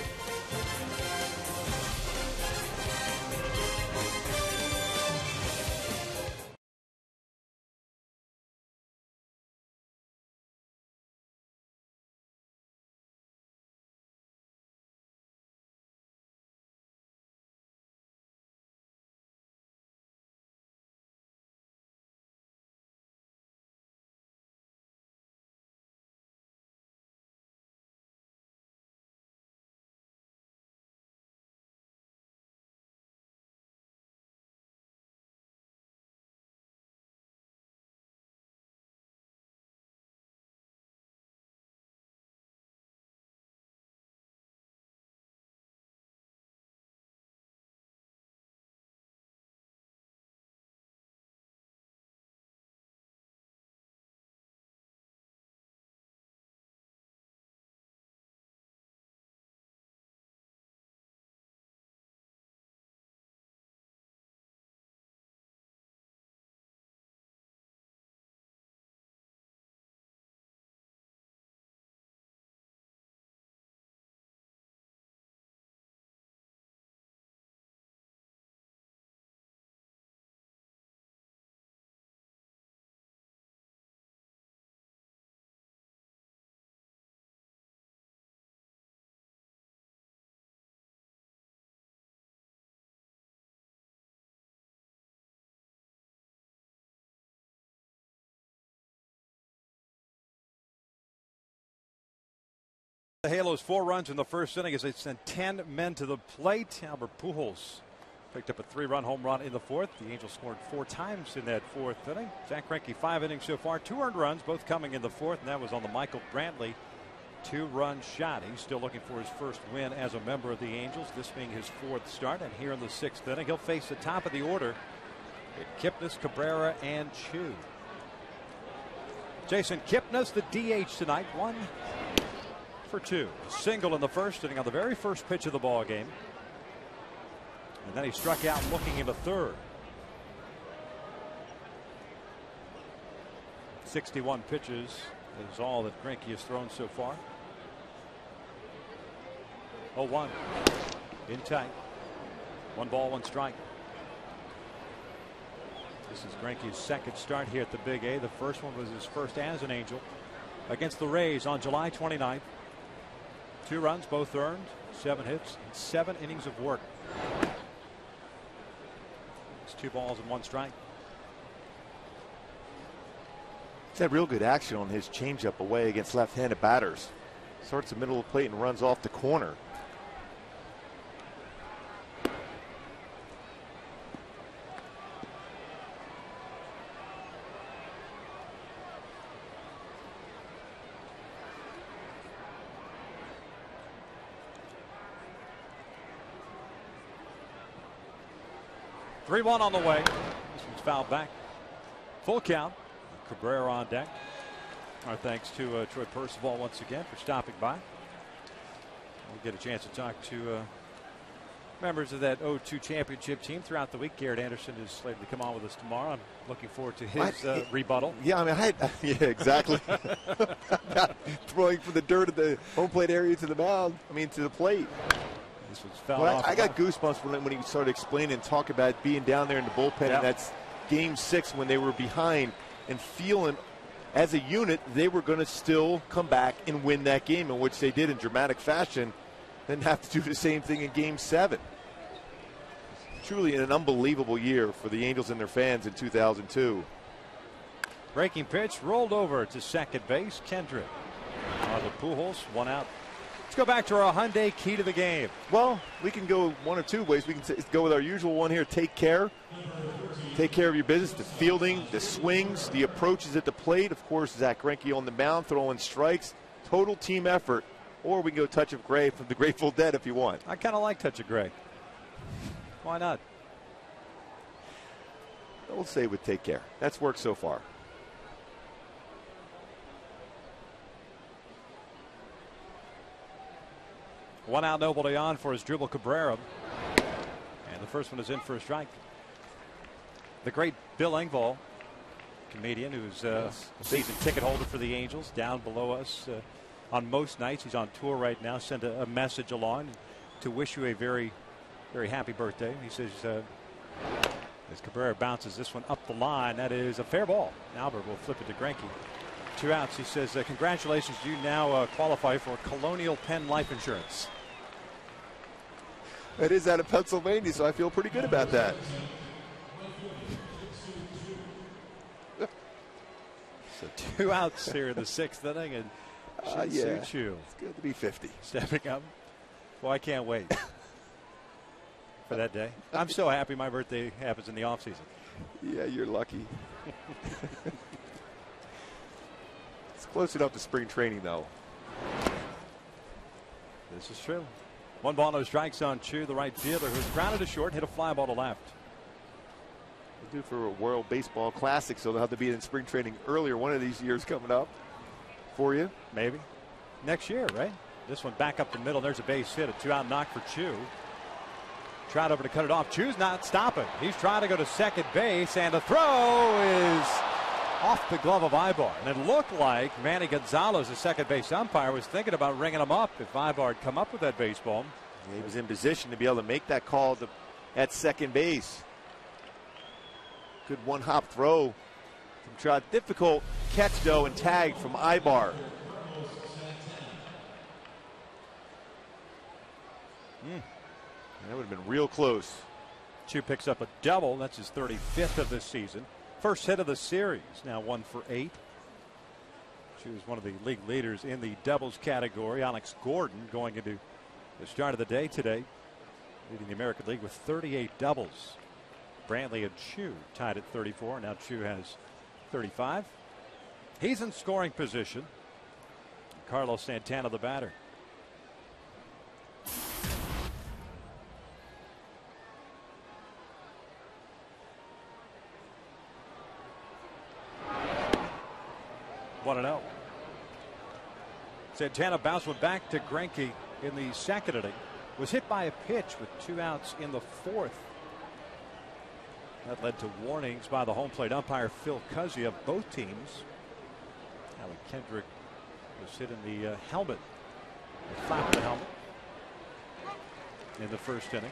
The Halos 4 runs in the first inning as they sent 10 men to the plate. Albert Pujols picked up a 3-run home run in the 4th. The Angels scored 4 times in that 4th inning. Zach Greinke 5 innings so far, 2 earned runs, both coming in the 4th, and that was on the Michael Brantley 2-run shot. He's still looking for his first win as a member of the Angels, this being his 4th start. And here in the 6th inning, he'll face the top of the order with Kipnis, Cabrera, and Chu. Jason Kipnis, the DH tonight, 1 for 2. A single in the first inning on the very first pitch of the ball game. And then he struck out looking into third. 61 pitches is all that Greinke has thrown so far. 0-1 in tight. 1 ball, 1 strike. This is Greinke's second start here at the Big A. The first one was his first as an Angel against the Rays on July 29th. 2 runs, both earned, 7 hits, and 7 innings of work. It's 2 balls and 1 strike. He's had real good action on his changeup away against left-handed batters. Starts the middle of the plate and runs off the corner. Three-one on the way. This one's fouled back. Full count. Cabrera on deck. Our thanks to Troy Percival once again for stopping by. We'll get a chance to talk to members of that 0-2 championship team throughout the week. Garrett Anderson is slated to come on with us tomorrow. I'm looking forward to his rebuttal. Yeah, I mean, yeah, exactly. Throwing from the dirt of the home plate area to the mound. I mean, to the plate. This was fouled off. I got goosebumps when he started explaining and talking about being down there in the bullpen. Yep. And that's Game 6 when they were behind and feeling as a unit they were going to still come back and win that game, in which they did in dramatic fashion, then have to do the same thing in Game 7. Truly an unbelievable year for the Angels and their fans in 2002. Breaking pitch rolled over to second base. Kendrick. The Pujols, 1 out. Let's go back to our Hyundai key to the game. Well, we can go one or two ways. We can go with our usual one here. Take care. Take care of your business. The fielding, the swings, the approaches at the plate. Of course, Zach Greinke on the mound throwing strikes. Total team effort. Or we can go Touch of Gray from the Grateful Dead if you want. I kind of like Touch of Gray. Why not? We'll say with Take Care. That's worked so far. One out, nobody on for his dribble Cabrera. And the first one is in for a strike. The great Bill Engvall, comedian who's a season ticket holder for the Angels, down below us on most nights. He's on tour right now. Send a message along to wish you a very, very happy birthday. He says as Cabrera bounces this one up the line, that is a fair ball. Albert will flip it to Greinke. 2 outs. He says, congratulations, you now qualify for Colonial Penn Life Insurance. It is out of Pennsylvania, so I feel pretty good about that. So 2 outs here in the 6th inning, and Shin-Soo Choo. It's good to be 50. Stepping up. Well, I can't wait for that day. I'm so happy my birthday happens in the offseason. Yeah, you're lucky. It's close enough to spring training, though. This is true. 1 ball, no strikes on Choo, the right fielder, who's grounded to short, hit a fly ball to left. We'll do for a World Baseball Classic, so they'll have to be in spring training earlier one of these years coming up for you. Maybe. Next year, right? This one back up the middle. There's a base hit, a 2-out knock for Choo. Tried over to cut it off. Choo's not stopping. He's trying to go to second base, and the throw is off the glove of Ibar. And it looked like Manny Gonzalez, the second base umpire, was thinking about ringing him up if Ibar had come up with that baseball. Yeah, he was in position to be able to make that call at second base. Good one-hop throw from Trout. Difficult catch, though, and tag from Ibar. That would have been real close. Choo picks up a double. That's his 35th of this season. First hit of the series. Now 1 for 8. Choo is one of the league leaders in the doubles category. Alex Gordon going into the start of the day today, leading the American League with 38 doubles. Brantley and Choo tied at 34. Now Choo has 35. He's in scoring position. Carlos Santana, the batter. One and out. Santana bounced one back to Greinke in the second inning. Was hit by a pitch with 2 outs in the 4th. That led to warnings by the home plate umpire Phil Cuzzi of both teams. Alan Kendrick was hit in the helmet, the flap of the helmet, in the first inning.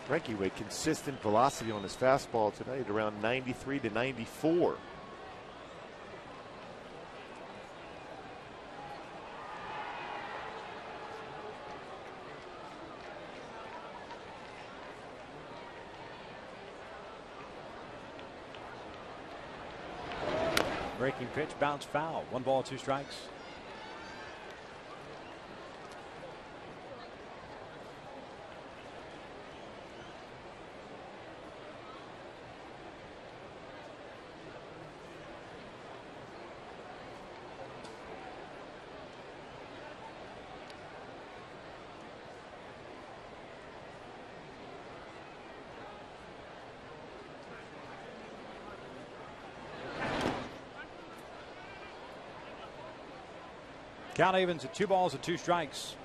Greinke with consistent velocity on his fastball tonight, around 93 to 94. Breaking pitch, bounce foul. 1 ball, 2 strikes. Count evens at 2 balls and 2 strikes.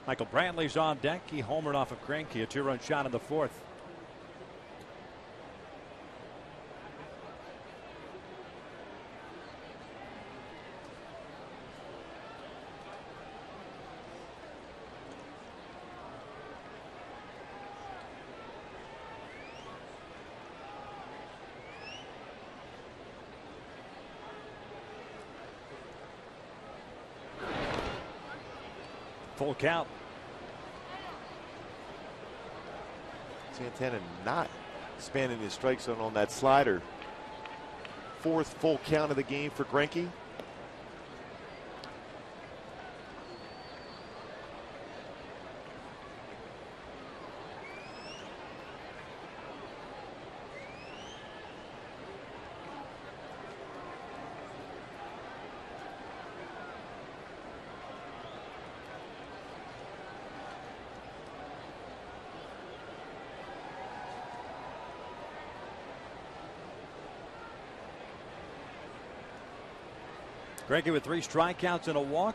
Michael Brantley's on deck. He homered off of Greinke, a 2-run shot in the 4th. Full count. Santana not expanding his strike zone on that slider. 4th full count of the game for Greinke. Greinke with 3 strikeouts and a walk,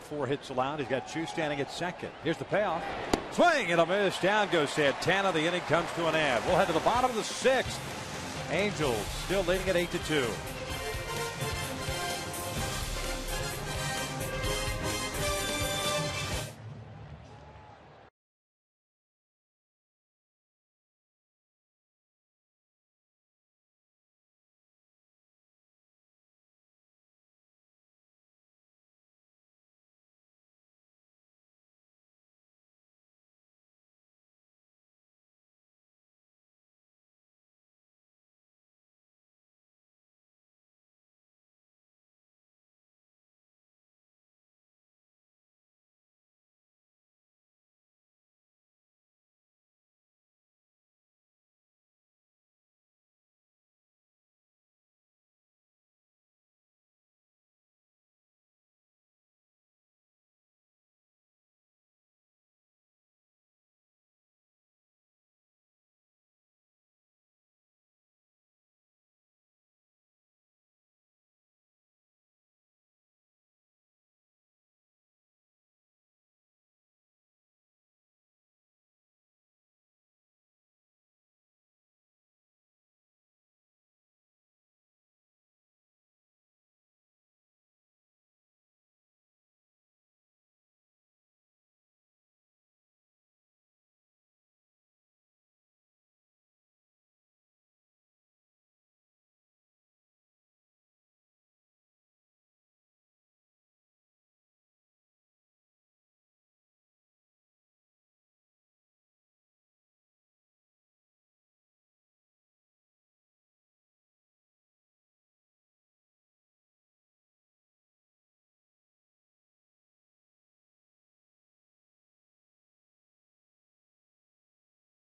4 hits allowed. He's got Chu standing at second. Here's the payoff. Swing and a miss. Down goes Santana. The inning comes to an end. We'll head to the bottom of the 6th. Angels still leading at 8-2.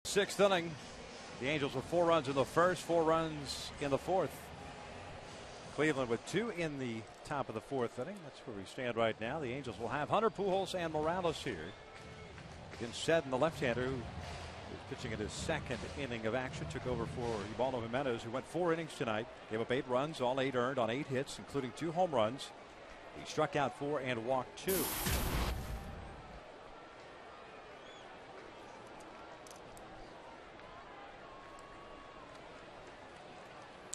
Sixth inning. The Angels with 4 runs in the 1st, 4 runs in the 4th. Cleveland with 2 in the top of the 4th inning. That's where we stand right now. The Angels will have Hunter Pujols and Morales here against Seddon, the left-hander, who is pitching in his 2nd inning of action. Took over for Ubaldo Jimenez, who went 4 innings tonight. Gave up 8 runs, all 8 earned on 8 hits, including 2 home runs. He struck out 4 and walked 2.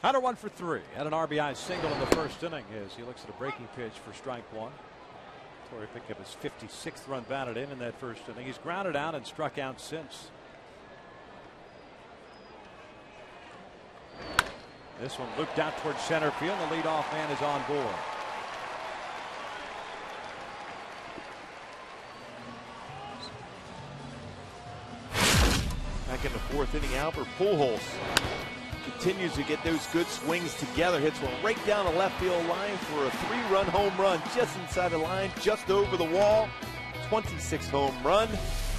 Hunter 1 for 3. Had an RBI single in the 1st inning as he looks at a breaking pitch for strike 1. Torrey picked up his 56th run batted in that 1st inning. He's grounded out and struck out since. This one looped out towards center field. The leadoff man is on board. Back in the fourth inning, Albert Pujols continues to get those good swings together. Hits one right down the left field line for a 3-run home run just inside the line, just over the wall. 26th home run,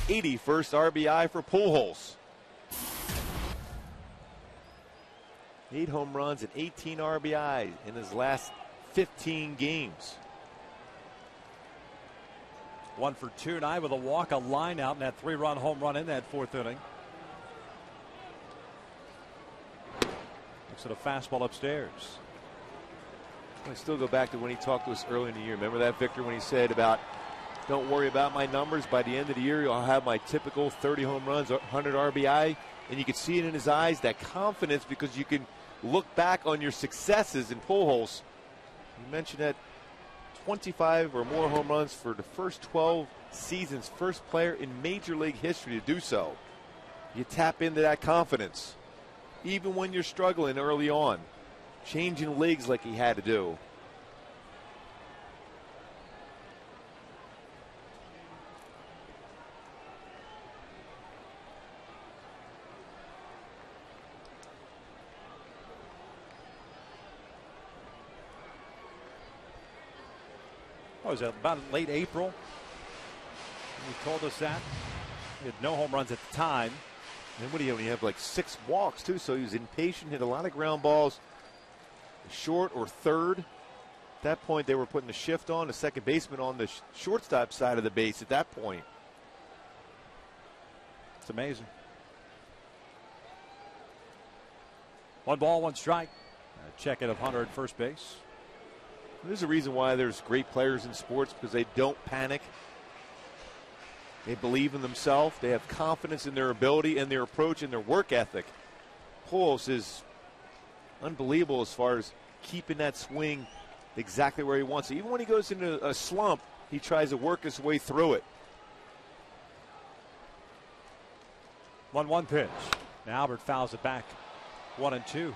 81st RBI for Pujols. 8 home runs and 18 RBI in his last 15 games. 1 for 2 tonight with a walk, a line out, and that 3-run home run in that fourth inning. Looks at a fastball upstairs. I still go back to when he talked to us early in the year. Remember that, Victor, when he said about, don't worry about my numbers. By the end of the year, I'll have my typical 30 home runs, 100 RBI. And you can see it in his eyes, that confidence, because you can look back on your successes in Pujols. You mentioned that 25 or more home runs for the first 12 seasons, first player in Major League history to do so. You tap into that confidence, even when you're struggling early on, changing leagues like he had to do. What was that, about late April? He told us that. He had no home runs at the time. And what do you only have, like 6 walks, too? So he was impatient, hit a lot of ground balls, short or third. At that point, they were putting the shift on, the second baseman on the shortstop side of the base at that point. It's amazing. 1 ball, 1 strike. Check it of Hunter at first base. There's a reason why there's great players in sports, because they don't panic. They believe in themselves. They have confidence in their ability and their approach and their work ethic. Pujols is unbelievable as far as keeping that swing exactly where he wants it. Even when he goes into a slump, he tries to work his way through it. 1-1 pitch. Now Albert fouls it back. 1-2.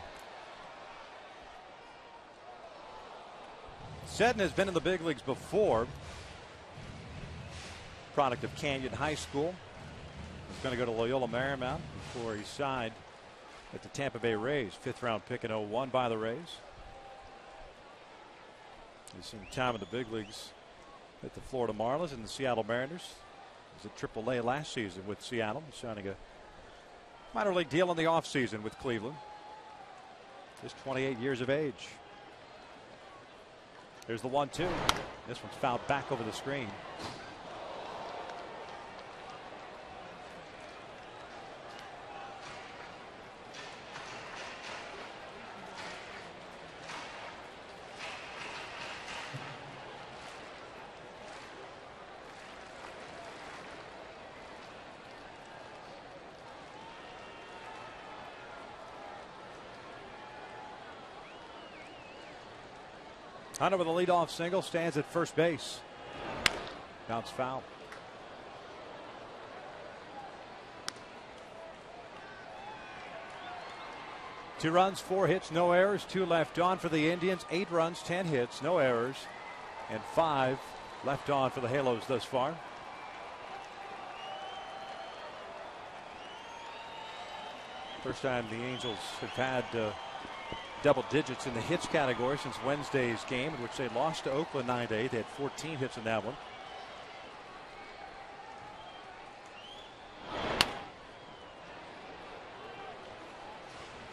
Seddon has been in the big leagues before. Product of Canyon High School. He's going to go to Loyola Marymount before he signed at the Tampa Bay Rays. 5th round pick in 01 by the Rays. He's seen time in the big leagues at the Florida Marlins and the Seattle Mariners. He was at AAA last season with Seattle, signing a minor league deal in the offseason with Cleveland. Just 28 years of age. There's the 1-2. This one's fouled back over the screen. Hunter with a leadoff single, stands at first base. Bounce foul. Two runs, 4 hits, no errors, 2 left on for the Indians. 8 runs, 10 hits, no errors, and 5 left on for the Halos thus far. First time the Angels have had double digits in the hits category since Wednesday's game, in which they lost to Oakland 9-8. They had 14 hits in that one.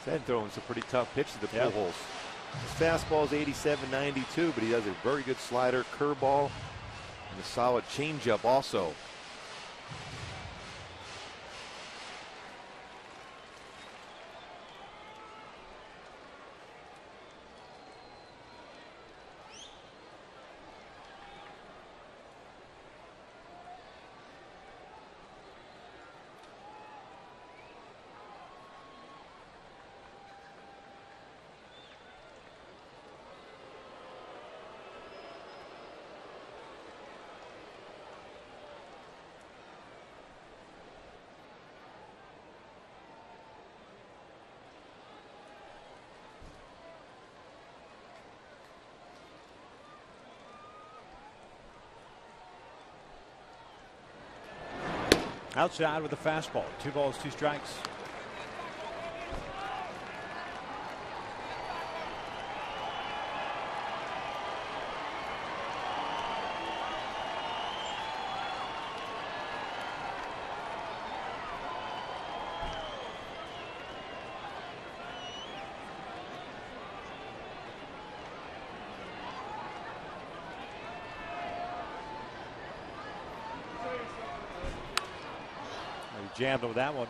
He's throwing some pretty tough pitches to Pujols. His fastball is 87-92, but he has a very good slider, curveball, and a solid changeup also. Outside with the fastball. 2 balls, 2 strikes. Jammed with that one.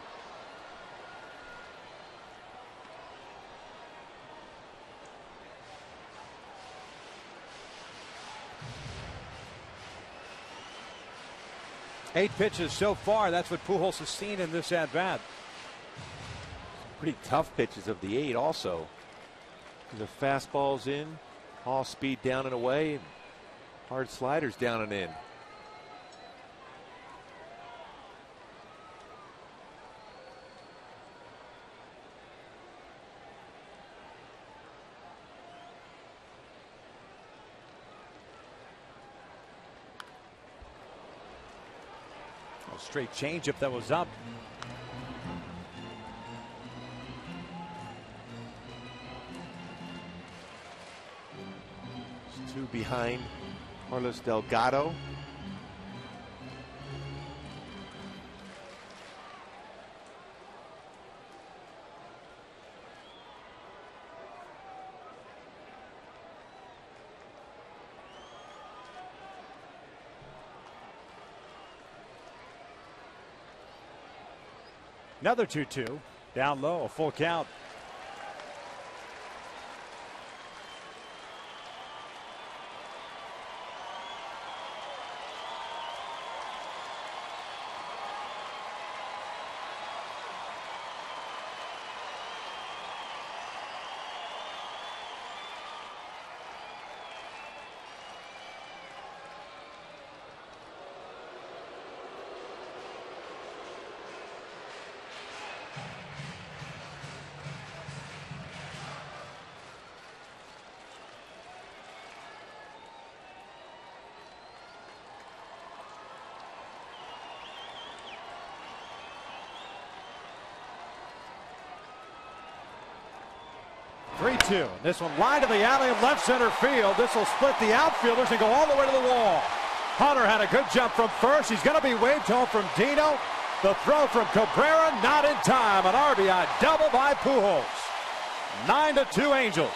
Eight pitches so far. That's what Pujols has seen in this at-bat. Pretty tough pitches of the 8 also. The fastballs in, all speed down and away, and hard sliders down and in. Straight changeup that was up. It's 2 behind Carlos Delgado. Another 2-2. Down low, a full count. Three-two. This one line to the alley in left center field. This will split the outfielders and go all the way to the wall. Hunter had a good jump from first. He's going to be waved home from Dino. The throw from Cabrera not in time. An RBI double by Pujols. 9-2 Angels.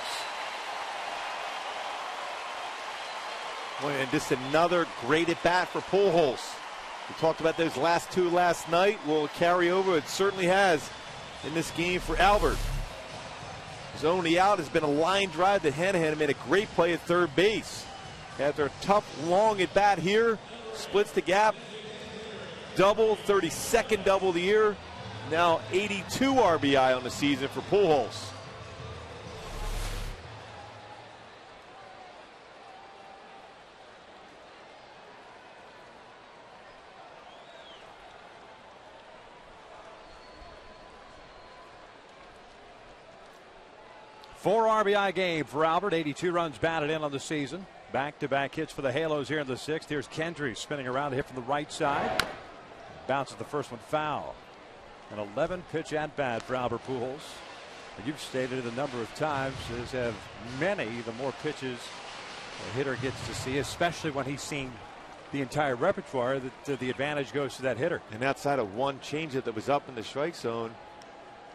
Well, and just another great at bat for Pujols. We talked about those last 2 last night. Will it carry over? It certainly has in this game for Albert. His only out has been a line drive that Hanahan made a great play at third base. After a tough, long at bat here, splits the gap. Double, 32nd double of the year. Now 82 RBI on the season for Pujols. Four RBI game for Albert. 82 runs batted in on the season. Back-to-back hits for the Halos here in the 6th. Here's Kendry spinning around, a hit from the right side. Bounces the first one foul. An 11-pitch at-bat for Albert Pujols. You've stated it a number of times, as have many, the more pitches a hitter gets to see, especially when he's seen the entire repertoire, that the advantage goes to that hitter. And outside of one changeup that was up in the strike zone,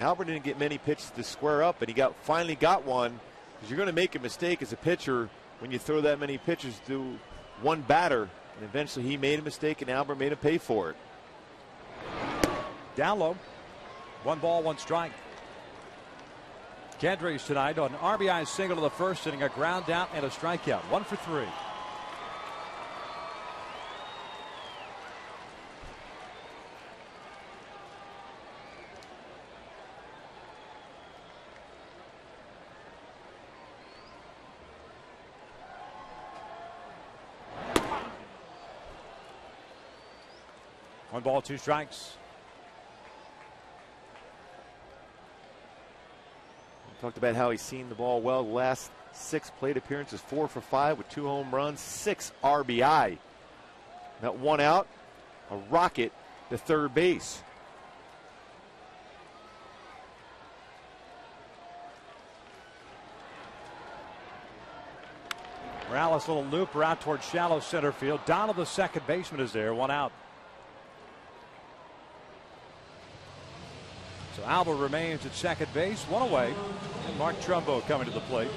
Albert didn't get many pitches to square up, and he finally got one. Because you're going to make a mistake as a pitcher when you throw that many pitches to one batter. And eventually he made a mistake, and Albert made him pay for it. Down low. 1 ball, 1 strike. Kendry's tonight on an RBI single to the first inning, a ground out and a strikeout. 1 for 3. One ball, 2 strikes. Talked about how he's seen the ball well. The last 6 plate appearances, 4 for 5 with 2 home runs, 6 RBI. That 1 out, a rocket to third base. Morales, little looper out towards shallow center field. Donald, the second baseman, is there. One out. So Alba remains at second base, one away. And Mark Trumbo coming to the plate.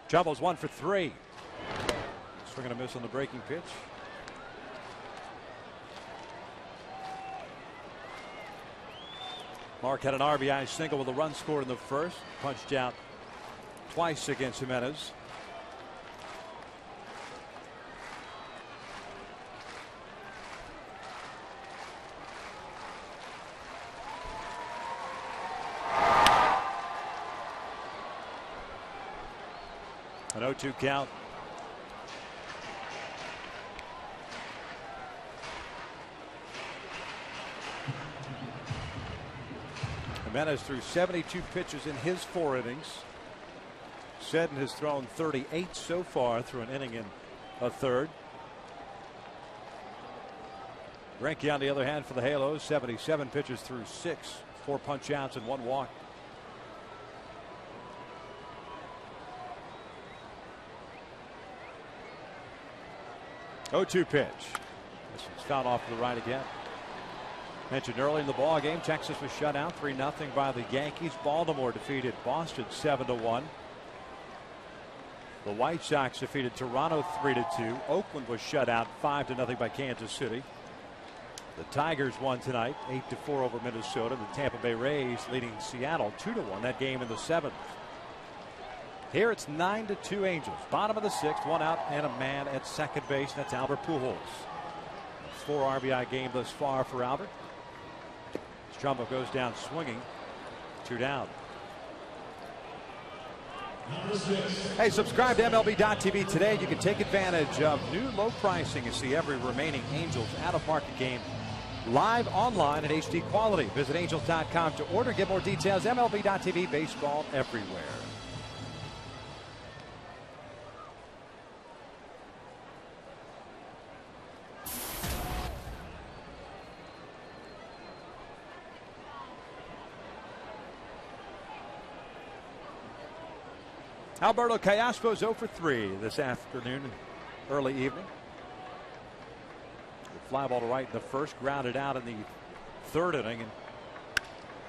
Trumbo's 1 for 3. Swing and a miss on the breaking pitch. Mark had an RBI single with a run scored in the first. Punched out twice against Jimenez. An 0-2 count. Jimenez threw 72 pitches in his 4 innings. Seddon has thrown 38 so far through an inning and a third. Greinke, on the other hand, for the Halos, 77 pitches through 6, 4 punch outs and 1 walk. Oh, 2 pitch. This one's fouled off to the right again. Mentioned early in the ball game, Texas was shut out 3-0 by the Yankees. Baltimore defeated Boston 7-1. The White Sox defeated Toronto 3-2. Oakland was shut out 5-0 by Kansas City. The Tigers won tonight 8-4 over Minnesota. The Tampa Bay Rays leading Seattle 2-1. That game in the 7th. Here it's 9-2 Angels. Bottom of the 6th, 1 out and a man at second base. That's Albert Pujols. 4 RBI game thus far for Albert. Trumbo goes down swinging. 2 down. Hey, subscribe to MLB.tv today. You can take advantage of new low pricing and see every remaining Angels out-of-market game live online at HD quality. Visit Angels.com to order. Get more details. MLB.tv, baseball everywhere. Alberto Callaspo's 0 for 3 this afternoon, early evening. The fly ball to right in the first, grounded out in the 3rd inning, and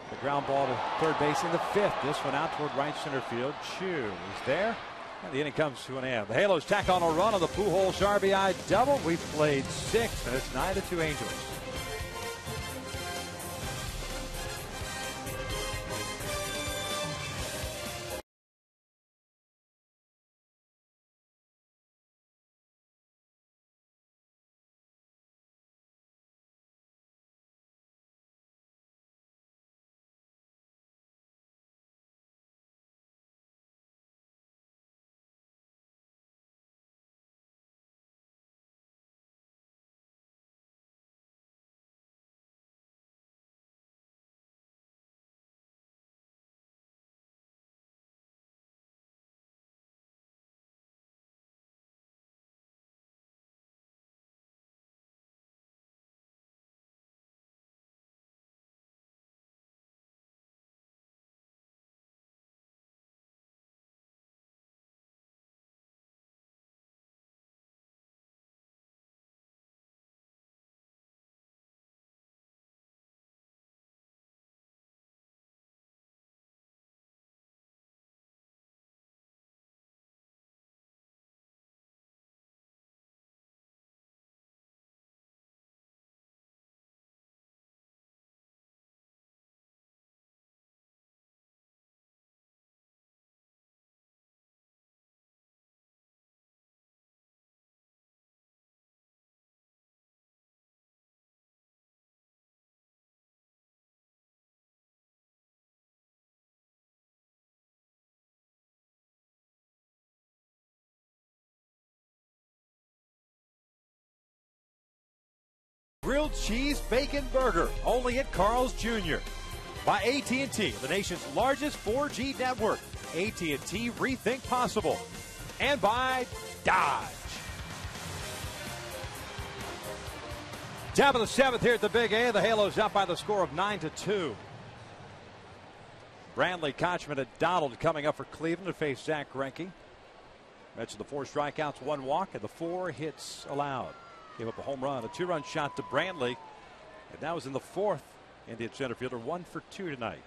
the ground ball to third base in the 5th. This one out toward right center field. Chu is there, and the inning comes to an end. The Halos tack on a run on the Pujols RBI double. We've played 6, and it's 9-2 Angels. grilled cheese bacon burger, only at Carl's Jr. By AT&T, the nation's largest 4G network. AT&T Rethink Possible. And by Dodge. Top of the 7th here at the Big A. The Halos up by the score of 9-2. Brantley, Kochman, and Donald coming up for Cleveland to face Zach Greinke. Mentioned the 4 strikeouts, 1 walk, and the 4 hits allowed. Gave up a home run, a 2-run shot to Brantley. And that was in the 4th. Indian center fielder 1 for 2 tonight.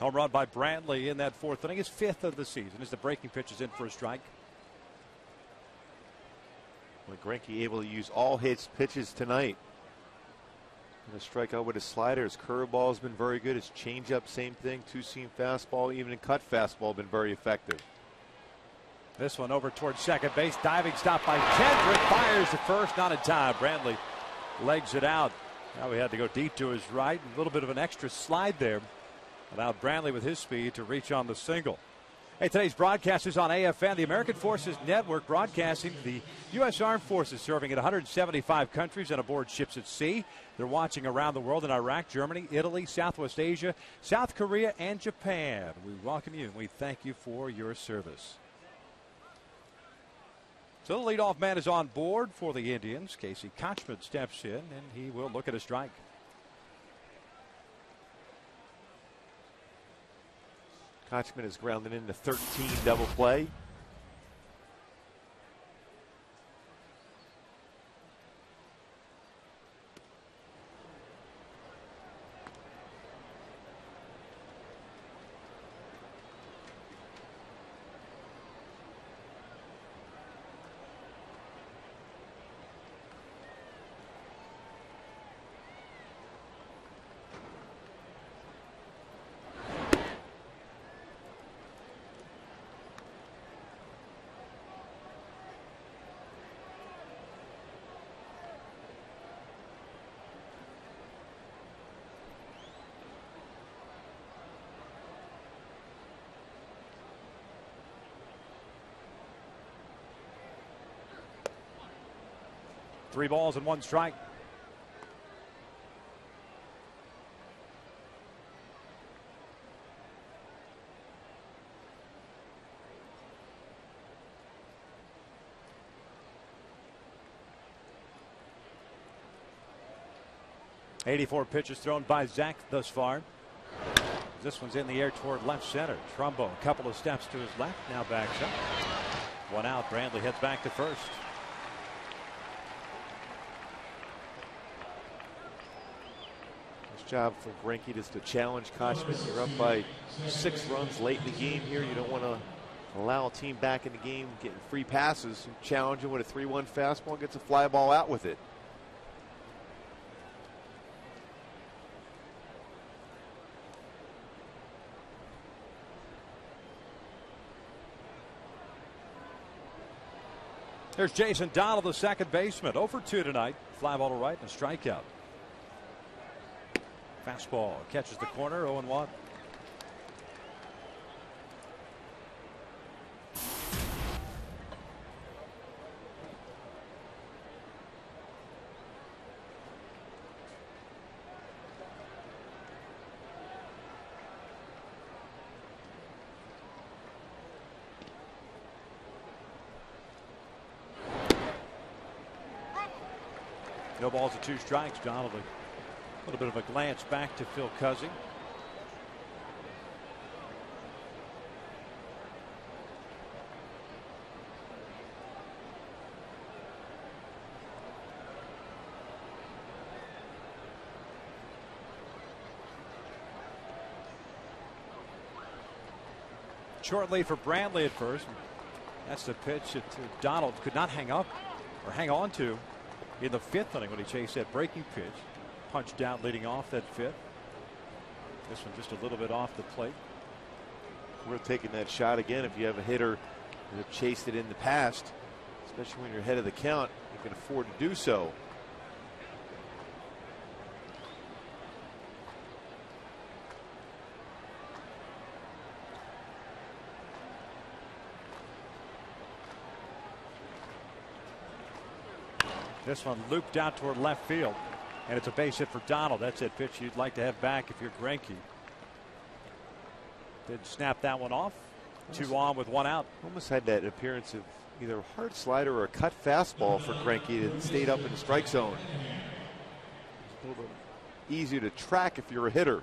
Home run by Brantley in that 4th inning, his 5th of the season, as the breaking pitch is in for a strike. Well, Greinke able to use all his pitches tonight. And a strikeout with his slider. His curveball has been very good. His changeup, same thing. 2-seam fastball, even in cut fastball, been very effective. This one over towards second base. Diving stop by Kendrick. Fires the first, not in time. Brantley legs it out. Now he had to go deep to his right. A little bit of an extra slide there. Allowed Brantley with his speed to reach on the single. Hey, today's broadcast is on AFN, the American Forces Network, broadcasting the U.S. Armed Forces serving in 175 countries and aboard ships at sea. They're watching around the world in Iraq, Germany, Italy, Southwest Asia, South Korea, and Japan. We welcome you and we thank you for your service. So the leadoff man is on board for the Indians. Casey Kochman steps in, and he will look at a strike. Kochman is grounded into 13 double play. Three balls and 1 strike. .84 pitches thrown by Zach thus far. This one's in the air toward left center. Trumbo, a couple of steps to his left, now backs up. 1 out. Brantley heads back to first. Job for Greinke just to challenge Kochman. You're up by 6 runs late in the game here. You don't want to allow a team back in the game getting free passes. You challenge him with a 3-1 fastball and gets a fly ball out with it. There's Jason Donald, the second baseman. 0 for 2 tonight. Fly ball to right and a strikeout. Fastball catches the corner, 0-1. No balls and 2 strikes. Donald. A little bit of a glance back to Phil Cuzzy. Short lead for Brantley at first. That's the pitch that Donald could not hang up or hang on to in the 5th inning when he chased that breaking pitch. Punched out leading off that 5th. This one just a little bit off the plate. Worth taking that shot again if you have a hitter that have chased it in the past, especially when you're ahead of the count. You can afford to do so. This one looped out toward left field, and it's a base hit for Donald. That's a pitch you'd like to have back if you're Greinke. Did snap that one off. 2 on with 1 out. Almost had that appearance of either a hard slider or a cut fastball for Greinke that stayed up in the strike zone. It's a little bit easier to track if you're a hitter.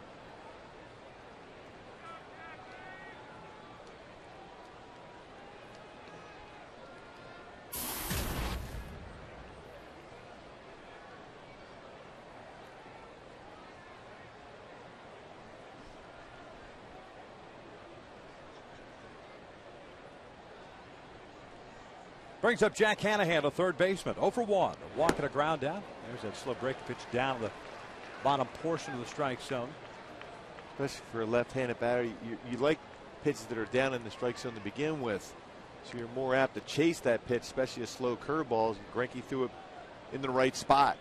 Brings up Jack Hanahan, a third baseman. 0 for 1. A walk and a ground out. There's that slow break pitch down the bottom portion of the strike zone. Especially for a left-handed batter, you like pitches that are down in the strike zone to begin with. So you're more apt to chase that pitch, especially a slow curveball. Greinke threw it in the right spot.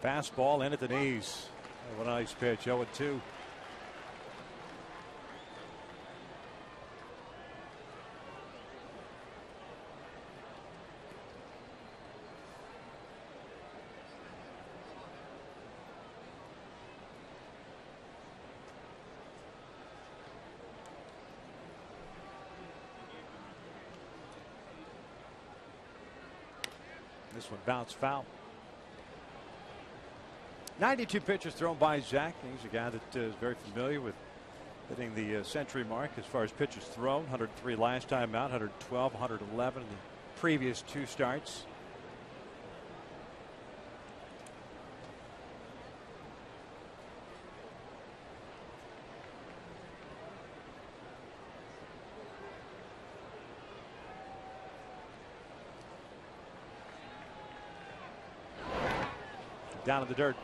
Fastball in at the knees. What a nice pitch. 0-2. This one bounced foul. 92 pitches thrown by Zach. He's a guy that is very familiar with hitting the century mark as far as pitches thrown. 103 last time out, 112, 111 in the previous 2 starts. Down in the dirt.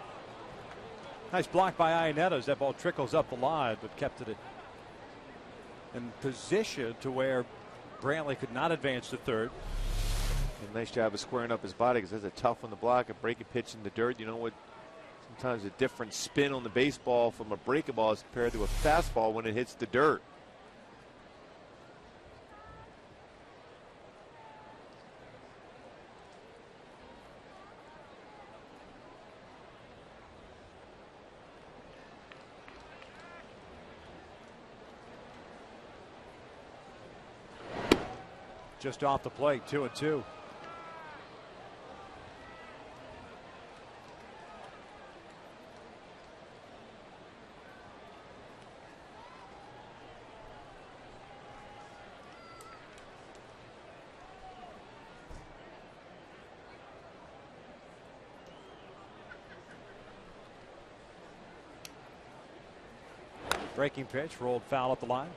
Nice block by Iannetta as that ball trickles up the line, but kept it in position to where Brantley could not advance to third. And nice job of squaring up his body, because that's a tough one to block. A breaking pitch in the dirt. You know what? Sometimes a different spin on the baseball from a breaking ball is compared to a fastball when it hits the dirt. Just off the plate, 2-2. Breaking pitch, rolled foul up the line.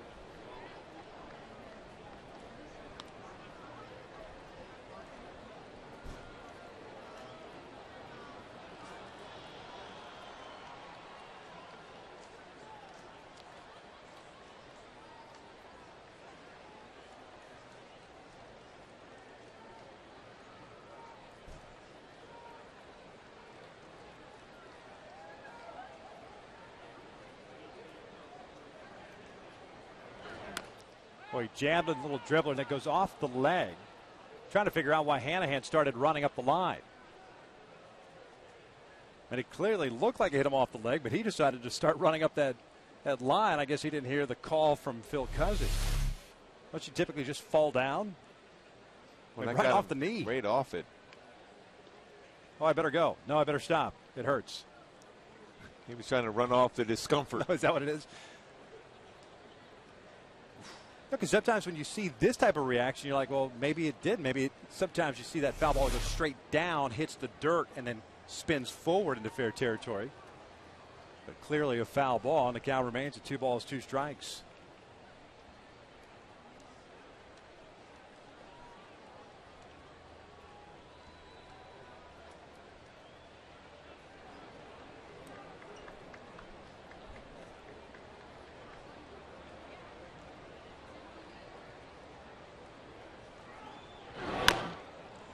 Boy, he jammed a little dribbler and it goes off the leg. Trying to figure out why Hanahan started running up the line. And it clearly looked like it hit him off the leg, but he decided to start running up that line. I guess he didn't hear the call from Phil Cousins. Don't you typically just fall down? Well, right off the knee. Right off it. Oh, I better go. No, I better stop. It hurts. He was trying to run off the discomfort. Oh, is that what it is? Because sometimes when you see this type of reaction, you're like, well, maybe it did. Sometimes you see that foul ball go straight down, hits the dirt, and then spins forward into fair territory. But clearly a foul ball, and the count remains at 2 balls, 2 strikes.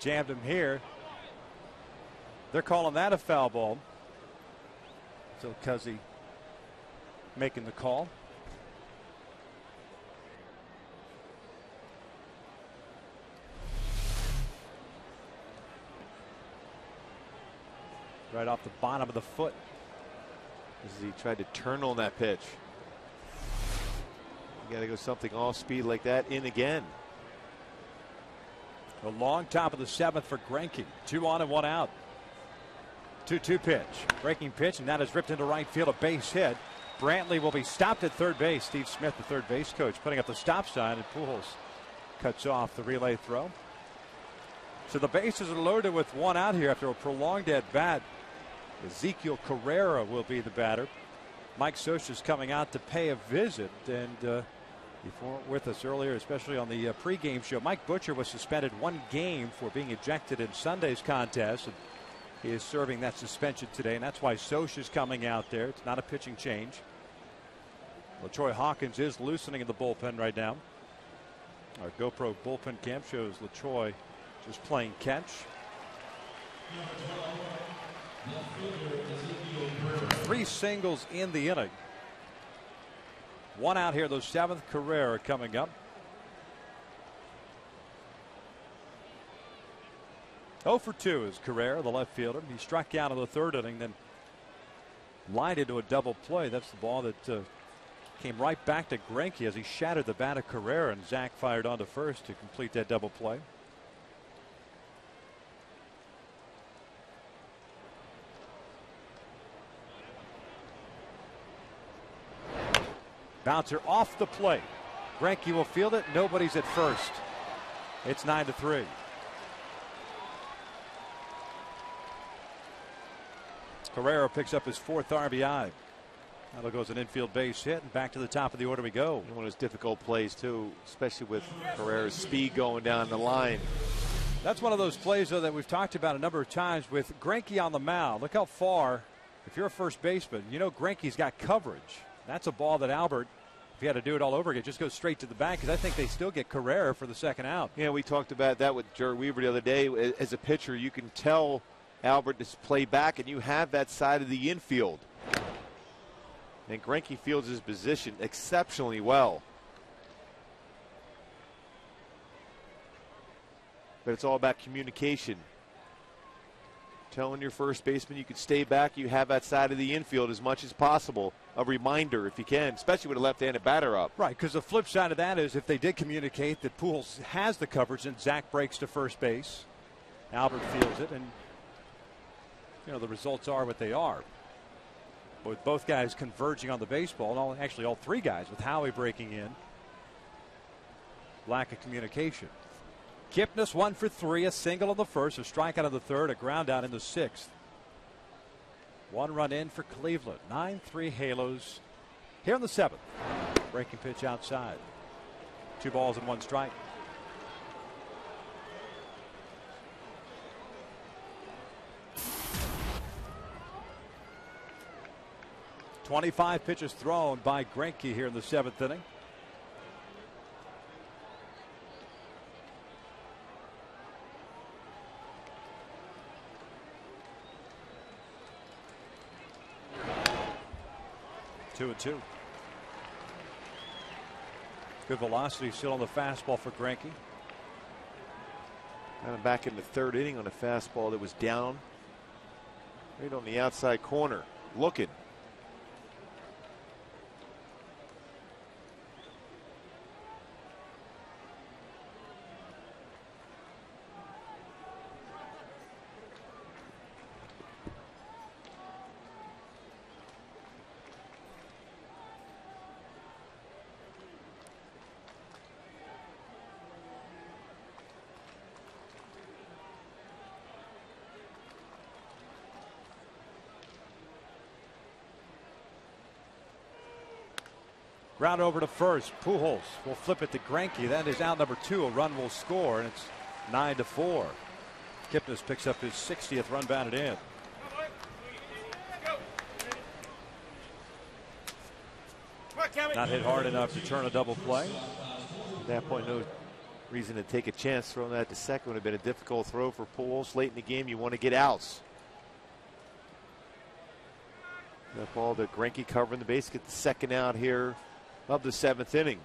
jammed him here. They're calling that a foul ball. So Cuzzy making the call. Right off the bottom of the foot. As he tried to turn on that pitch. You got to go something off speed like that in again. A long top of the 7th for Greinke. 2 on and 1 out. 2-2 pitch. Breaking pitch, and that is ripped into right field. A base hit. Brantley will be stopped at third base. Steve Smith, the third base coach, putting up the stop sign, and Pujols cuts off the relay throw. So the bases are loaded with 1 out here after a prolonged at bat. Ezekiel Carrera will be the batter. Mike Scioscia is coming out to pay a visit, and if you weren't with us earlier, especially on the pregame show, Mike Butcher was suspended 1 game for being ejected in Sunday's contest, and he is serving that suspension today, and that's why Scioscia is coming out there. It's not a pitching change. LaTroy Hawkins is loosening in the bullpen right now. Our GoPro bullpen cam shows LaTroy just playing catch. So 3 singles in the inning. 1 out here, the 7th. Carrera coming up. 0 for 2 is Carrera, the left fielder. He struck out in the 3rd inning, then lined into a double play. That's the ball that came right back to Greinke as he shattered the bat of Carrera, and Zach fired onto first to complete that double play. Bouncer off the plate. Greinke will field it. Nobody's at first. It's 9-3. Carrera picks up his 4th RBI. That'll go as an infield base hit, and back to the top of the order we go. One of those difficult plays too, especially with Carrera's speed going down the line. That's one of those plays, though, that we've talked about a number of times with Greinke on the mound. Look how far, if you're a first baseman, you know Greinke's got coverage. That's a ball that Albert, if he had to do it all over again, just goes straight to the back, because I think they still get Carrera for the 2nd out. Yeah, we talked about that with Jared Weaver the other day. As a pitcher, you can tell Albert to play back, and you have that side of the infield. And Greinke fields his position exceptionally well. But it's all about communication. Telling your first baseman you can stay back, you have that side of the infield as much as possible. A reminder if you can, especially with a left-handed batter up. Right, because the flip side of that is if they did communicate that Pujols has the coverage and Zach breaks to first base, Albert fields it, and you know the results are what they are. With both guys converging on the baseball, and actually all 3 guys with Howie breaking in. Lack of communication. Kipnis 1 for 3, a single in the 1st, a strikeout in the 3rd, a ground out in the 6th. 1 run in for Cleveland. 9-3 Halos here in the 7th. Breaking pitch outside. 2 balls and 1 strike. .25 pitches thrown by Greinke here in the 7th inning. Two and 2. Good velocity still on the fastball for Greinke. And back in the 3rd inning on a fastball that was down right on the outside corner. Looking. Ground over to first. Pujols will flip it to Greinke. That is out number 2. A run will score, and it's 9-4. Kipnis picks up his 60th run batted in. Not hit hard enough to turn a double play. At that point, no reason to take a chance throwing that to second. Would have been a difficult throw for Pujols late in the game. You want to get outs. That ball to Greinke covering the base. Get the second out here of the 7th inning.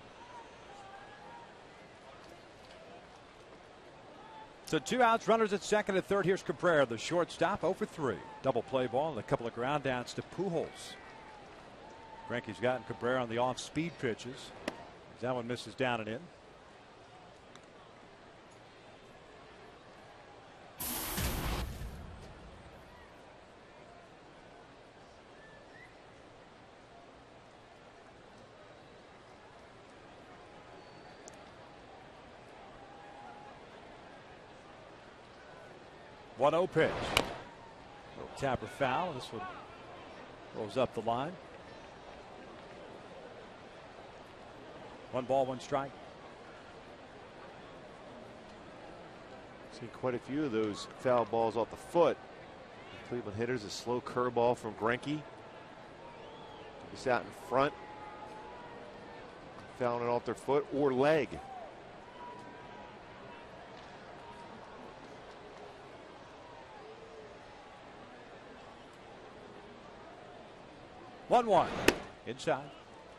So 2 outs, runners at second and third. Here's Cabrera, the shortstop, 0 for 3. Double play ball and a couple of ground downs to Pujols. Greinke's gotten Cabrera on the off-speed pitches. That one misses down and in. One 0 pitch. Little tapper foul. This one rolls up the line. 1 ball, 1 strike. Seen quite a few of those foul balls off the foot. The Cleveland hitters, a slow curveball from Greinke. Just out in front. Fouling it off their foot or leg. One inside.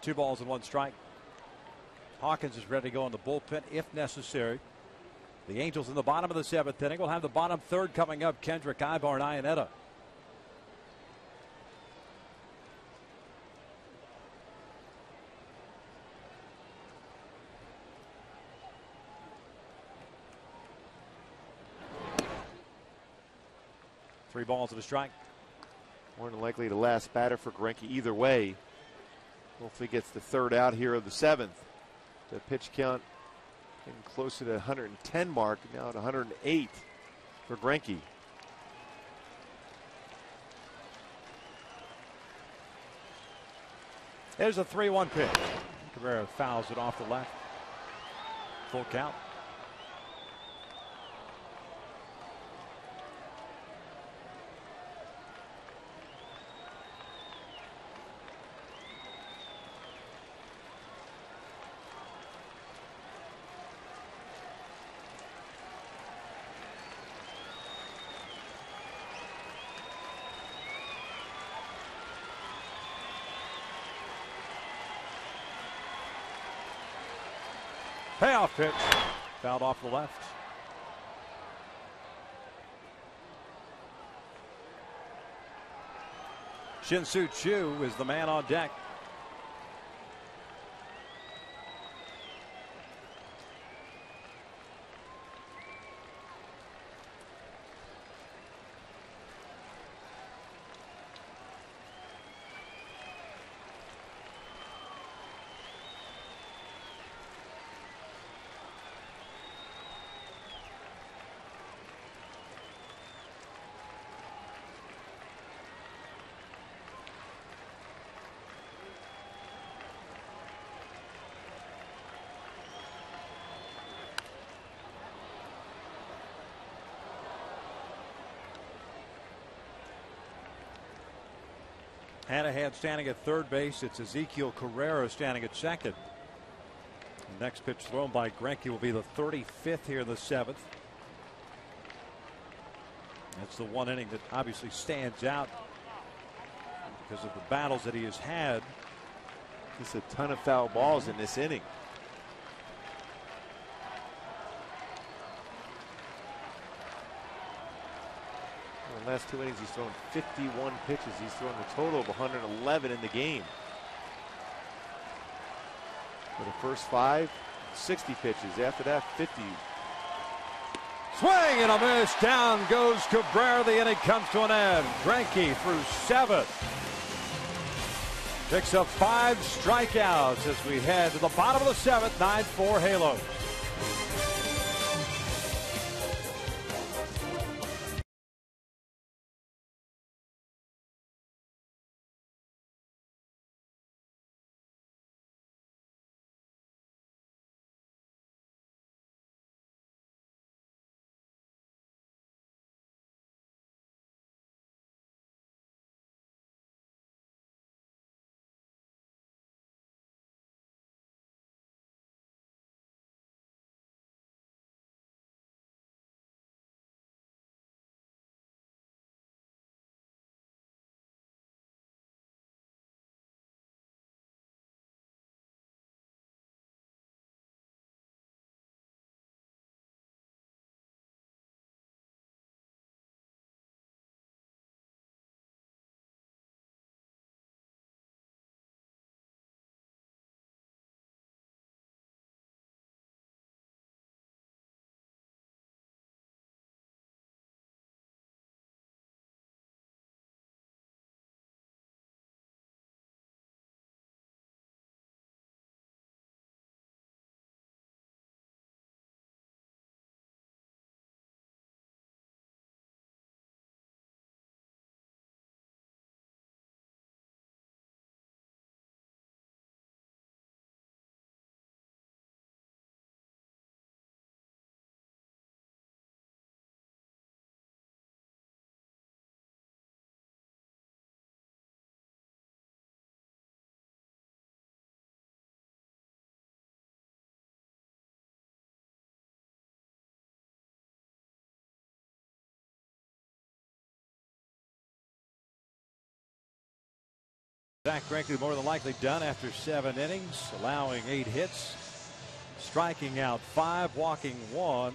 2 balls and 1 strike. Hawkins is ready to go in the bullpen if necessary. The Angels in the bottom of the 7th inning. We'll have the bottom third coming up. Kendrick, Ibar, and Iannetta. Three balls and a strike. More than likely the last batter for Greinke either way. Hopefully gets the third out here of the 7th. The pitch count getting closer to the 110 mark, now at 108 for Greinke. There's a 3-1 pitch. Cabrera fouls it off the left. Full count. Payoff pitch. Fouled off the left. Shin-Soo Choo is the man on deck. Hanahan standing at third base. It's Ezekiel Carrera standing at second. The next pitch thrown by Greinke will be the 35th here in the 7th. That's the one inning that obviously stands out because of the battles that he has had. Just a ton of foul balls in this inning. In the last 2 innings, he's thrown 51 pitches. He's thrown a total of 111 in the game. For the first 5, 60 pitches. After that, 50. Swing and a miss. Down goes Cabrera. The inning comes to an end. Greinke through 7. Picks up 5 strikeouts as we head to the bottom of the 7th. 9-4 Halos. Zach Greinke more than likely done after 7 innings, allowing 8 hits, striking out 5, walking 1,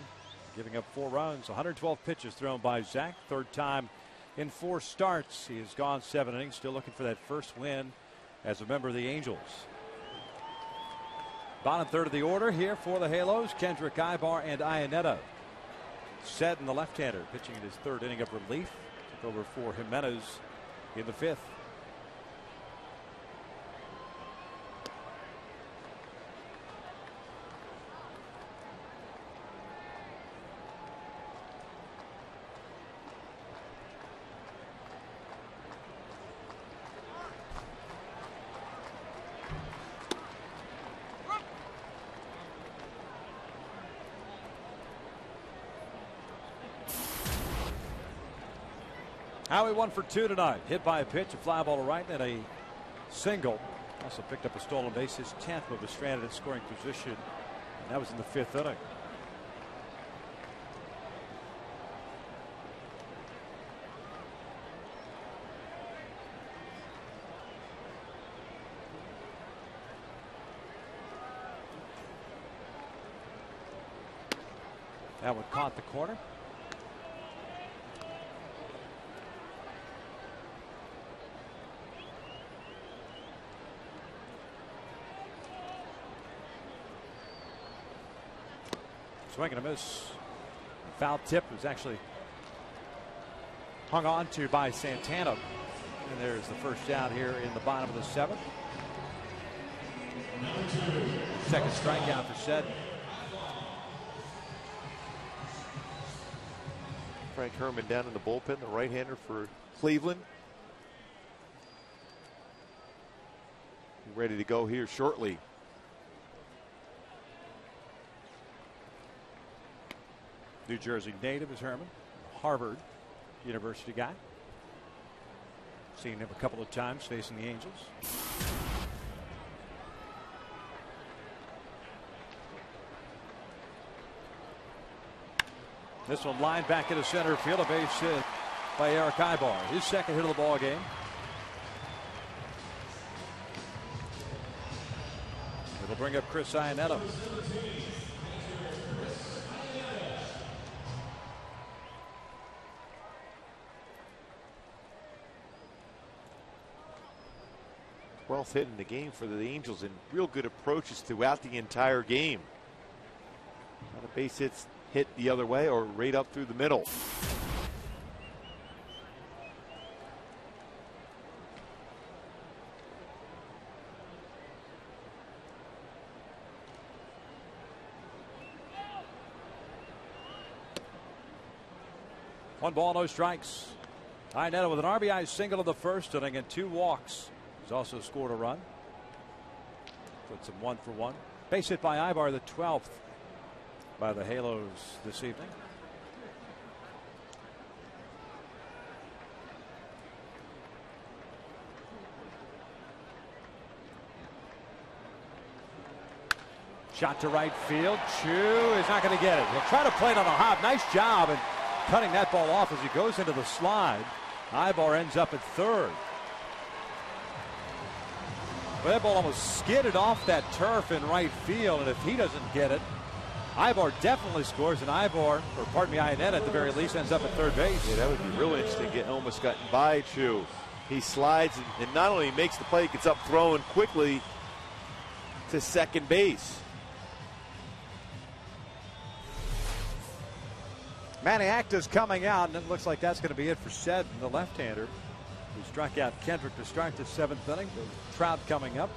giving up 4 runs. 112 pitches thrown by Zach. Third time in 4 starts. He has gone 7 innings, still looking for that first win as a member of the Angels. Bottom third of the order here for the Halos, Kendrick, Ibar, and Iannetta. Set in the left-hander, pitching in his 3rd inning of relief. Took over for Jimenez in the 5th. Howie 1 for 2 tonight. Hit by a pitch, a fly ball to right, and a single. Also picked up a stolen base, his 10th, but was stranded at scoring position. And that was in the 5th inning. That one caught the corner. Swing and a miss. Foul tip was actually hung on to by Santana. And there's the first out here in the bottom of the 7th. Second strikeout for Sed. Frank Herman down in the bullpen, the right-hander for Cleveland. Ready to go here shortly. New Jersey native is Herman, Harvard University guy. Seen him a couple of times facing the Angels. This one lined back into center field, a base hit by Eric Ibar, his 2nd hit of the ball game. It'll bring up Chris Iannetta. Twelfth hit in the game for the Angels, and real good approaches throughout the entire game. Not a base hit the other way or right up through the middle. One ball, no strikes. Iannetta with an RBI single in the 1st inning and 2 walks. He's also scored a run. Puts him 1 for 1. Base hit by Ibar, the 12th by the Halos this evening. Shot to right field. Chu is not going to get it. He'll try to play it on a hop. Nice job in cutting that ball off as he goes into the slide. Ibar ends up at 3rd. Well, that ball almost skidded off that turf in right field, and if he doesn't get it, Ibar definitely scores, and Iannetta at the very least ends up at 3rd base. Yeah, that would be real interesting. Almost gotten by Chu. He slides and not only makes the play, gets up throwing quickly to 2nd base. Manny Acta's coming out, and it looks like that's going to be it for Sed, the left-hander, who struck out Kendrick to start the 7th inning. Trout coming up.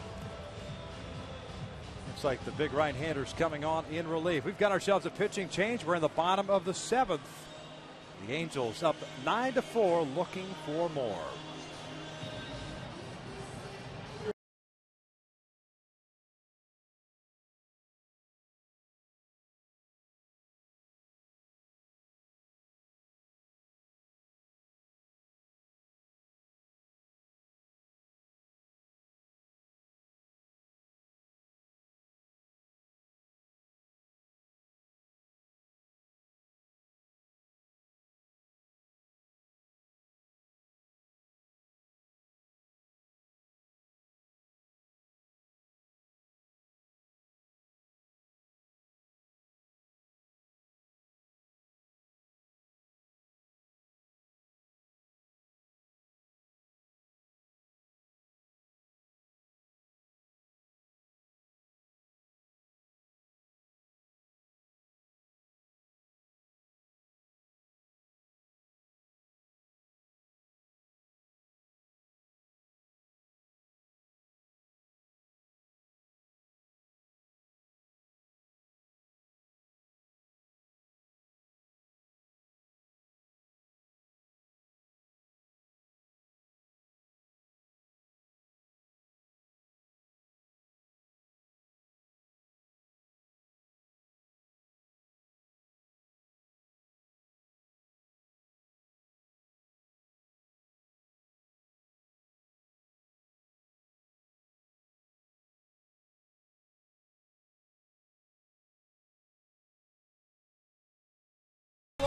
Looks like the big right-hander's coming on in relief. We've got ourselves a pitching change. We're in the bottom of the 7th. The Angels up 9-4, looking for more.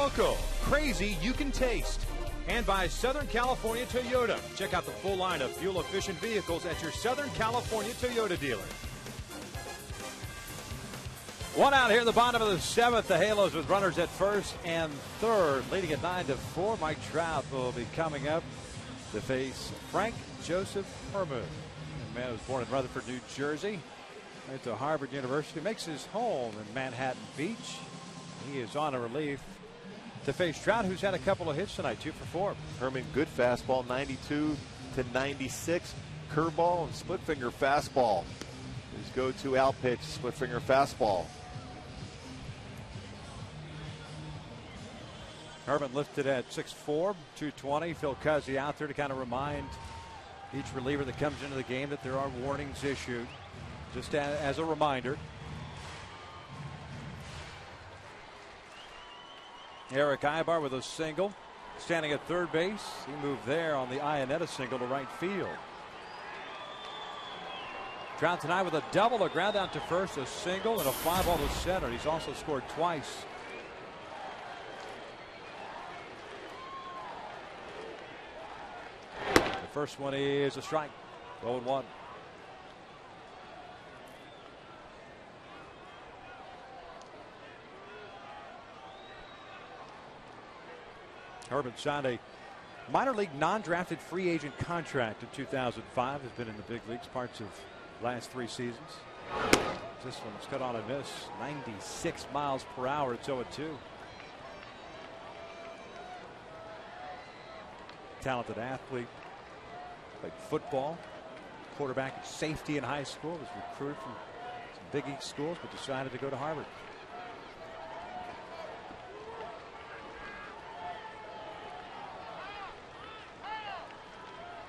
local, crazy you can taste. And by Southern California Toyota. Check out the full line of fuel-efficient vehicles at your Southern California Toyota dealer. One out here in the bottom of the seventh. The Halos with runners at first and third, leading at 9-4. Mike Trout will be coming up to face Frank Joseph Herman. The man was born in Rutherford, New Jersey. Went to Harvard University. Makes his home in Manhattan Beach. He is on a relief to face Trout, who's had a couple of hits tonight, 2 for 4. Herman, good fastball, 92 to 96. Curveball and split finger fastball. His go-to out pitch, split finger fastball. Herman lifted at 6'4", 220. Phil Cuzzy out there to kind of remind each reliever that comes into the game that there are warnings issued, just as a reminder. Eric Ibar with a single, standing at third base. He moved there on the Iannetta single to right field. Trout tonight with a double, a ground out to first, a single, and a fly ball to center. He's also scored twice. The first one is a strike. 0-1. Herman signed a minor league non-drafted free agent contract in 2005. Has been in the big leagues parts of last 3 seasons. This one's cut on a miss. 96 miles per hour. It's 0-2. Talented athlete. Played football, quarterback and safety in high school. Was recruited from some Big East schools, but decided to go to Harvard.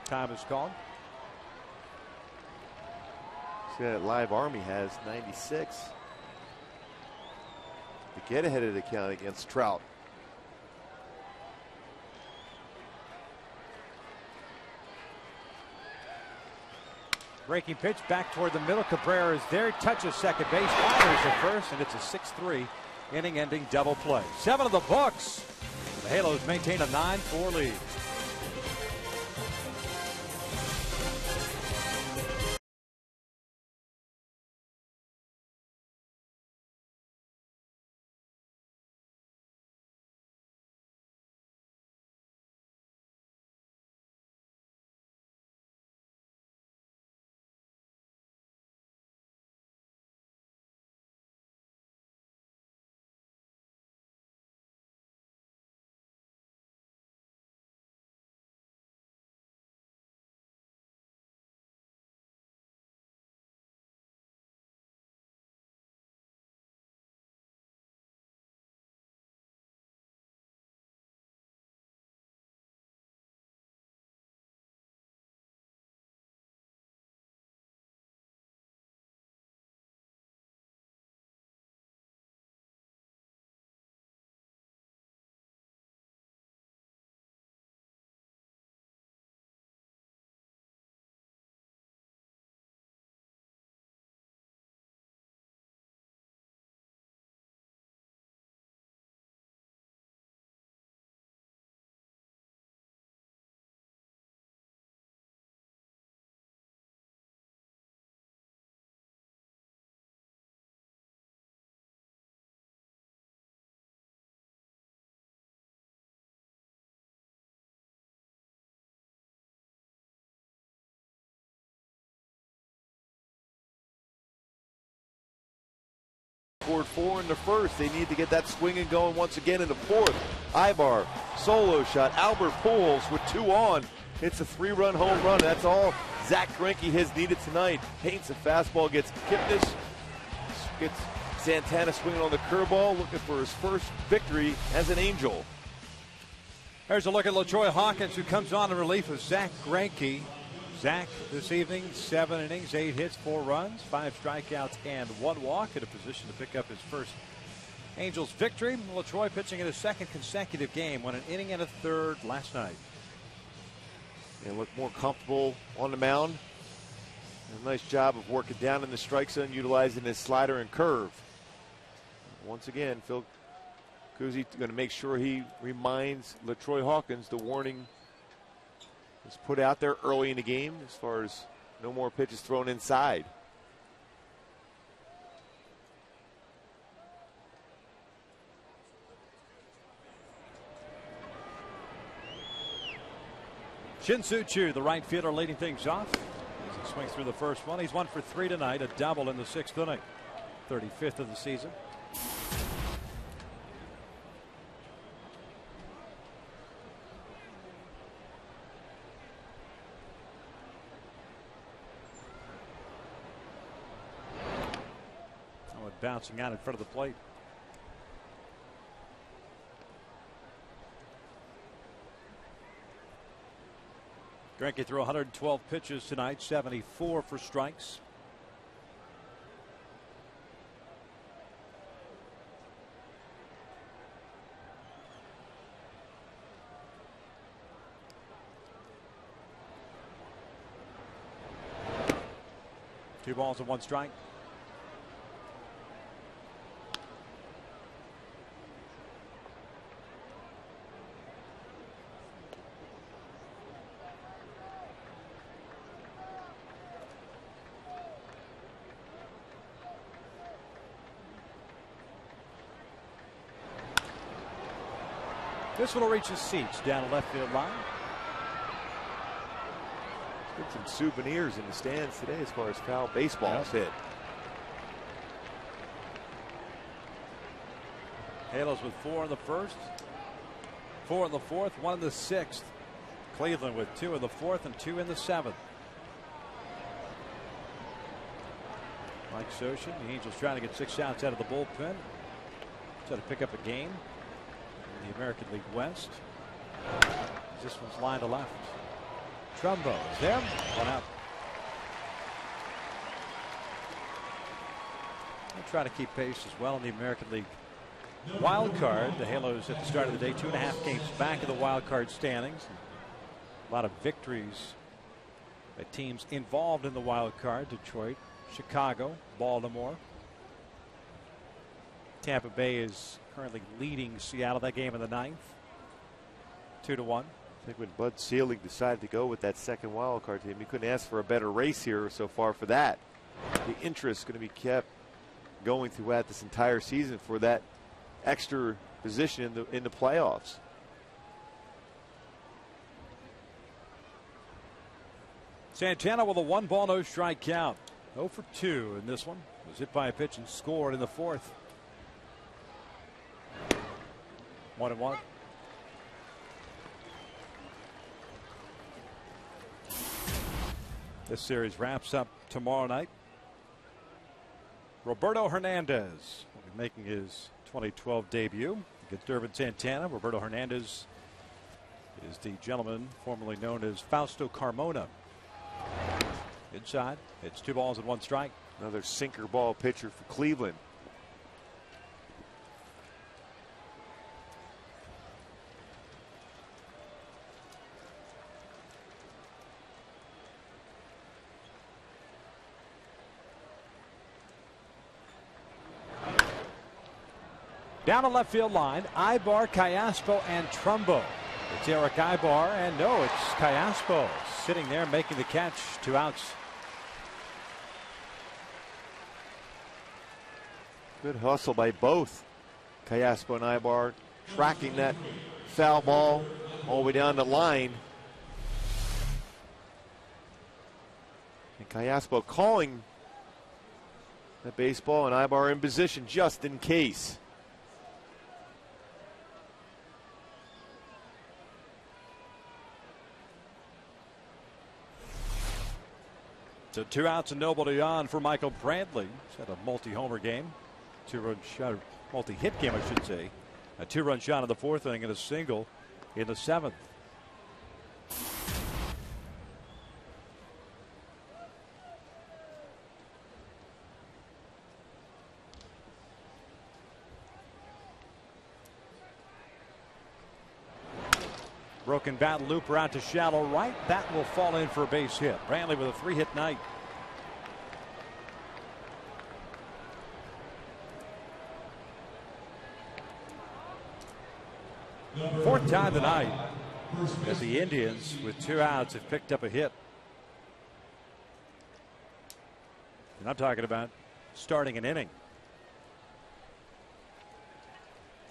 Time is called. See that live Army has 96 to get ahead of the count against Trout. Breaking pitch back toward the middle. Cabrera is there. Touches second base. Fires at first, and it's a 6-3 inning-ending double play. 7 of the books. The Halos maintain a 9-4 lead. Scored 4 in the first. They need to get that swinging going once again in the fourth. Ibar, solo shot. Albert Pujols with 2 on. Hits a 3-run home run. That's all Zach Greinke has needed tonight. Paints a fastball, gets Kipnis, gets Santana swinging on the curveball, looking for his first victory as an Angel. There's a look at LaTroy Hawkins, who comes on in relief of Zach Greinke. Zach this evening, 7 innings, 8 hits, 4 runs, 5 strikeouts, and 1 walk, in a position to pick up his first Angels victory. LaTroy pitching in his 2nd consecutive game, won an inning and a third last night. And looked more comfortable on the mound. A nice job of working down in the strike zone, utilizing his slider and curve. Once again, Phil Cousy going to make sure he reminds LaTroy Hawkins the warning was put out there early in the game as far as no more pitches thrown inside. Shin-Soo Choo, the right fielder, leading things off. As he swings through the first one, he's 1 for 3 tonight, a double in the 6th inning. 35th of the season. Bouncing out in front of the plate. Greinke threw 112 pitches tonight, 74 for strikes. Two balls and 1 strike. This one will reach his seats down the left field line. Get some souvenirs in the stands today as far as foul baseballs hit. Halos with 4 in the first, 4 in the fourth, 1 in the 6th. Cleveland with 2 in the 4th and 2 in the 7th. Mike Scioscia, the Angels trying to get 6 outs out of the bullpen. Try to pick up a game in the American League West. This one's line to left. Trumbo is there. 1 out. They'll try to keep pace as well in the American League wild card. The Halos at the start of the day 2.5 games back in the wild card standings. A lot of victories by teams involved in the wild card. Detroit, Chicago, Baltimore. Tampa Bay is currently leading Seattle. That game in the 9th. 2-1. I think when Bud Selig decided to go with that second wild card team, he couldn't ask for a better race here so far for that. The interest is going to be kept going throughout this entire season for that extra position in the playoffs. Santana with a 1-ball, no strike count. 0 for 2 in this one. Was hit by a pitch and scored in the 4th. 1-1. This series wraps up tomorrow night. Roberto Hernandez will be making his 2012 debut against Irvin Santana. Roberto Hernandez is the gentleman formerly known as Fausto Carmona. Inside, it's 2 balls and 1 strike. Another sinker ball pitcher for Cleveland. Down the left field line, Ibar, Callaspo, and Trumbo. It's Eric Ibar, and no, it's Callaspo sitting there making the catch. 2 outs. Good hustle by both Callaspo and Ibar, tracking that foul ball all the way down the line. And Callaspo calling the baseball, and Ibar in position just in case. So 2 outs and nobody on for Michael Brantley. He's had a multi-homer game. 2-run shot, multi-hit game, I should say. A 2-run shot in the 4th inning and a single in the 7th. Broken bat, looper out to shallow right. That will fall in for a base hit. Brantley with a 3-hit night. time tonight that the Indians, with 2 outs, have picked up a hit. And I'm talking about starting an inning.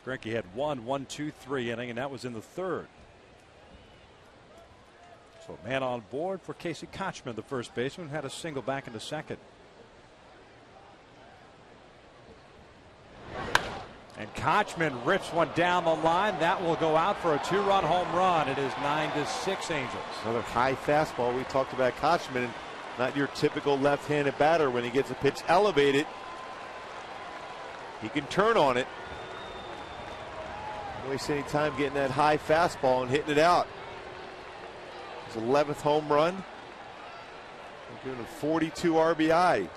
Greinke had 1-2-3 inning, and that was in the 3rd. So man on board for Casey Kochman, the first baseman, had a single back in the 2nd. And Kochman rips one down the line. That will go out for a 2-run home run. It is 9-6 Angels. Another high fastball. We talked about Kochman, not your typical left-handed batter. When he gets a pitch elevated, he can turn on it. Don't waste any time getting that high fastball and hitting it out. His 11th home run. Giving him 42 RBI.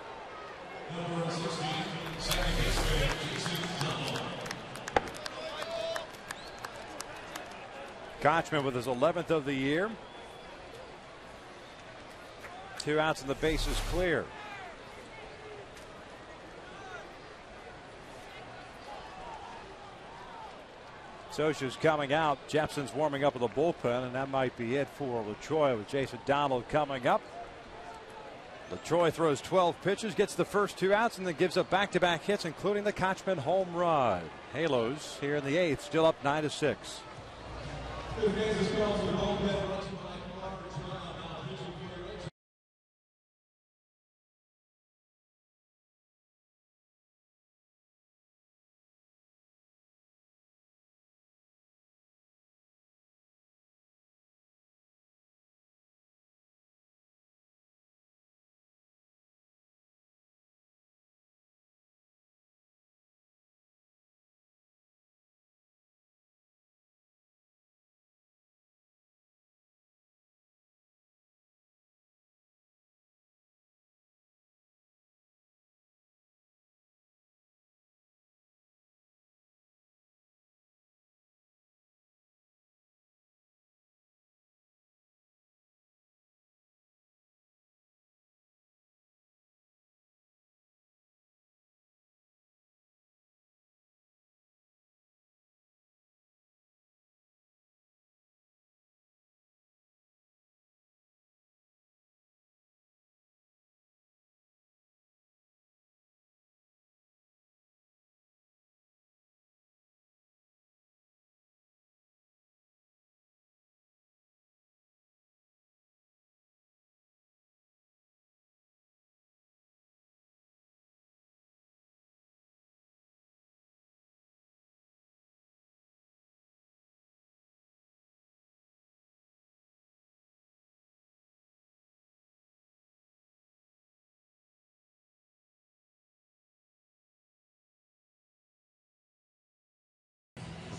Kochman with his 11th of the year. 2 outs and the base is clear. Scioscia's coming out. Jepson's warming up in the bullpen, and that might be it for LaTroy with Jason Donald coming up. LaTroy throws 12 pitches, gets the first 2 outs, and then gives up back-to-back hits, including the Kochman home run. Halos here in the 8th, still up 9-6.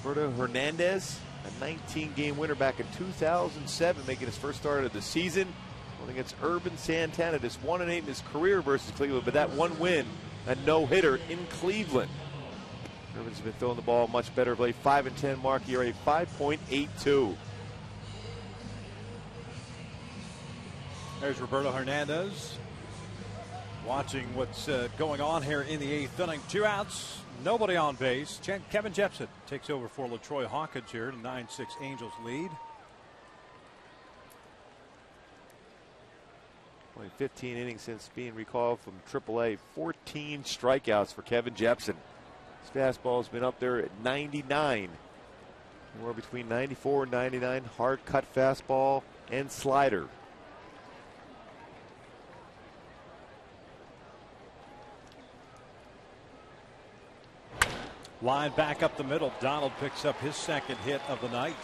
Roberto Hernandez, a 19-game winner back in 2007, making his first start of the season. Going against Urban Santana, just 1-8 in his career versus Cleveland, but that one win, a no-hitter in Cleveland. Urban's been throwing the ball much better of late. 5-10 mark, ERA 5.82. There's Roberto Hernandez watching what's going on here in the 8th inning. 2 outs, nobody on base. Kevin Jepsen takes over for LaTroy Hawkins here to 9-6 Angels lead. Only 15 innings since being recalled from AAA. 14 strikeouts for Kevin Jepsen. His fastball's been up there at 99. Anywhere between 94 and 99. Hard cut fastball and slider. Line back up the middle. Donald picks up his second hit of the night.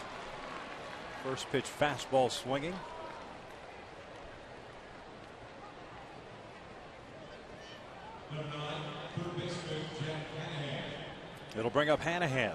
First pitch fastball swinging. It'll bring up Hanahan.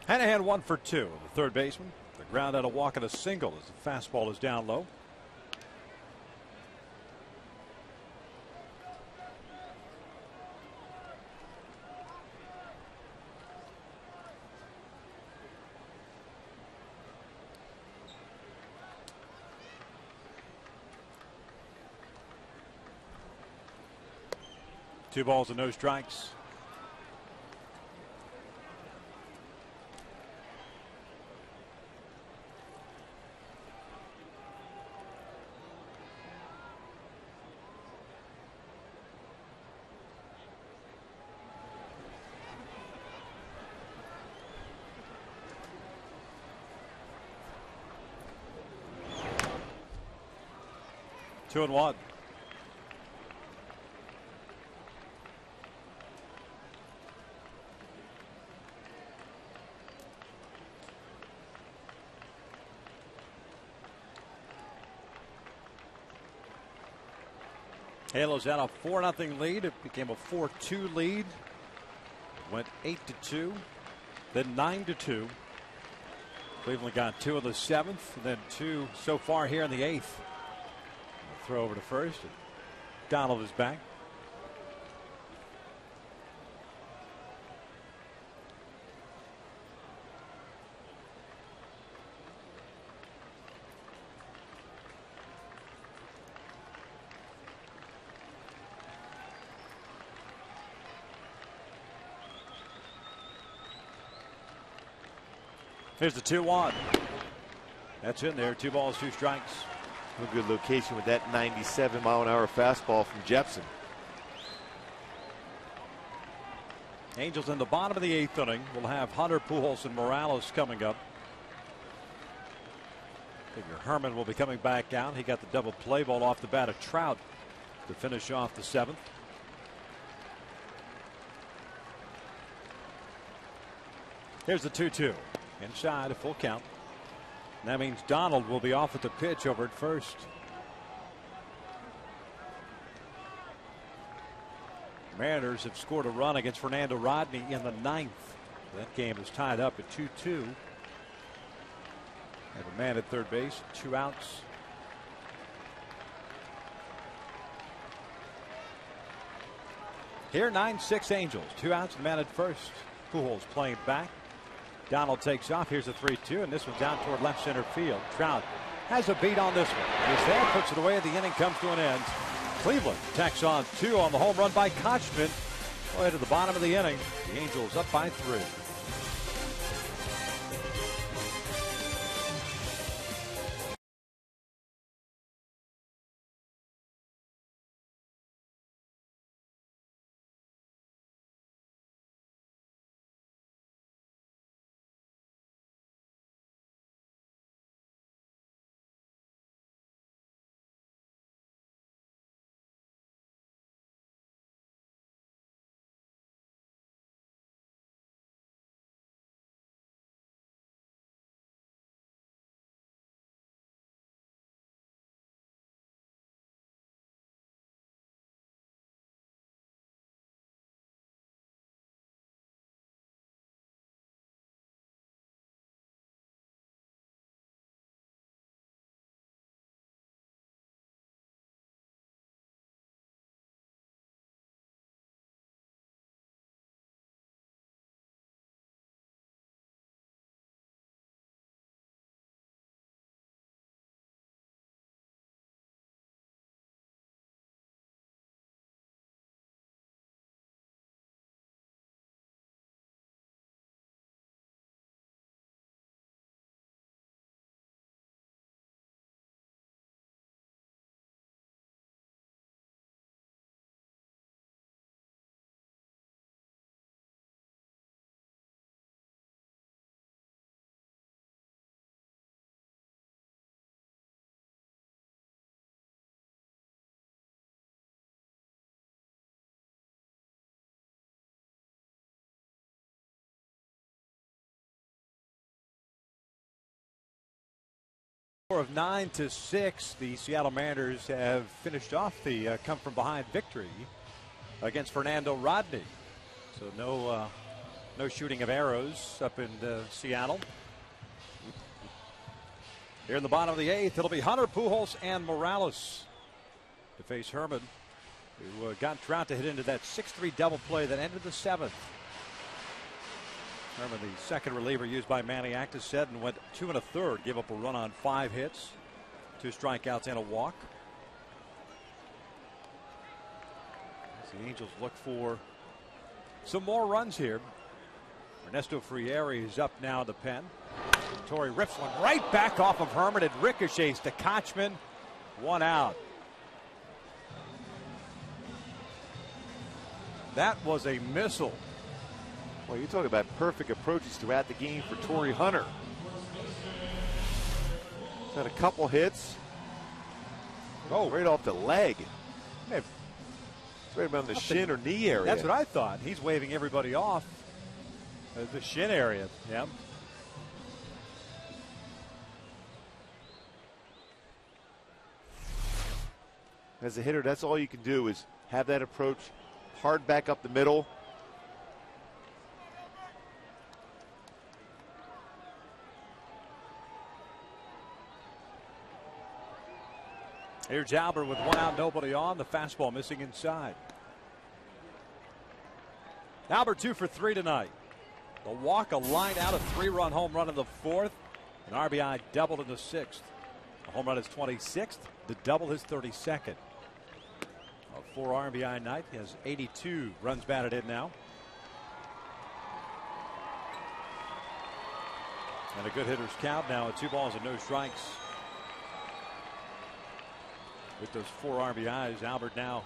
Hanahan 1 for 2. The third baseman. The ground out a walk and a single as the fastball is down low. 2 balls and no strikes. Two and one. Halos had a 4-0 lead. It became a 4-2 lead. Went 8-2, then 9-2. Cleveland got 2 in the 7th, and then 2 so far here in the 8th. Throw over to first. And Donald is back. Here's the 2-1. That's in there. 2 balls, 2 strikes. A good location with that 97-mile-an-hour fastball from Jepson. Angels in the bottom of the 8th inning. We'll have Hunter, Pujols, and Morales coming up. Figure Herman will be coming back out. He got the double play ball off the bat of Trout to finish off the 7th. Here's the 2-2. Inside, a full count. And that means Donald will be off at the pitch over at first. Mariners have scored a run against Fernando Rodney in the 9th. That game is tied up at 2-2. Have a man at third base, 2 outs. Here, 9-6 Angels, 2 outs and man at first. Pujols playing back. Donald takes off. Here's a 3-2, and this one's out toward left center field. Trout has a beat on this one. He's there, puts it away. The inning comes to an end. Cleveland tacks on 2 on the home run by Kochman. Way to the bottom of the inning. The Angels up by 3. Of 9-6, the Seattle Mariners have finished off the come from behind victory against Fernando Rodney. So no shooting of arrows up in Seattle. Here in the bottom of the 8th, it'll be Hunter, Pujols, and Morales to face Herman, who got Trout to hit into that 6-3 double play that ended the 7th. Herman, the second reliever used by Manny Actis, and went 2 1/3, gave up a run on 5 hits, 2 strikeouts and a walk. The Angels look for some more runs here. Ernesto Frieri is up now in the pen. Torrey rips one right back off of Herman. It ricochets to Kochman. 1 out. That was a missile. Well, you talk about perfect approaches throughout the game for Torrey Hunter. He's had a couple hits. Oh, right off the leg. It's right around the shin or knee area. That's what I thought. He's waving everybody off. The shin area. Yeah. As a hitter, that's all you can do is have that approach hard back up the middle. Here's Albert with 1 out, nobody on. The fastball missing inside. Albert 2 for 3 tonight. The walk, a line out, a 3-run home run in the 4th. An RBI doubled in the 6th. The home run is 26th. The double his 32nd. A 4 RBI night. He has 82 runs batted in now. And a good hitter's count now at 2 balls and no strikes. With those 4 RBIs, Albert now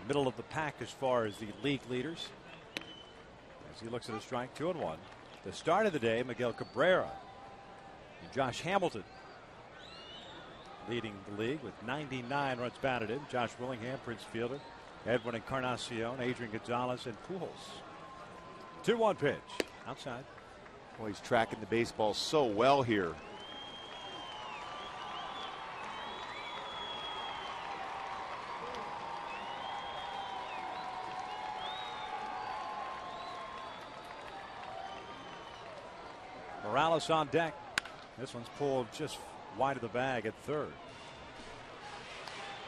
middle of the pack as far as the league leaders. As he looks at a strike, 2-1. The start of the day, Miguel Cabrera and Josh Hamilton leading the league with 99 runs batted in. Josh Willingham, Prince Fielder, Edwin Encarnacion, Adrian Gonzalez, and Pujols. 2-1 pitch outside. Well, he's tracking the baseball so well here. Morales on deck. This one's pulled just wide of the bag at 3rd.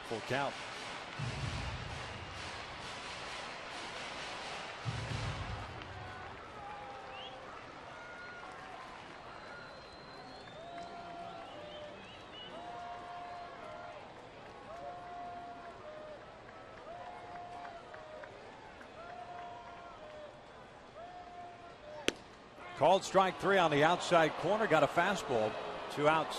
Full count. Called strike 3 on the outside corner. Got a fastball. 2 outs.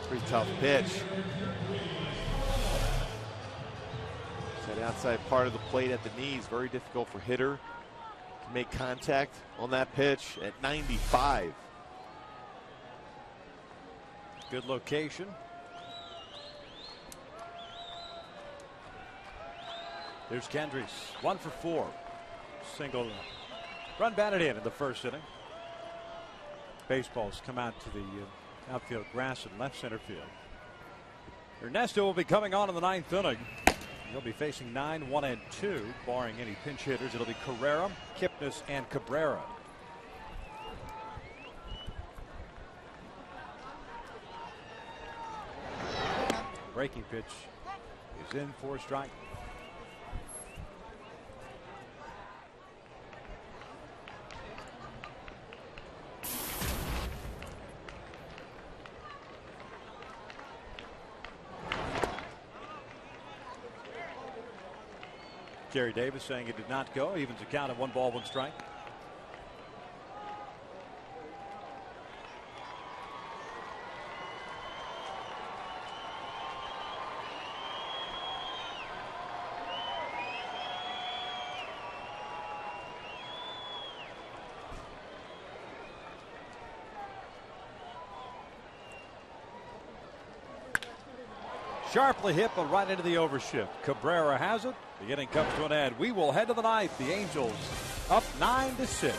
Pretty tough pitch. That outside part of the plate at the knees. Very difficult for hitter to make contact on that pitch at 95. Good location. There's Kendricks, 1 for 4. Single run batted in the 1st inning. Baseballs come out to the outfield grass in left center field. Ernesto will be coming on in the 9th inning. He'll be facing 9, 1, and 2, barring any pinch hitters. It'll be Carrera, Kipnis, and Cabrera. Breaking pitch is in for a strike. Jerry Davis saying it did not go. Evens a count of 1 ball, 1 strike. Sharply hit, but right into the overshift. Cabrera has it. The inning comes to an end. We will head to the 9th. The Angels up 9-6.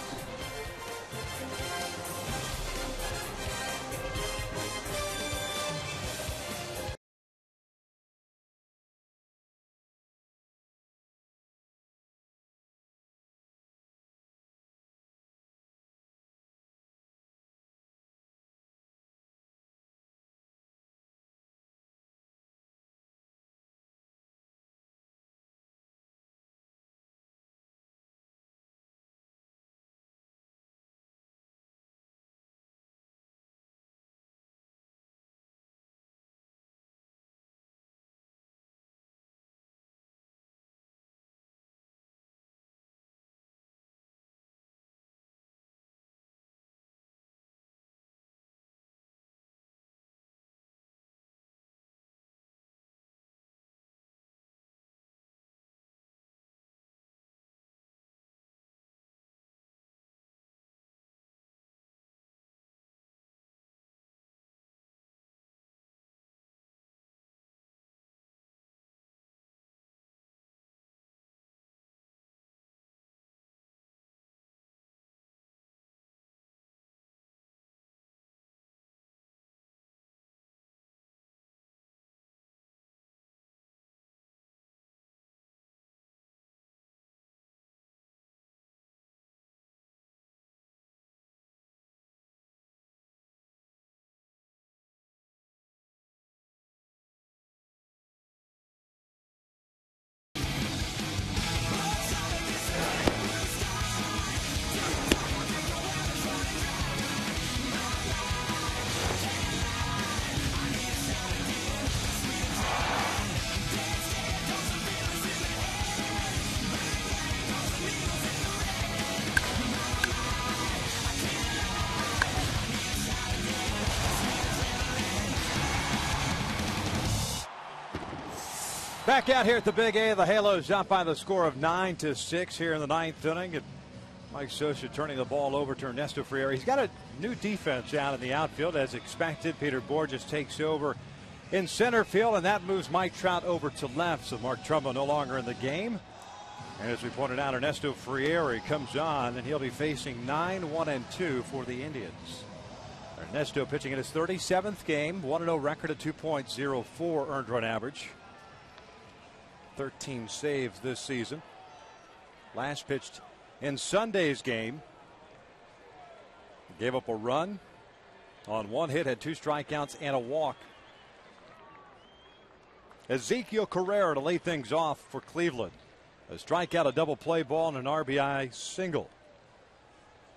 Back out here at the Big A, the Halos up by the score of 9-6 here in the ninth inning. And Mike Sosa turning the ball over to Ernesto Friere. He's got a new defense out in the outfield as expected. Peter Borges takes over in center field, and that moves Mike Trout over to left. So Mark Trumbo no longer in the game. And as we pointed out, Ernesto Friere comes on, and he'll be facing 9-1-2 for the Indians. Ernesto pitching in his 37th game, 1-0 record at 2.04 earned run average. 13 saves this season. Last pitched in Sunday's game. Gave up a run on one hit, had 2 strikeouts and a walk. Ezekiel Carrera to lay things off for Cleveland. A strikeout, a double play ball, and an RBI single.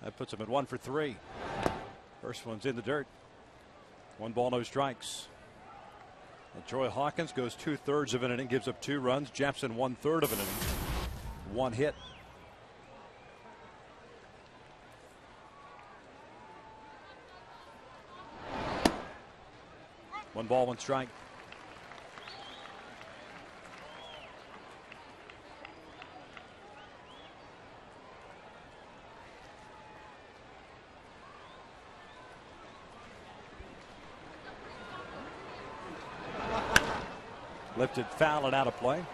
That puts him at 1 for 3. First one's in the dirt. 1 ball, no strikes. And Troy Hawkins goes 2/3 of an inning, gives up 2 runs. Jepson 1/3 of an inning, 1 hit. One ball, 1 strike. Lifted foul and out of play.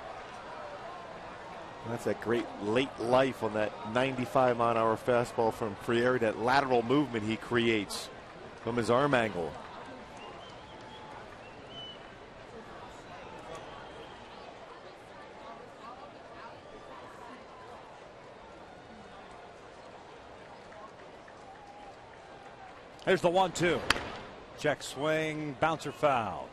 That's that great late life on that 95-mile-an-hour fastball from Friere. That lateral movement he creates from his arm angle. Here's the 1-2. Check swing, bouncer foul.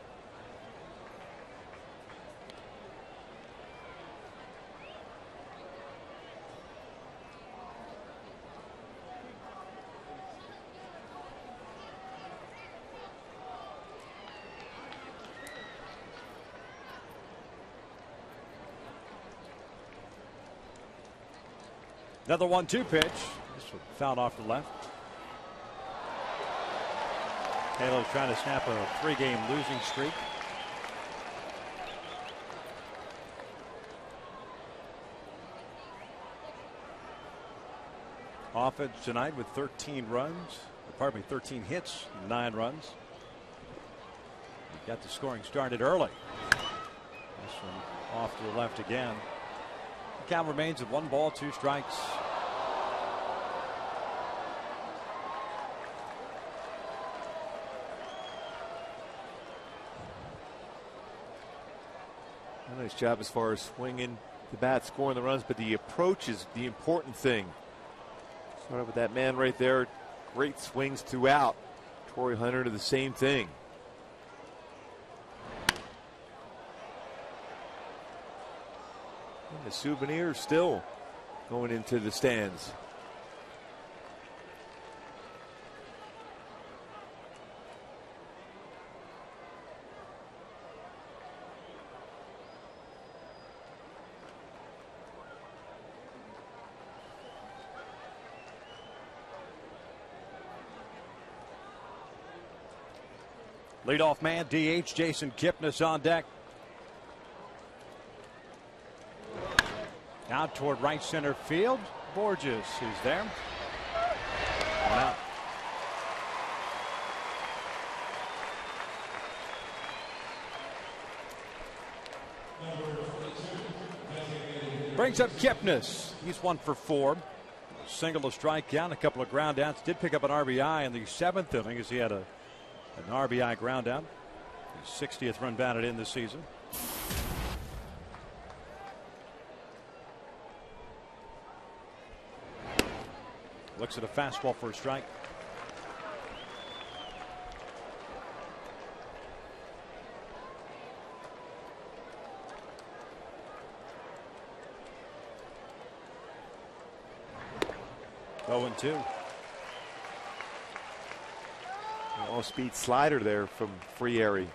Another 1-2 pitch. This one fouled off the left. Halos trying to snap a 3-game losing streak. Offense tonight with 13 runs. Pardon me, 13 hits, 9 runs. Got the scoring started early. This one off to the left again. The count remains at 1 ball, 2 strikes. A nice job as far as swinging the bat, scoring the runs, but the approach is the important thing. Started with that man right there. Great swings throughout. Torrey Hunter did the same thing. And the Souvenirs still going into the stands. Leadoff man, DH Jason Kipnis on deck. Out toward right center field. Borges is there. 1 out. Brings up Kipnis. He's 1 for 4. A single, a strikeout, a couple of ground outs. Did pick up an RBI in the 7th inning as he had an RBI ground out. His 60th run batted in this season. Looks at a fastball for a strike. Oh, 2. All-speed slider there from Friere.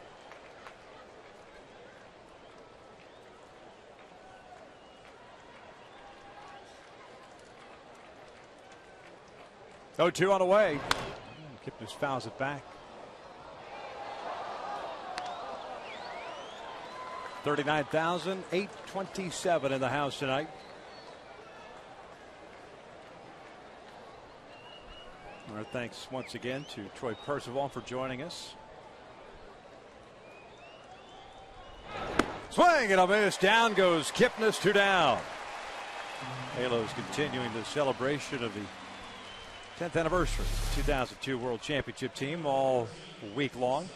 Oh, 2 on the way. Kipnis fouls it back. 39,827 in the house tonight. Our thanks once again to Troy Percival for joining us. Swing and a miss. Down goes Kipnis, 2 down. Halos continuing the celebration of the 10th anniversary of the 2002 World Championship team all week long.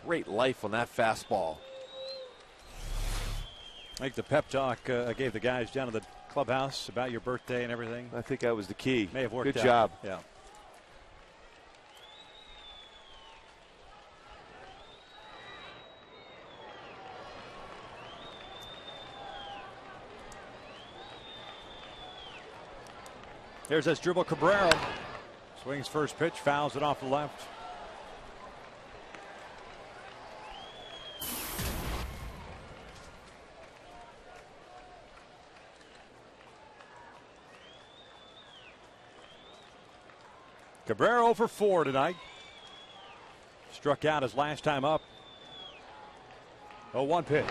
Great life on that fastball. I think the pep talk I gave the guys down in the clubhouse about your birthday and everything. I think that was the key. May have worked Good out. job. Yeah. There's this dribble. Cabrera swings first pitch, fouls it off the left. Cabrera 0 for 4 tonight. Struck out his last time up. 0-1 pitch.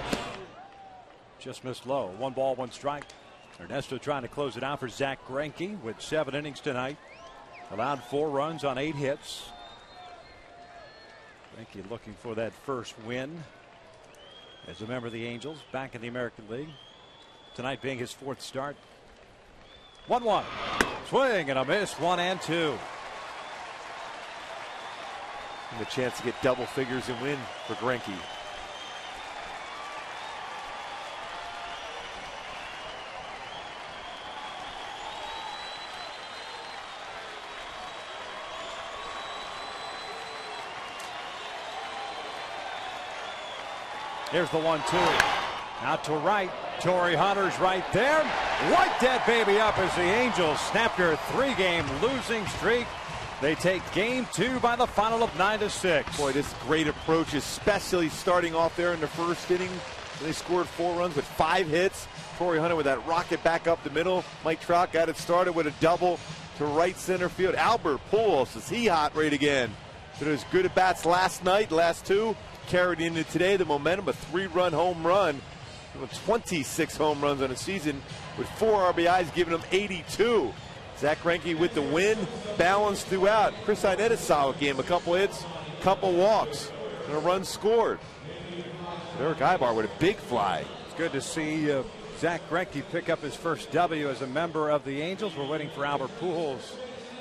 Just missed low. 1 ball, 1 strike. Ernesto trying to close it out for Zach Greinke with 7 innings tonight. Allowed 4 runs on 8 hits. Greinke looking for that first win as a member of the Angels back in the American League. Tonight being his 4th start. 1-1. Swing and a miss. 1 and 2. And the chance to get double figures and win for Greinke. Here's the 1-2. Out to right. Torrey Hunter's right there. Light that baby up as the Angels snap their 3-game losing streak. They take game 2 by the final of 9-6. Boy, this great approach, especially starting off there in the first inning. They scored 4 runs with 5 hits. Torrey Hunter with that rocket back up the middle. Mike Trout got it started with a double to right center field. Albert Pujols, is he hot right again? So those good at bats last night, last 2. Carried into today, the momentum, a 3-run home run. 26 home runs on a season with 4 RBIs, giving him 82. Zach Greinke with the win, balanced throughout. Chris Arnett, a solid game, a couple hits, couple walks, and a run scored. Eric Ibar with a big fly. It's good to see Zach Greinke pick up his first W as a member of the Angels. We're waiting for Albert Pujols,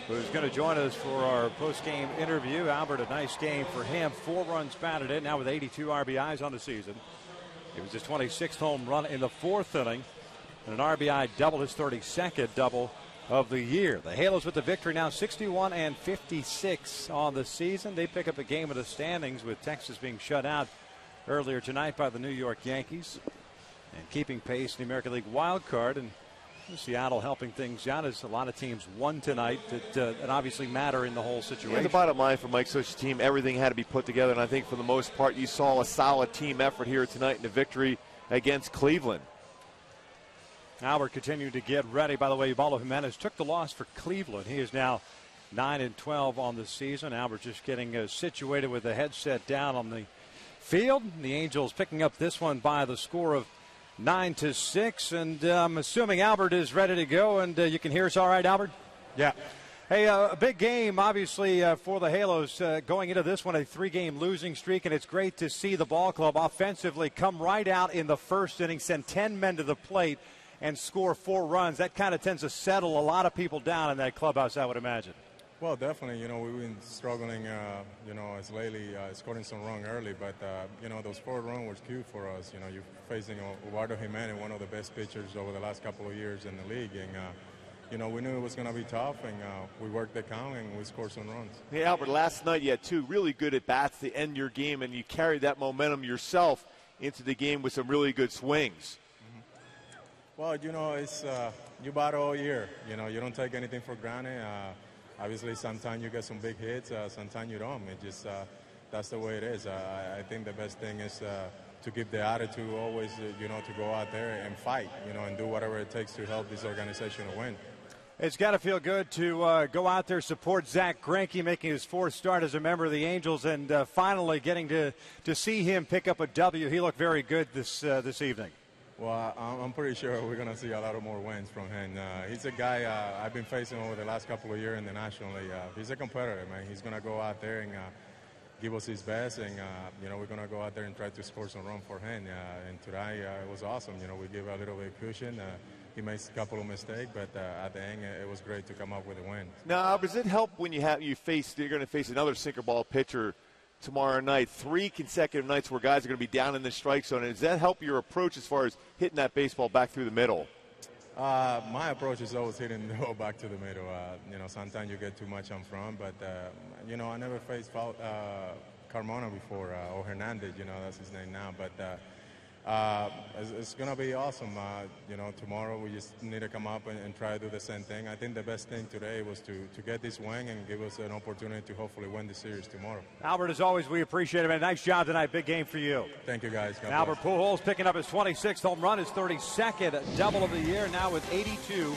who's going to join us for our post-game interview. Albert, a nice game for him. 4 runs batted in, now with 82 RBIs on the season. It was his 26th home run in the 4th inning, and an RBI double, his 32nd double of the year. The Halos with the victory now, 61 and 56 on the season. They pick up a game of the standings with Texas being shut out earlier tonight by the New York Yankees, and keeping pace in the American League wild card. And Seattle helping things out as a lot of teams won tonight that obviously matter in the whole situation. Yeah, the bottom line for Mike Socha's team, everything had to be put together, and I think for the most part you saw a solid team effort here tonight in the victory against Cleveland. Albert continuing to get ready. By the way, Ubaldo Jimenez took the loss for Cleveland. He is now 9-12 on the season. Albert just getting situated with the headset down on the field. The Angels picking up this one by the score of 9-6, and I'm assuming Albert is ready to go, and you can hear us all right, Albert? Yeah. Hey, a big game, obviously, for the Halos going into this one, a 3-game losing streak, and it's great to see the ball club offensively come right out in the first inning, send 10 men to the plate, and score 4 runs. That kind of tends to settle a lot of people down in that clubhouse, I would imagine. Well, definitely, we've been struggling, as lately, scoring some run early, but, those 4 runs was cute for us. You're facing Ubaldo Jimenez, one of the best pitchers over the last couple of years in the league, and, we knew it was going to be tough, and we worked the count, and we scored some runs. Hey, Albert, last night you had 2 really good at-bats to end your game, and you carried that momentum yourself into the game with some really good swings. Well, it's you battle all year. You don't take anything for granted. Obviously, sometimes you get some big hits, sometimes you don't. It just that's the way it is. I think the best thing is to keep the attitude always, to go out there and fight, and do whatever it takes to help this organization to win. It's got to feel good to go out there, support Zach Greinke, making his fourth start as a member of the Angels, and finally getting to see him pick up a W. He looked very good this evening. Well, I'm pretty sure we're going to see a lot of more wins from him. He's a guy I've been facing over the last couple of years in the National League. He's a competitor, man. He's going to go out there and give us his best, and we're going to go out there and try to score some run for him. And tonight it was awesome. We gave a little bit of cushion. He makes a couple of mistakes, but at the end it was great to come up with a win. Now, does it help when you're going to face another sinker ball pitcher tomorrow night, 3 consecutive nights where guys are going to be down in the strike zone? And does that help your approach as far as hitting that baseball back through the middle? My approach is always hitting the ball back to the middle. Sometimes you get too much on front, but I never faced Carmona before, or Hernandez. That's his name now, but. It's going to be awesome. Tomorrow we just need to come up and try to do the same thing. I think the best thing today was to get this win and give us an opportunity to hopefully win the series tomorrow. Albert, as always, we appreciate it, man. Nice job tonight. Big game for you. Thank you, guys. God Albert bless. Pujols picking up his 26th home run, his 32nd double of the year, now with 82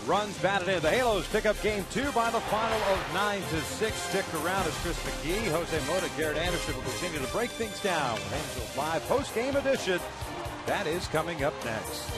runs batted in. The Halos pick up game 2 by the final of 9-6. Stick around as Chris McGee, Jose Mota, Garrett Anderson will continue to break things down with Angels Live post-game edition. That is coming up next.